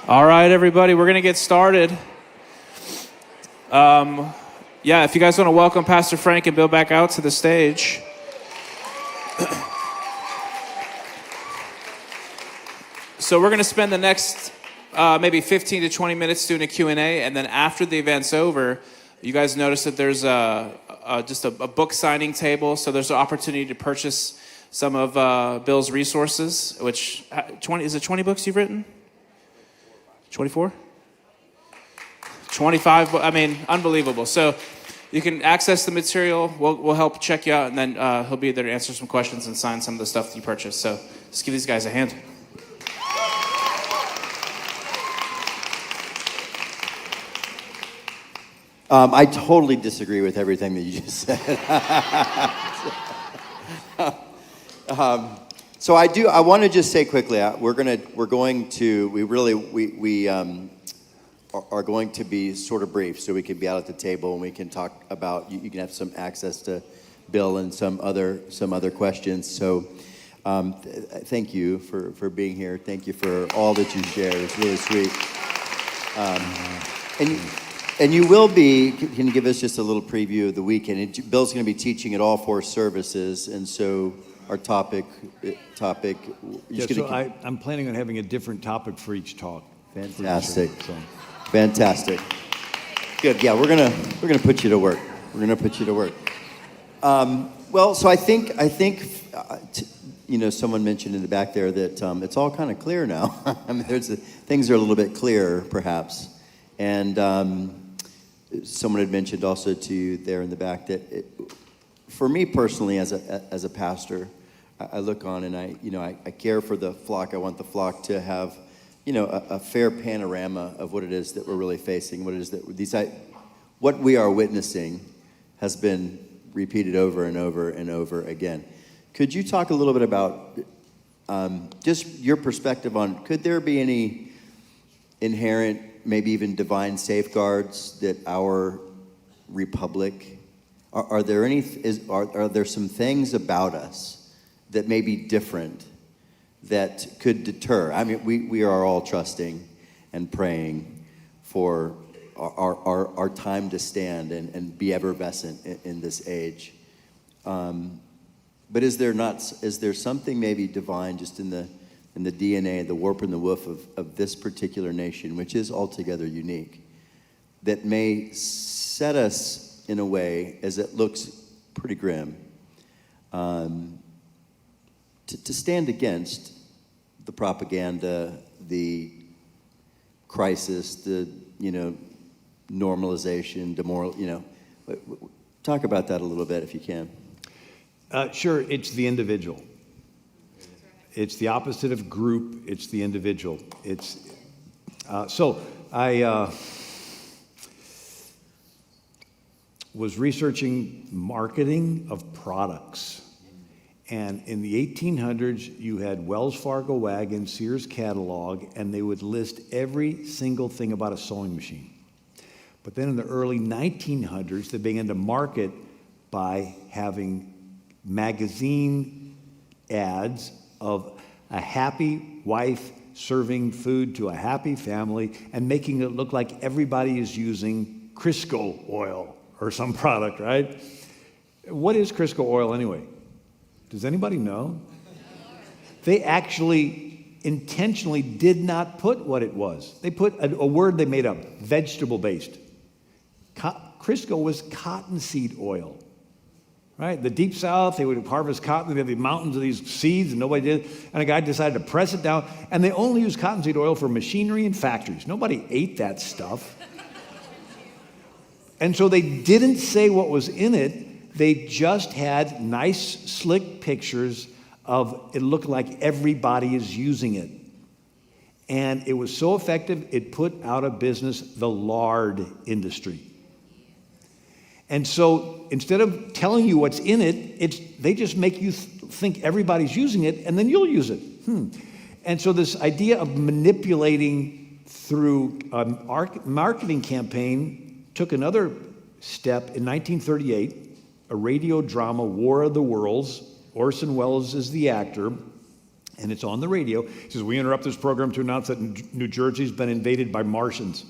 Speaker 3: All right, everybody, we're going to get started. If you guys want to welcome Pastor Frank and Bill back out to the stage. So we're going to spend the next maybe 15 to 20 minutes doing a Q&A, and then after the event's over, you guys notice that there's just a book signing table, so there's an opportunity to purchase some of Bill's resources, which, is it 20 books you've written? 24? 25, I mean, unbelievable. So you can access the material. We'll help check you out, and then he'll be there to answer some questions and sign some of the stuff that you purchased. So let's give these guys a hand.
Speaker 1: I totally disagree with everything that you just said. So I want to just say quickly, we are going to be sort of brief, so we can be out at the table and we can talk about. You can have some access to Bill and some other questions. So, thank you for being here. Thank you for all that you share. It's really sweet. And you will be. Can you give us just a little preview of the weekend? Bill's going to be teaching at all 4 services, and so our topic.
Speaker 2: I'm planning on having a different topic for each talk.
Speaker 1: Fantastic. Fantastic. Good. Yeah, we're gonna put you to work. So I think someone mentioned in the back there that it's all kind of clear now. I mean, things are a little bit clearer, perhaps, and someone had mentioned also to you there in the back that for me personally, as a pastor, I look on and I care for the flock. I want the flock to have a fair panorama of what it is that we're really facing, what we are witnessing has been repeated over and over and over again. Could you talk a little bit about just your perspective on, could there be any inherent, maybe even divine safeguards that our republic, are there some things about us that may be different that could deter? I mean, we are all trusting and praying for our time to stand and be effervescent in this age. But is there something maybe divine just in the DNA, the warp and the woof of this particular nation, which is altogether unique, that may set us in a way, as it looks pretty grim, to stand against the propaganda, the crisis, the normalization, talk about that a little bit if you can.
Speaker 2: Sure, it's the individual. It's the opposite of group. It's the individual. I was researching marketing of products. And in the 1800s, you had Wells Fargo wagon, Sears catalog, and they would list every single thing about a sewing machine. But then in the early 1900s, they began to market by having magazine ads of a happy wife serving food to a happy family and making it look like everybody is using Crisco oil or some product, right? What is Crisco oil anyway? Does anybody know? They actually intentionally did not put what it was. They put a word they made up, vegetable-based. Crisco was cottonseed oil, right? The Deep South, they would harvest cotton. They had the mountains of these seeds, and nobody did. And a guy decided to press it down, and they only used cottonseed oil for machinery and factories. Nobody ate that stuff. And so they didn't say what was in it. They just had nice, slick pictures of it looked like everybody is using it. And it was so effective, it put out of business the lard industry. And so instead of telling you what's in it, they just make you think everybody's using it, and then you'll use it. And so this idea of manipulating through a marketing campaign took another step in 1938. A radio drama, War of the Worlds. Orson Welles is the actor. And it's on the radio. He says, we interrupt this program to announce that New Jersey's been invaded by Martians.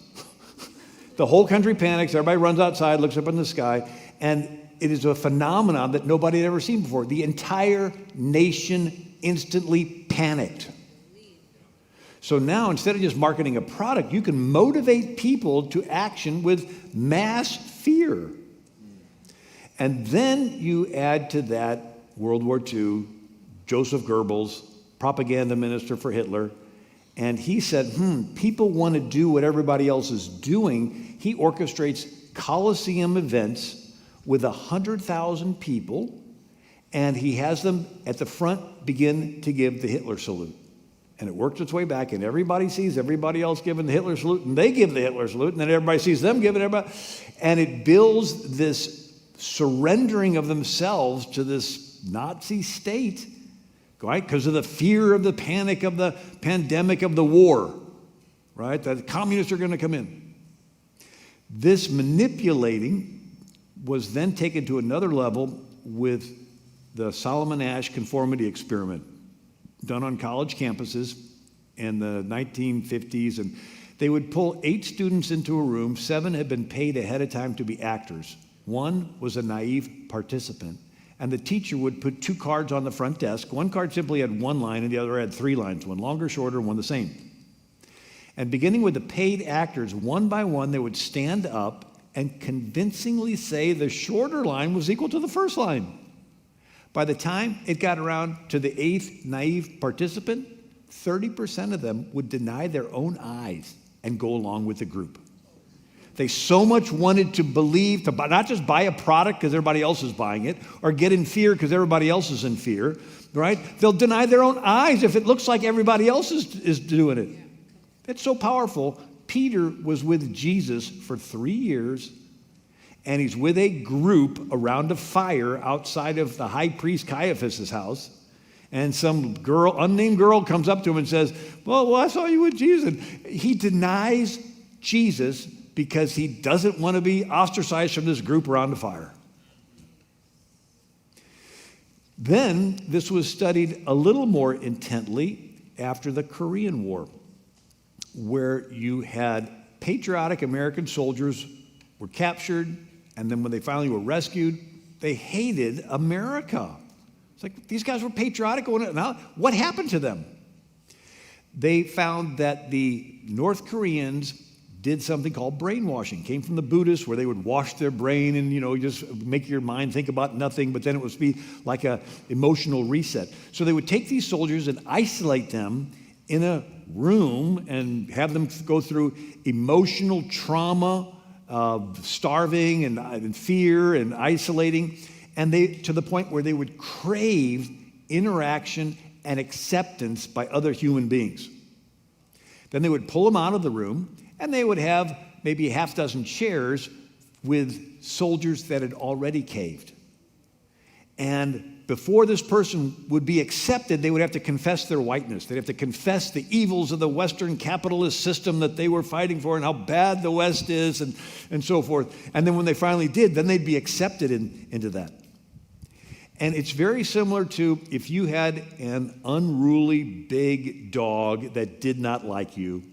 Speaker 2: The whole country panics. Everybody runs outside, looks up in the sky. And it is a phenomenon that nobody had ever seen before. The entire nation instantly panicked. So now, instead of just marketing a product, you can motivate people to action with mass fear. And then you add to that World War II, Joseph Goebbels, propaganda minister for Hitler, and he said, people want to do what everybody else is doing. He orchestrates Colosseum events with 100,000 people, and he has them at the front begin to give the Hitler salute. And it works its way back, and everybody sees everybody else giving the Hitler salute, and they give the Hitler salute, and then everybody sees them giving everybody. And it builds this surrendering of themselves to this Nazi state, right? Because of the fear of the panic of the pandemic of the war, right? That the communists are going to come in. This manipulating was then taken to another level with the Solomon Asch conformity experiment done on college campuses in the 1950s. And they would pull 8 students into a room. 7 had been paid ahead of time to be actors. 1 was a naive participant. And the teacher would put 2 cards on the front desk. 1 card simply had 1 line and the other had 3 lines, one longer, shorter, one the same. And beginning with the paid actors, one by one, they would stand up and convincingly say the shorter line was equal to the first line. By the time it got around to the 8th naive participant, 30% of them would deny their own eyes and go along with the group. They so much wanted to believe, to buy, not just buy a product because everybody else is buying it, or get in fear because everybody else is in fear, right? They'll deny their own eyes if it looks like everybody else is doing it. It's so powerful. Peter was with Jesus for 3 years, and he's with a group around a fire outside of the high priest Caiaphas' house. And some girl, unnamed girl, comes up to him and says, well, I saw you with Jesus. He denies Jesus because he doesn't want to be ostracized from this group around the fire. Then this was studied a little more intently after the Korean War, where you had patriotic American soldiers were captured, and then when they finally were rescued, they hated America. It's like, these guys were patriotic. Now, what happened to them? They found that the North Koreans did something called brainwashing. Came from the Buddhists, where they would wash their brain and, just make your mind think about nothing, but then it would be like a emotional reset. So they would take these soldiers and isolate them in a room and have them go through emotional trauma, starving and fear and isolating, and to the point where they would crave interaction and acceptance by other human beings. Then they would pull them out of the room, and they would have maybe 6 chairs with soldiers that had already caved. And before this person would be accepted, they would have to confess their whiteness. They'd have to confess the evils of the Western capitalist system that they were fighting for and how bad the West is and so forth. And then when they finally did, then they'd be accepted into that. And it's very similar to if you had an unruly big dog that did not like you,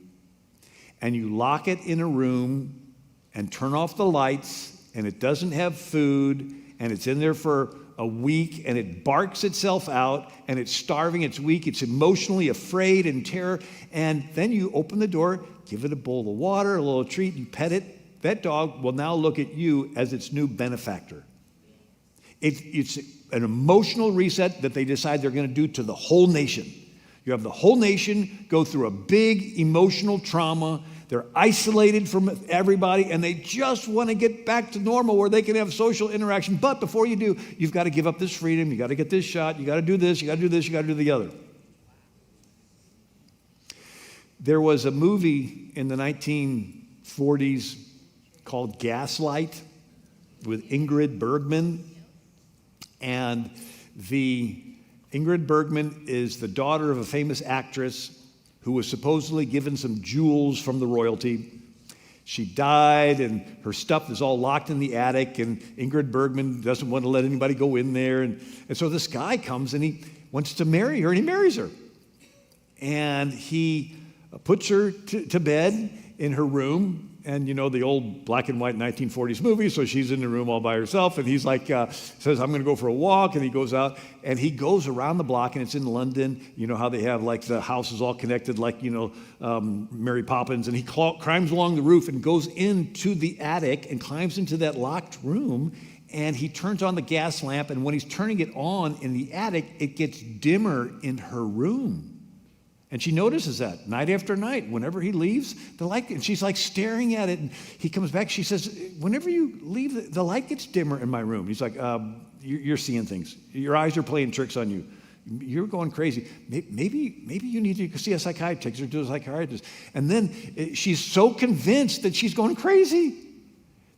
Speaker 2: and you lock it in a room and turn off the lights, and it doesn't have food, and it's in there for a week, and it barks itself out, and it's starving, it's weak, it's emotionally afraid and terror, and then you open the door, give it a bowl of water, a little treat, you pet it. That dog will now look at you as its new benefactor. It's an emotional reset that they decide they're going to do to the whole nation. You have the whole nation go through a big emotional trauma. They're isolated from everybody, and they just want to get back to normal where they can have social interaction. But before you do, you've got to give up this freedom. You got to get this shot. You got to do this. You got to do this. You got to do the other. There was a movie in the 1940s called Gaslight with Ingrid Bergman. And Ingrid Bergman is the daughter of a famous actress who was supposedly given some jewels from the royalty. She died, and her stuff is all locked in the attic, and Ingrid Bergman doesn't want to let anybody go in there. And so this guy comes, and he wants to marry her, and he marries her. and he puts her to bed in her room. And you know the old black and white 1940s movie, so she's in the room all by herself, and he's like, says, I'm gonna go for a walk, and he goes out, and he goes around the block, and it's in London, you know how they have like the houses all connected, like, you know, Mary Poppins, and he climbs along the roof and goes into the attic and climbs into that locked room, and he turns on the gas lamp, and when he's turning it on in the attic, it gets dimmer in her room. And she notices that night after night, whenever he leaves, the light, and she's like staring at it, and he comes back, she says, whenever you leave, the light gets dimmer in my room. He's like, you're seeing things. Your eyes are playing tricks on you. You're going crazy. Maybe you need to see a psychiatrist, takes her to a psychiatrist. And then she's so convinced that she's going crazy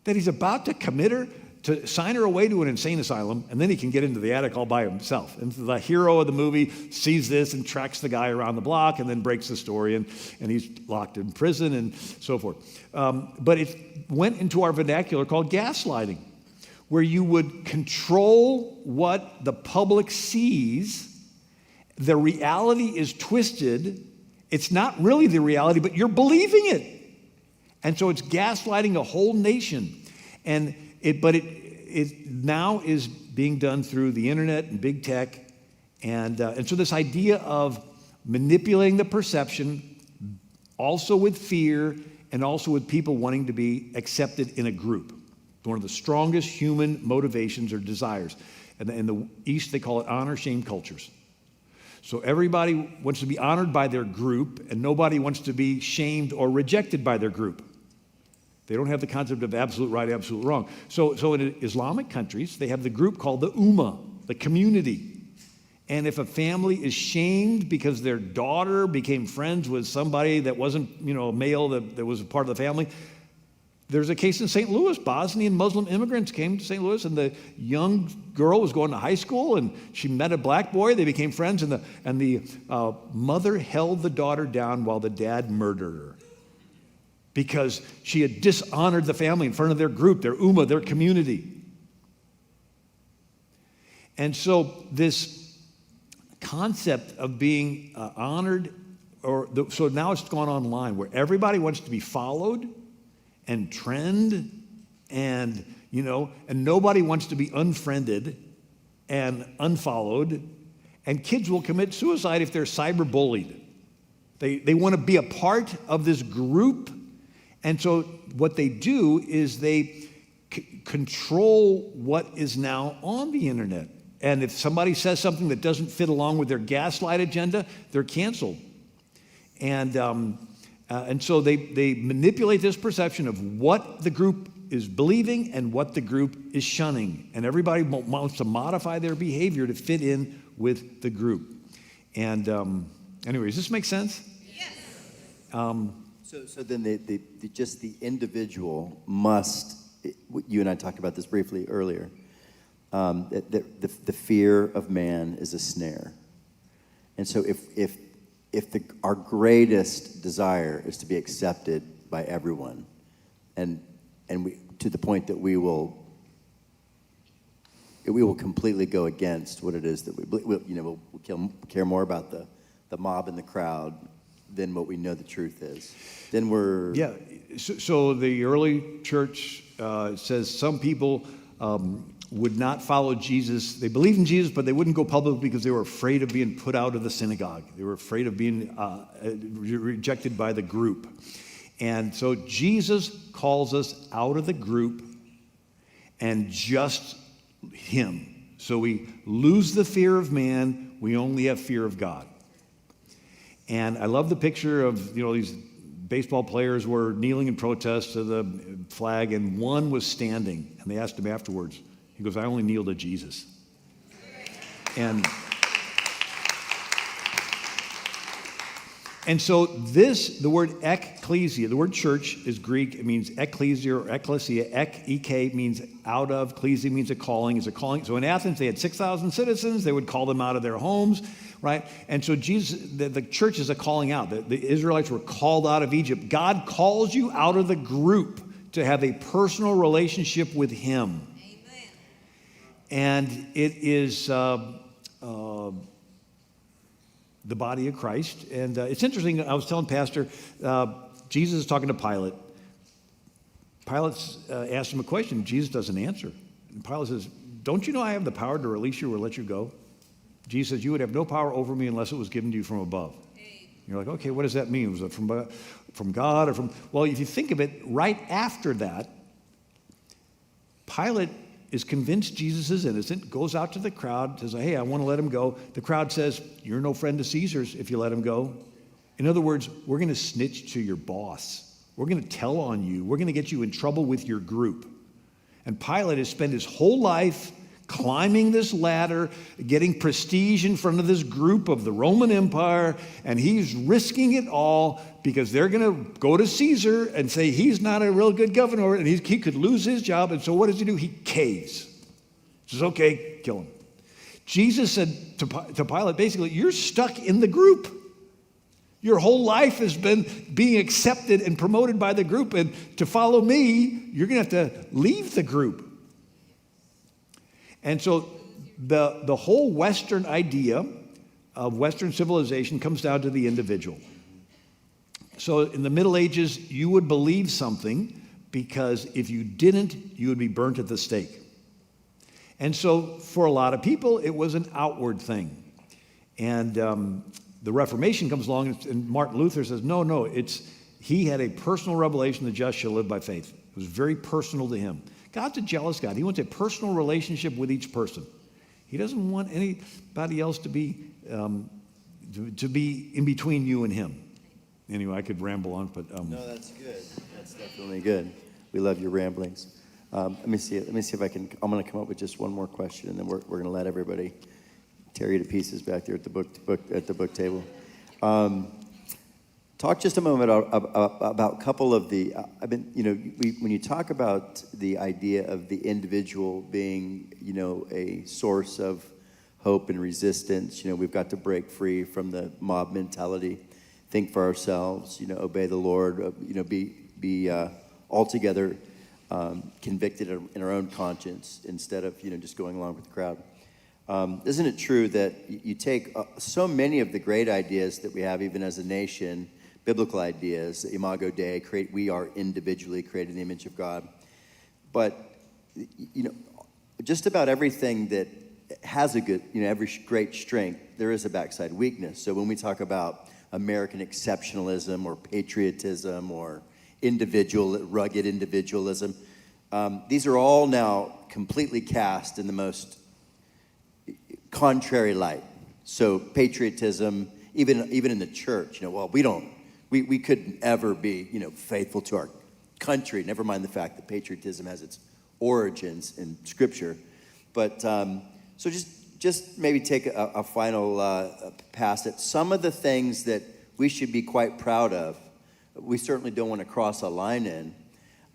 Speaker 2: that he's about to commit her, to sign her away to an insane asylum, and then he can get into the attic all by himself. And the hero of the movie sees this and tracks the guy around the block and then breaks the story, and he's locked in prison and so forth. But it went into our vernacular called gaslighting, where you would control what the public sees. The reality is twisted. It's not really the reality, but you're believing it. And so it's gaslighting a whole nation. And it now is being done through the internet and big tech. And so this idea of manipulating the perception, also with fear and also with people wanting to be accepted in a group. One of the strongest human motivations or desires. And in the East, they call it honor-shame cultures. So everybody wants to be honored by their group, and nobody wants to be shamed or rejected by their group. They don't have the concept of absolute right, absolute wrong. So in Islamic countries, they have the group called the Ummah, the community. And if a family is shamed because their daughter became friends with somebody that wasn't, a male that was a part of the family, there's a case in St. Louis. Bosnian Muslim immigrants came to St. Louis, and the young girl was going to high school, and she met a black boy. They became friends, and the mother held the daughter down while the dad murdered her, because she had dishonored the family in front of their group, their ummah, their community. And so this concept of being honored, so now it's gone online, where everybody wants to be followed and trend, and nobody wants to be unfriended and unfollowed, and kids will commit suicide if they're cyberbullied. They want to be a part of this group. And so what they do is they control what is now on the internet. And if somebody says something that doesn't fit along with their gaslight agenda, they're canceled. And so they manipulate this perception of what the group is believing and what the group is shunning. And everybody wants to modify their behavior to fit in with the group. And anyway, does this make sense? Yes.
Speaker 1: So then just the individual must, you and I talked about this briefly earlier, the fear of man is a snare. And so if our greatest desire is to be accepted by everyone, and we, to the point that we will completely go against what it is that we'll care more about the mob and the crowd than what we know the truth is, then we're...
Speaker 2: Yeah, so the early church says some people would not follow Jesus. They believed in Jesus, but they wouldn't go public because they were afraid of being put out of the synagogue. They were afraid of being rejected by the group. And so Jesus calls us out of the group and just him. So we lose the fear of man, we only have fear of God. And I love the picture of, these baseball players were kneeling in protest to the flag, and one was standing, and they asked him afterwards. He goes, I only kneel to Jesus. And so the word ecclesia, the word church is Greek. It means ecclesia or ecclesia. Ek means out of. Ecclesia means a calling. It's a calling. So in Athens, they had 6,000 citizens. They would call them out of their homes, right? And so Jesus, the church is a calling out. The Israelites were called out of Egypt. God calls you out of the group to have a personal relationship with him. Amen. And it is... the body of Christ. And it's interesting, I was telling Pastor, Jesus is talking to Pilate. Pilate asked him a question. Jesus doesn't answer. And Pilate says, don't you know I have the power to release you or let you go? Jesus says, you would have no power over me unless it was given to you from above. You're like, okay, what does that mean? Was it from God or from... Well, if you think of it, right after that, Pilate is convinced Jesus is innocent, goes out to the crowd, says, hey, I want to let him go. The crowd says, you're no friend to Caesar's if you let him go. In other words, we're going to snitch to your boss. We're going to tell on you. We're going to get you in trouble with your group. And Pilate has spent his whole life climbing this ladder, getting prestige in front of this group of the Roman Empire, and he's risking it all because they're going to go to Caesar and say he's not a real good governor, and he could lose his job. And so what does he do? He caves. He says, okay, kill him. Jesus said to Pilate, basically, you're stuck in the group. Your whole life has been being accepted and promoted by the group, and to follow me, you're going to have to leave the group. And so the whole Western idea of Western civilization comes down to the individual. So in the Middle Ages, you would believe something because if you didn't, you would be burnt at the stake. And so for a lot of people, it was an outward thing. And the Reformation comes along, and Martin Luther says, no, he had a personal revelation, the just shall live by faith. It was very personal to him. God's a jealous God. He wants a personal relationship with each person. He doesn't want anybody else to be in between you and him. Anyway, I could ramble on, but
Speaker 1: no, that's good. That's definitely good. We love your ramblings. Let me see if I can. I'm going to come up with just one more question, and then we're going to let everybody tear you to pieces back there at the book table. Talk just a moment about a couple of the. When you talk about the idea of the individual being, a source of hope and resistance, we've got to break free from the mob mentality, think for ourselves, obey the Lord, be altogether convicted in our own conscience instead of, just going along with the crowd. Isn't it true that you take so many of the great ideas that we have, even as a nation, biblical ideas, Imago Dei, we are individually created in the image of God. But, just about everything that has a good, every great strength, there is a backside weakness. So when we talk about American exceptionalism or patriotism or rugged individualism, these are all now completely cast in the most contrary light. So patriotism, even in the church, we couldn't ever be, faithful to our country. Never mind the fact that patriotism has its origins in Scripture. But so just maybe take a final pass at some of the things that we should be quite proud of. We certainly don't want to cross a line in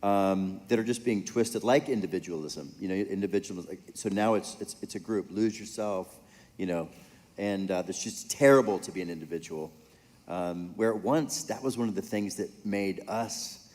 Speaker 1: that are just being twisted, like individualism. Individualism. So now it's a group. Lose yourself. And it's just terrible to be an individual. Where once that was one of the things that made us,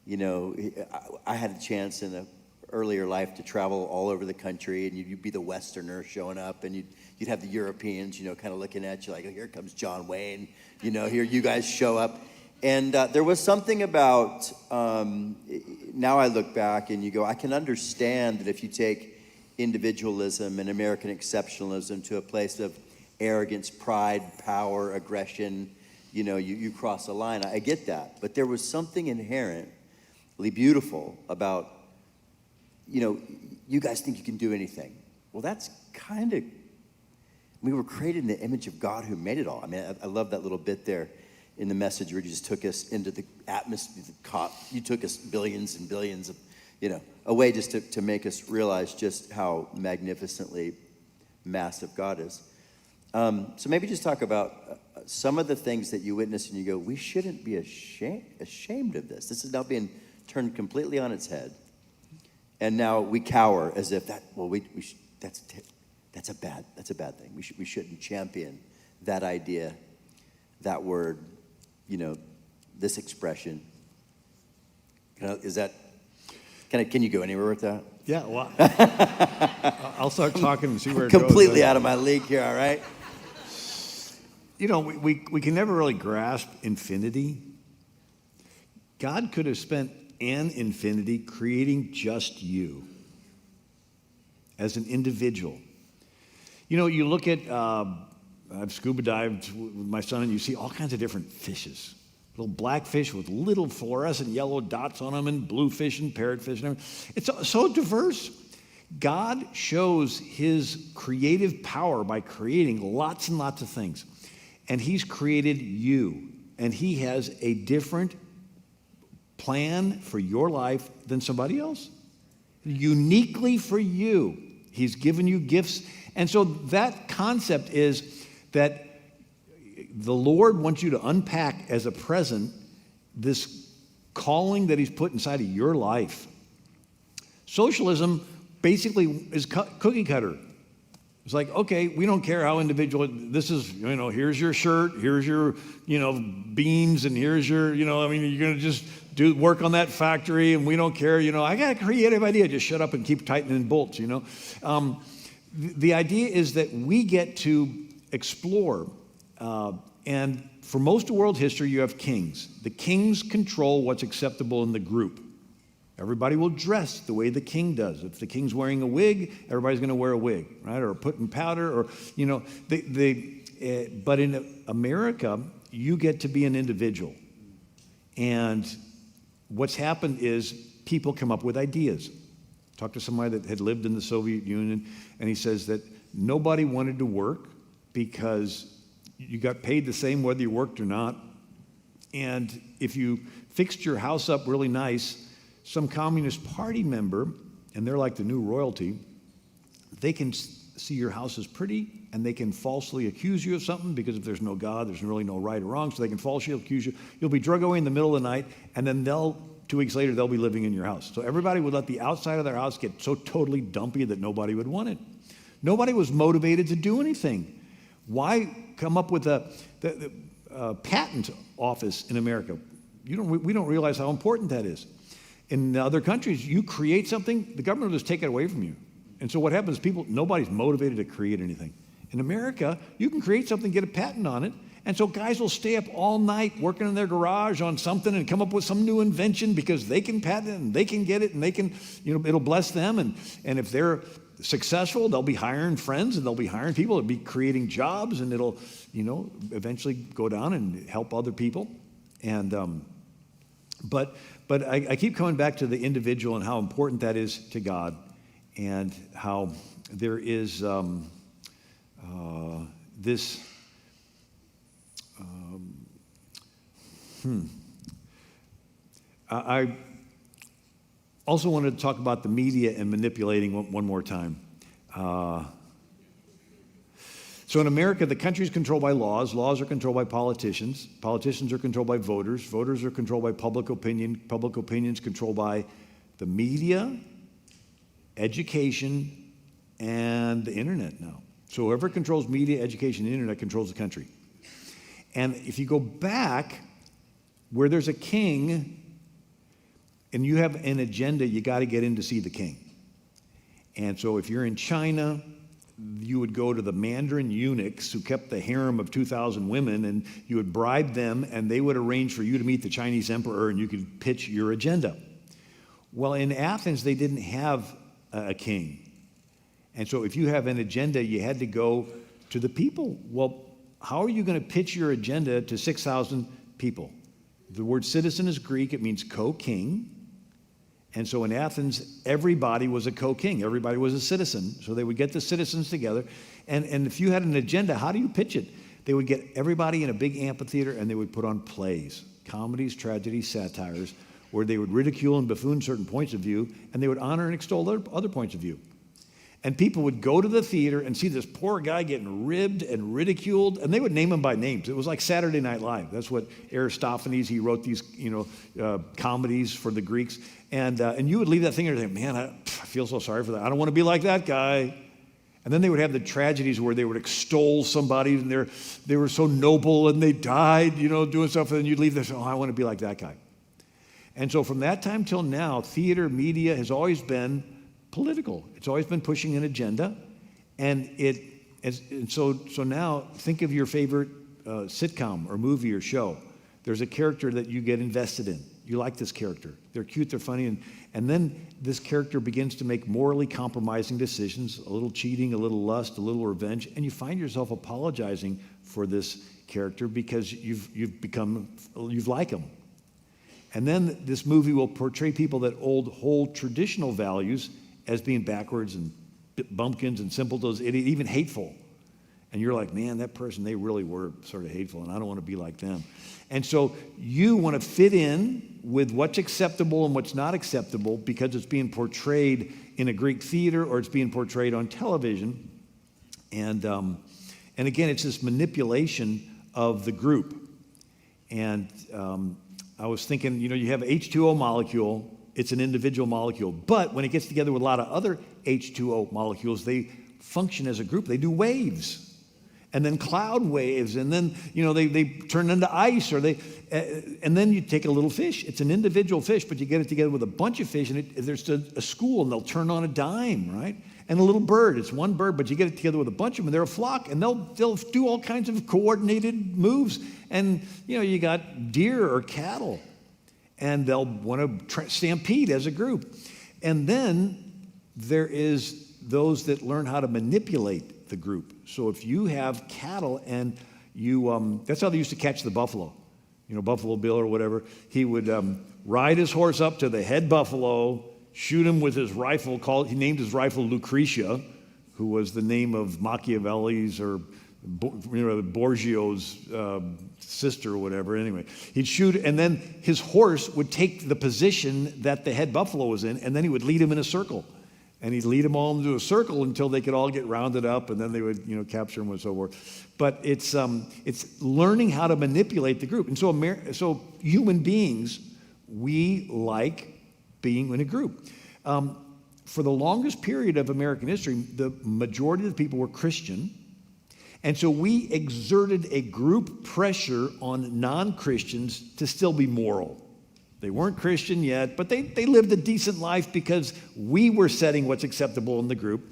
Speaker 1: I had a chance in an earlier life to travel all over the country, and you'd be the Westerner showing up, and you'd have the Europeans, kind of looking at you like, oh, here comes John Wayne, here you guys show up. And there was something about, now I look back and you go, I can understand that if you take individualism and American exceptionalism to a place of arrogance, pride, power, aggression, you cross a line. I get that. But there was something inherently beautiful about, you guys think you can do anything. Well, that's kind of, we were created in the image of God who made it all. I mean, I love that little bit there in the message where you just took us into the atmosphere, you took us billions and billions of, a way just to make us realize just how magnificently massive God is. So maybe just talk about some of the things that you witness and you go, we shouldn't be ashamed of this. This is now being turned completely on its head. And now we cower as if that's a bad thing. We shouldn't champion that idea, that word, this expression. Can you go anywhere with that?
Speaker 2: yeah, well, I'll start talking and see where it
Speaker 1: Completely
Speaker 2: goes.
Speaker 1: out of my league here, all right?
Speaker 2: we can never really grasp infinity. God could have spent an infinity creating just you as an individual. You look at, I've scuba dived with my son, and you see all kinds of different fishes. Little black fish with little fluorescent yellow dots on them, and blue fish and parrotfish and everything. It's so diverse. God shows his creative power by creating lots and lots of things. And he's created you. And he has a different plan for your life than somebody else. Uniquely for you. He's given you gifts. And so that concept is that the Lord wants you to unpack as a present this calling that he's put inside of your life. Socialism basically is cookie cutter. It's like, okay, we don't care how individual, this is, here's your shirt, here's your, beans, and here's your, you're going to just work on that factory, and we don't care, I got a creative idea, just shut up and keep tightening bolts, The idea is that we get to explore, and for most of world history, you have kings. The kings control what's acceptable in the group. Everybody will dress the way the king does. If the king's wearing a wig, everybody's going to wear a wig, right? Or putting powder, or but in America, you get to be an individual. And what's happened is people come up with ideas. Talked to somebody that had lived in the Soviet Union, and he says that nobody wanted to work because you got paid the same whether you worked or not. And if you fixed your house up really nice, some Communist Party member, and they're like the new royalty, they can see your house as pretty, and they can falsely accuse you of something, because if there's no God, there's really no right or wrong, so they can falsely accuse you. You'll be drug away in the middle of the night, and then 2 weeks later, they'll be living in your house. So everybody would let the outside of their house get so totally dumpy that nobody would want it. Nobody was motivated to do anything. Why come up with the patent office in America? We don't realize how important that is. In other countries, you create something, the government will just take it away from you. And so what happens, nobody's motivated to create anything. In America, you can create something, get a patent on it, and so guys will stay up all night working in their garage on something and come up with some new invention because they can patent it and they can get it and they can, it'll bless them. And if they're successful, they'll be hiring friends and they'll be hiring people, it'll be creating jobs, and it'll, eventually go down and help other people. And, But I keep coming back to the individual and how important that is to God, and how there is this. I also wanted to talk about the media and manipulating one more time. So in America, the country is controlled by laws. Laws are controlled by politicians. Politicians are controlled by voters. Voters are controlled by public opinion. Public opinion is controlled by the media, education, and the internet now. So whoever controls media, education, and internet controls the country. And if you go back, where there's a king and you have an agenda, you got to get in to see the king. And so if you're in China, you would go to the Mandarin eunuchs who kept the harem of 2,000 women, and you would bribe them, and they would arrange for you to meet the Chinese emperor, and you could pitch your agenda. Well, in Athens, they didn't have a king. And so if you have an agenda, you had to go to the people. Well, how are you going to pitch your agenda to 6,000 people? The word citizen is Greek. It means co-king. And so in Athens, everybody was a co-king. Everybody was a citizen. So they would get the citizens together. And if you had an agenda, how do you pitch it? They would get everybody in a big amphitheater, and they would put on plays, comedies, tragedies, satires, where they would ridicule and buffoon certain points of view, and they would honor and extol other points of view. And people would go to the theater and see this poor guy getting ribbed and ridiculed, and they would name him by names. It was like Saturday Night Live. That's what Aristophanes, he wrote these, comedies for the Greeks. And you would leave that thing and think, man, I feel so sorry for that. I don't want to be like that guy. And then they would have the tragedies where they would extol somebody, and they were so noble and they died, doing stuff. And then you'd leave there saying, I want to be like that guy. And so from that time till now, theater, media has always been political. It's always been pushing an agenda. And so now think of your favorite sitcom or movie or show, there's a character that you get invested in. You like this character. They're cute, they're funny, and then this character begins to make morally compromising decisions, a little cheating, a little lust, a little revenge, and you find yourself apologizing for this character because you've like them. And then this movie will portray people that hold traditional values as being backwards and bumpkins and simpletons, even hateful. And you're like, man, that person, they really were sort of hateful, and I don't want to be like them. And so you want to fit in with what's acceptable and what's not acceptable because it's being portrayed in a Greek theater or it's being portrayed on television. And again, it's this manipulation of the group. And I was thinking, you have H2O molecule, it's an individual molecule. But when it gets together with a lot of other H2O molecules, they function as a group. They do waves. And then cloud waves, and then they turn into ice, and then you take a little fish. It's an individual fish, but you get it together with a bunch of fish, and there's a school, and they'll turn on a dime, right? And a little bird, it's one bird, but you get it together with a bunch of them, and they're a flock, and they'll do all kinds of coordinated moves. And you got deer or cattle, and they'll want to stampede as a group. And then there is those that learn how to manipulate the group. So if you have cattle and that's how they used to catch the buffalo, Buffalo Bill or whatever, he would ride his horse up to the head buffalo, shoot him with his rifle, he named his rifle Lucretia, who was the name of Machiavelli's or Borgio's sister or whatever. Anyway, he'd shoot, and then his horse would take the position that the head buffalo was in, and then he would lead him in a circle. And he'd lead them all into a circle until they could all get rounded up, and then they would, capture them and so forth. But it's learning how to manipulate the group. And so human beings, we like being in a group. For the longest period of American history, the majority of the people were Christian. And so we exerted a group pressure on non-Christians to still be moral. They weren't Christian yet, but they lived a decent life because we were setting what's acceptable in the group.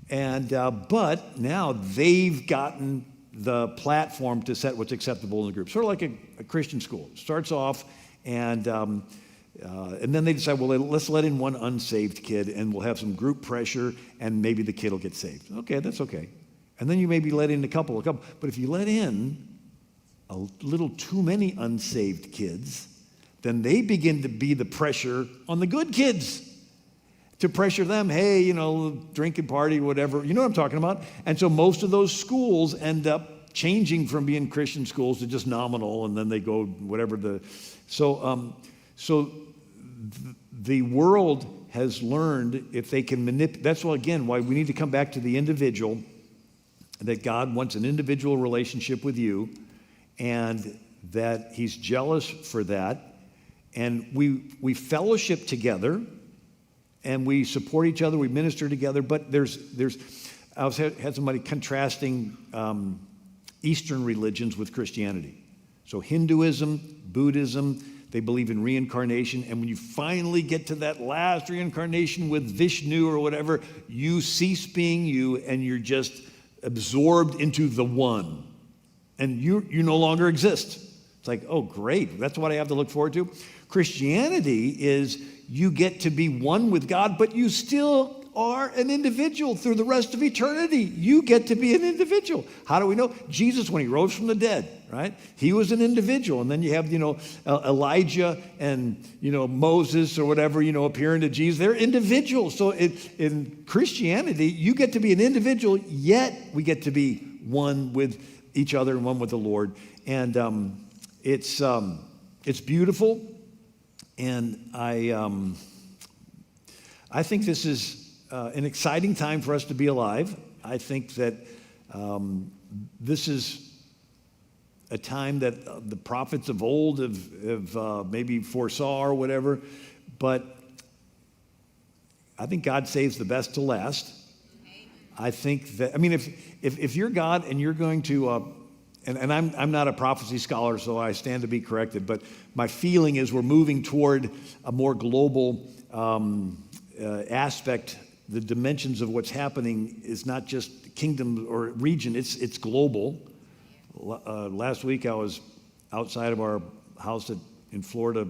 Speaker 2: And but now they've gotten the platform to set what's acceptable in the group. Sort of like a Christian school. It starts off, and then they decide, well, let's let in one unsaved kid, and we'll have some group pressure, and maybe the kid will get saved. Okay, that's okay. And then you maybe let in a couple. But if you let in a little too many unsaved kids, then they begin to be the pressure on the good kids to pressure them. Hey, drink and party, whatever. You know what I'm talking about? And so most of those schools end up changing from being Christian schools to just nominal, and then they go whatever So the world has learned if they can manipulate. That's why we need to come back to the individual, that God wants an individual relationship with you, and that he's jealous for that. And we fellowship together, and we support each other, we minister together, but I had somebody contrasting Eastern religions with Christianity. So Hinduism, Buddhism, they believe in reincarnation, and when you finally get to that last reincarnation with Vishnu or whatever, you cease being you, and you're just absorbed into the one, and you no longer exist. It's like, oh, great, that's what I have to look forward to. Christianity is you get to be one with God, but you still are an individual through the rest of eternity. You get to be an individual. How do we know? Jesus, when he rose from the dead, right? He was an individual. And then you have, Elijah and, Moses or whatever, appearing to Jesus. They're individuals. So in Christianity, you get to be an individual, yet we get to be one with each other and one with the Lord. And it's beautiful. And I think this is an exciting time for us to be alive. I think that this is a time that the prophets of old have maybe foresaw or whatever, but I think God saves the best to last. I think that, if you're God and you're going to, and I'm not a prophecy scholar, so I stand to be corrected, but my feeling is we're moving toward a more global aspect. The dimensions of what's happening is not just kingdom or region, it's global. last week I was outside of our house in Florida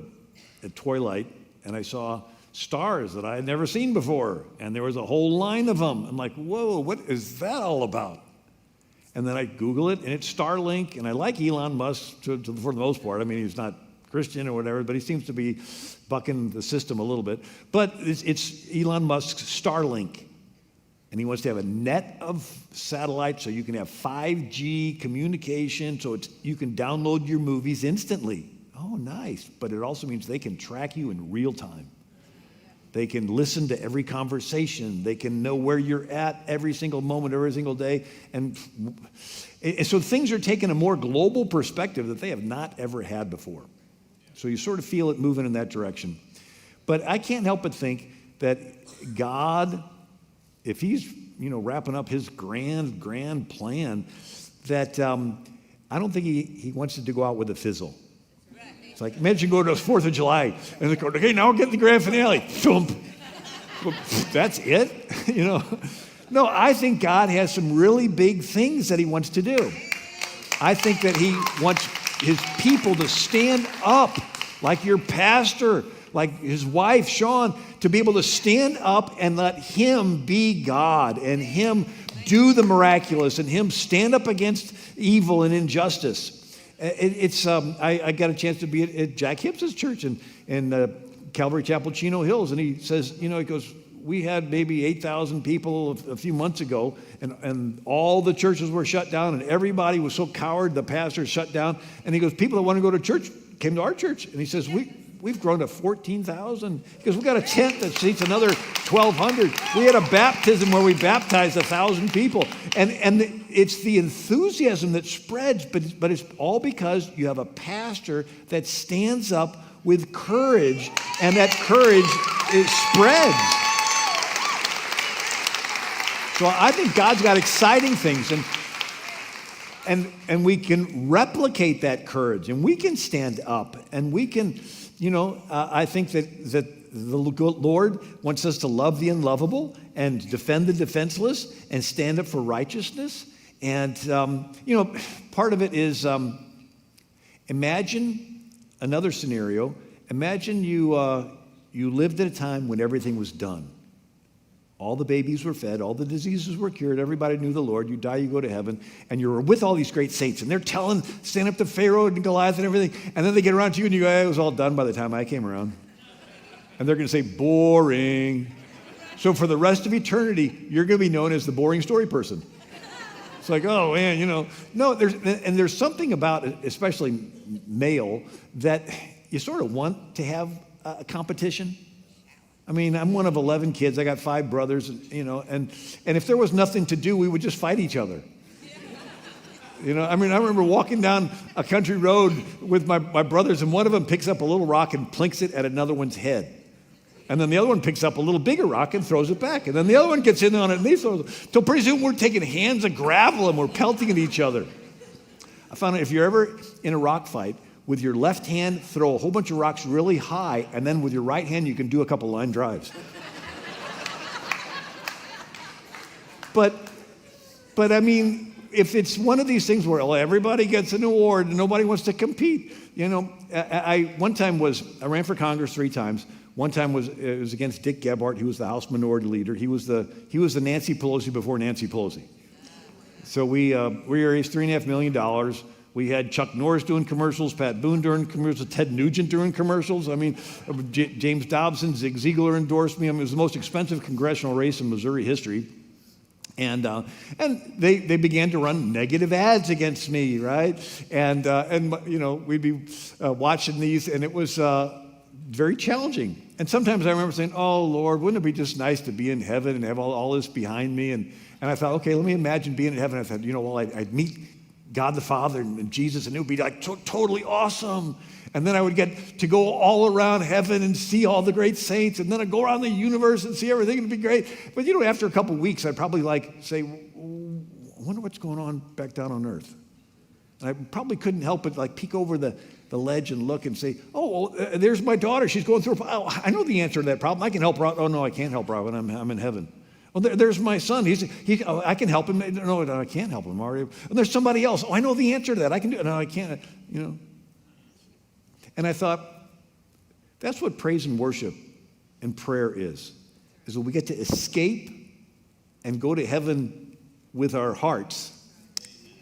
Speaker 2: at twilight, and I saw stars that I had never seen before, and there was a whole line of them. I'm like, whoa, what is that all about? And then I Google it, and it's Starlink, and I like Elon Musk for the most part. I mean, he's not Christian or whatever, but he seems to be bucking the system a little bit. But it's Elon Musk's Starlink, and he wants to have a net of satellites so you can have 5G communication, so you can download your movies instantly. Oh, nice. But it also means they can track you in real time. They can listen to every conversation. They can know where you're at every single moment, every single day. And so things are taking a more global perspective that they have not ever had before. So you sort of feel it moving in that direction. But I can't help but think that God, if he's wrapping up his grand plan, that I don't think he wants it to go out with a fizzle. It's like, imagine going to the 4th of July, and they go, okay, now we'll get the grand finale. Thump. That's it? No, I think God has some really big things that he wants to do. I think that he wants his people to stand up, like your pastor, like his wife, Sean, to be able to stand up and let him be God, and him do the miraculous, and him stand up against evil and injustice. I got a chance to be at Jack Hibbs's church in Calvary Chapel, Chino Hills, and he says, he goes, we had maybe 8,000 people a few months ago, and all the churches were shut down, and everybody was so coward, the pastor shut down, and he goes, people that want to go to church came to our church, and he says, we've grown to 14,000. He goes, we got a tent that seats another 1,200. We had a baptism where we baptized 1,000 people. And it's the enthusiasm that spreads, but it's all because you have a pastor that stands up with courage, and that courage, it spreads. So I think God's got exciting things, and we can replicate that courage, and we can stand up, and we can, I think that the Lord wants us to love the unlovable and defend the defenseless and stand up for righteousness. And, part of it is, imagine another scenario. Imagine you lived at a time when everything was done. All the babies were fed, all the diseases were cured, everybody knew the Lord, you die, you go to heaven, and you're with all these great saints, and they're stand up to Pharaoh and Goliath and everything, and then they get around to you and you go, it was all done by the time I came around. And they're going to say, boring. So for the rest of eternity, you're going to be known as the boring story person. It's like, oh man, no, there's something about it, especially male, that you sort of want to have a competition. I mean, I'm one of 11 kids. I got 5 brothers, and if there was nothing to do, we would just fight each other. I remember walking down a country road with my brothers, and one of them picks up a little rock and plinks it at another one's head. And then the other one picks up a little bigger rock and throws it back. And then the other one gets in on it, and they throw it. Till pretty soon we're taking hands of gravel and we're pelting at each other. I found out if you're ever in a rock fight, with your left hand, throw a whole bunch of rocks really high, and then with your right hand, you can do a couple line drives. But I mean, if it's one of these things where everybody gets an award and nobody wants to compete, I ran for Congress 3 times. One time it was against Dick Gebhardt, who was the House Minority Leader. He was the Nancy Pelosi before Nancy Pelosi. So we raised $3.5 million. We had Chuck Norris doing commercials, Pat Boone doing commercials, Ted Nugent doing commercials. I mean, James Dobson, Zig Ziglar endorsed me. I mean, it was the most expensive congressional race in Missouri history. And they began to run negative ads against me, right? And we'd be watching these, and it was very challenging. And sometimes I remember saying, oh, Lord, wouldn't it be just nice to be in heaven and have all this behind me? And I thought, okay, let me imagine being in heaven. I thought, I'd meet God the Father and Jesus, and it would be like totally awesome. And then I would get to go all around heaven and see all the great saints, and then I'd go around the universe and see everything. It'd be great. But after a couple of weeks, I'd probably say, I wonder what's going on back down on earth. And I probably couldn't help but peek over the ledge and look and say, oh, well, there's my daughter. She's going through I know the answer to that problem. I can help her out. Oh, no, I can't help her out when I'm in heaven. Oh, there's my son. Oh, I can help him. No, I can't help him. Already. And there's somebody else. Oh, I know the answer to that. I can do it. No, I can't. And I thought, that's what praise and worship and prayer is when we get to escape and go to heaven with our hearts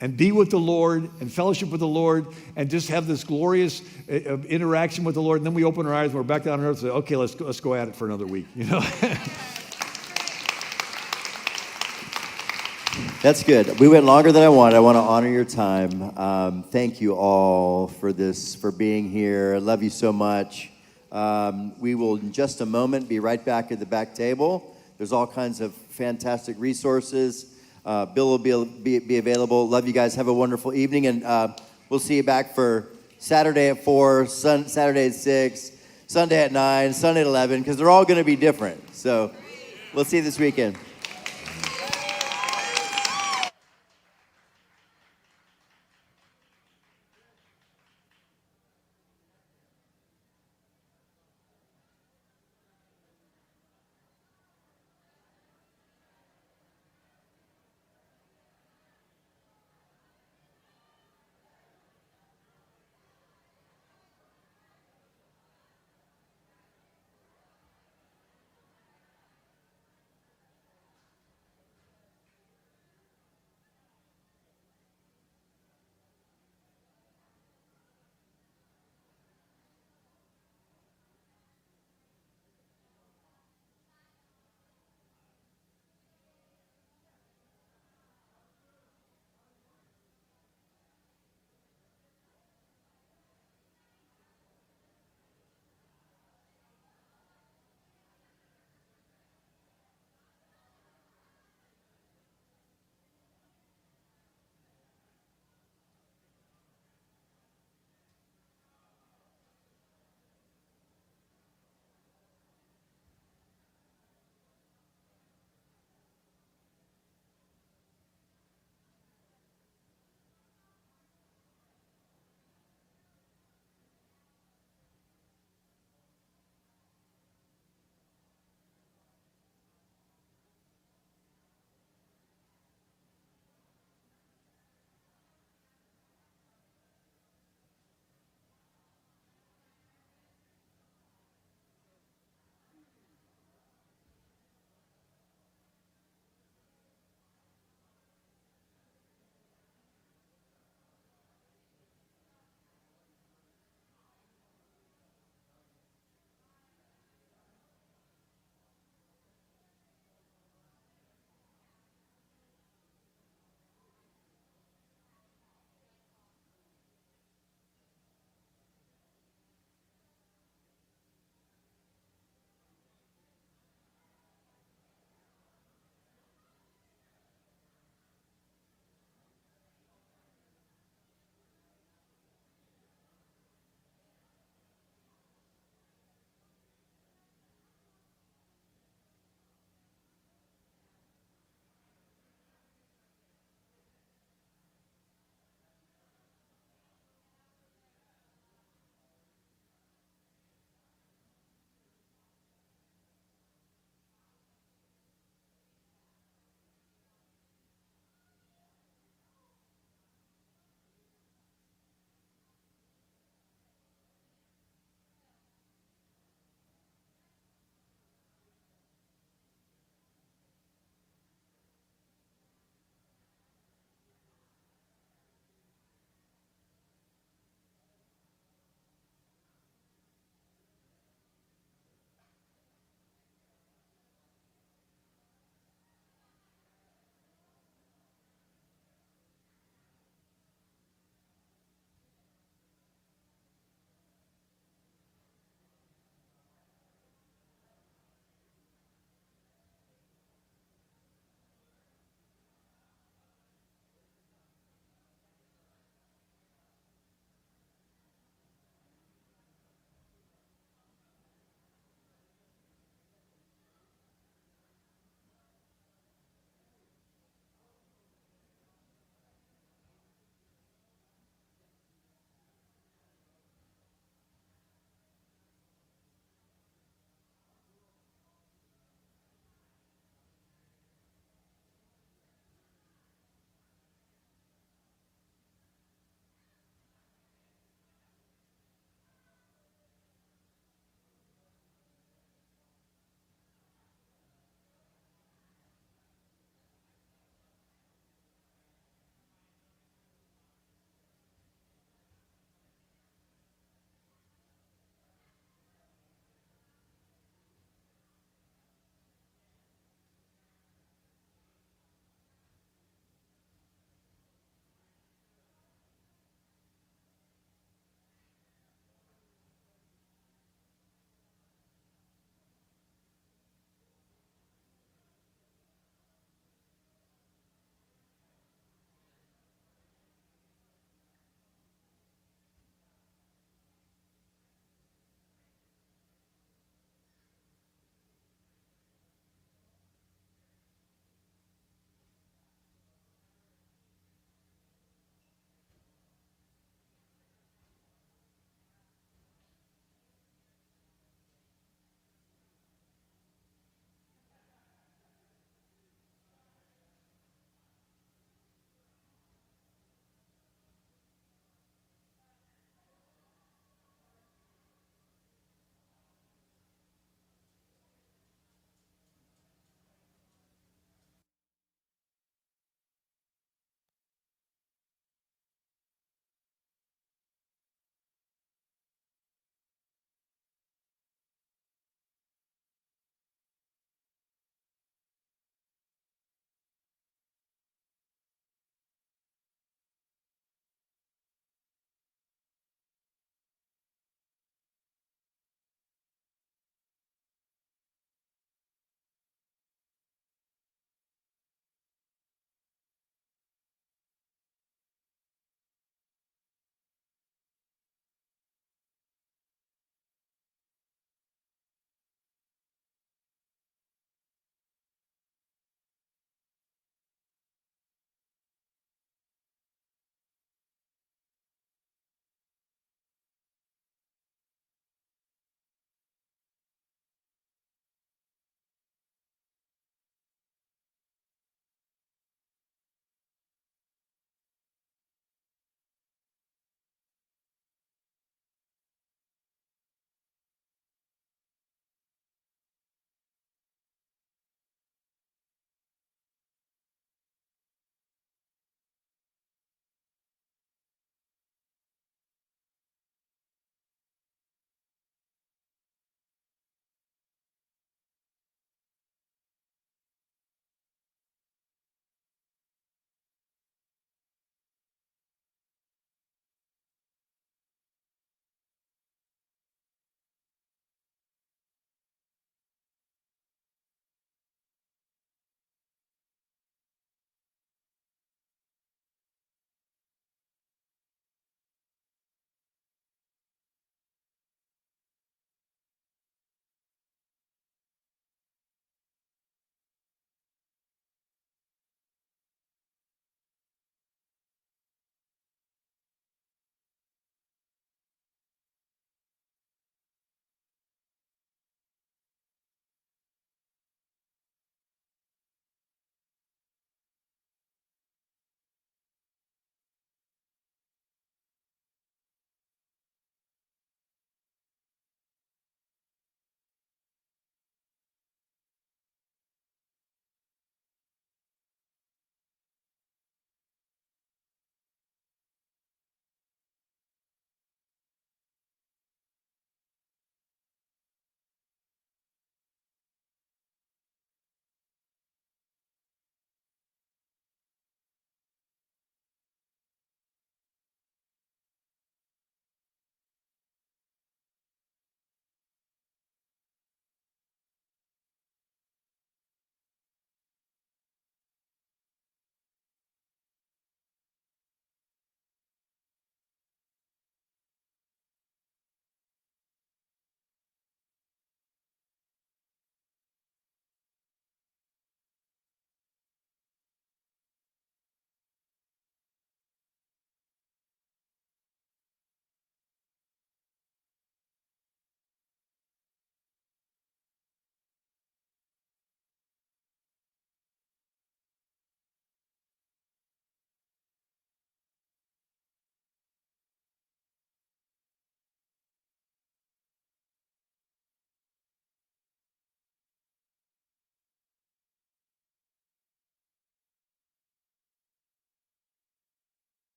Speaker 2: and be with the Lord and fellowship with the Lord and just have this glorious interaction with the Lord. And then we open our eyes and we're back down on earth and say, okay, let's go at it for another week.
Speaker 1: That's good. We went longer than I wanted. I want to honor your time. Thank you all for being here. I love you so much. We will, in just a moment, be right back at the back table. There's all kinds of fantastic resources. Bill will be available. Love you guys. Have a wonderful evening, and we'll see you back for Saturday at 4, Saturday at 6, Sunday at 9, Sunday at 11, because they're all going to be different. So we'll see you this weekend.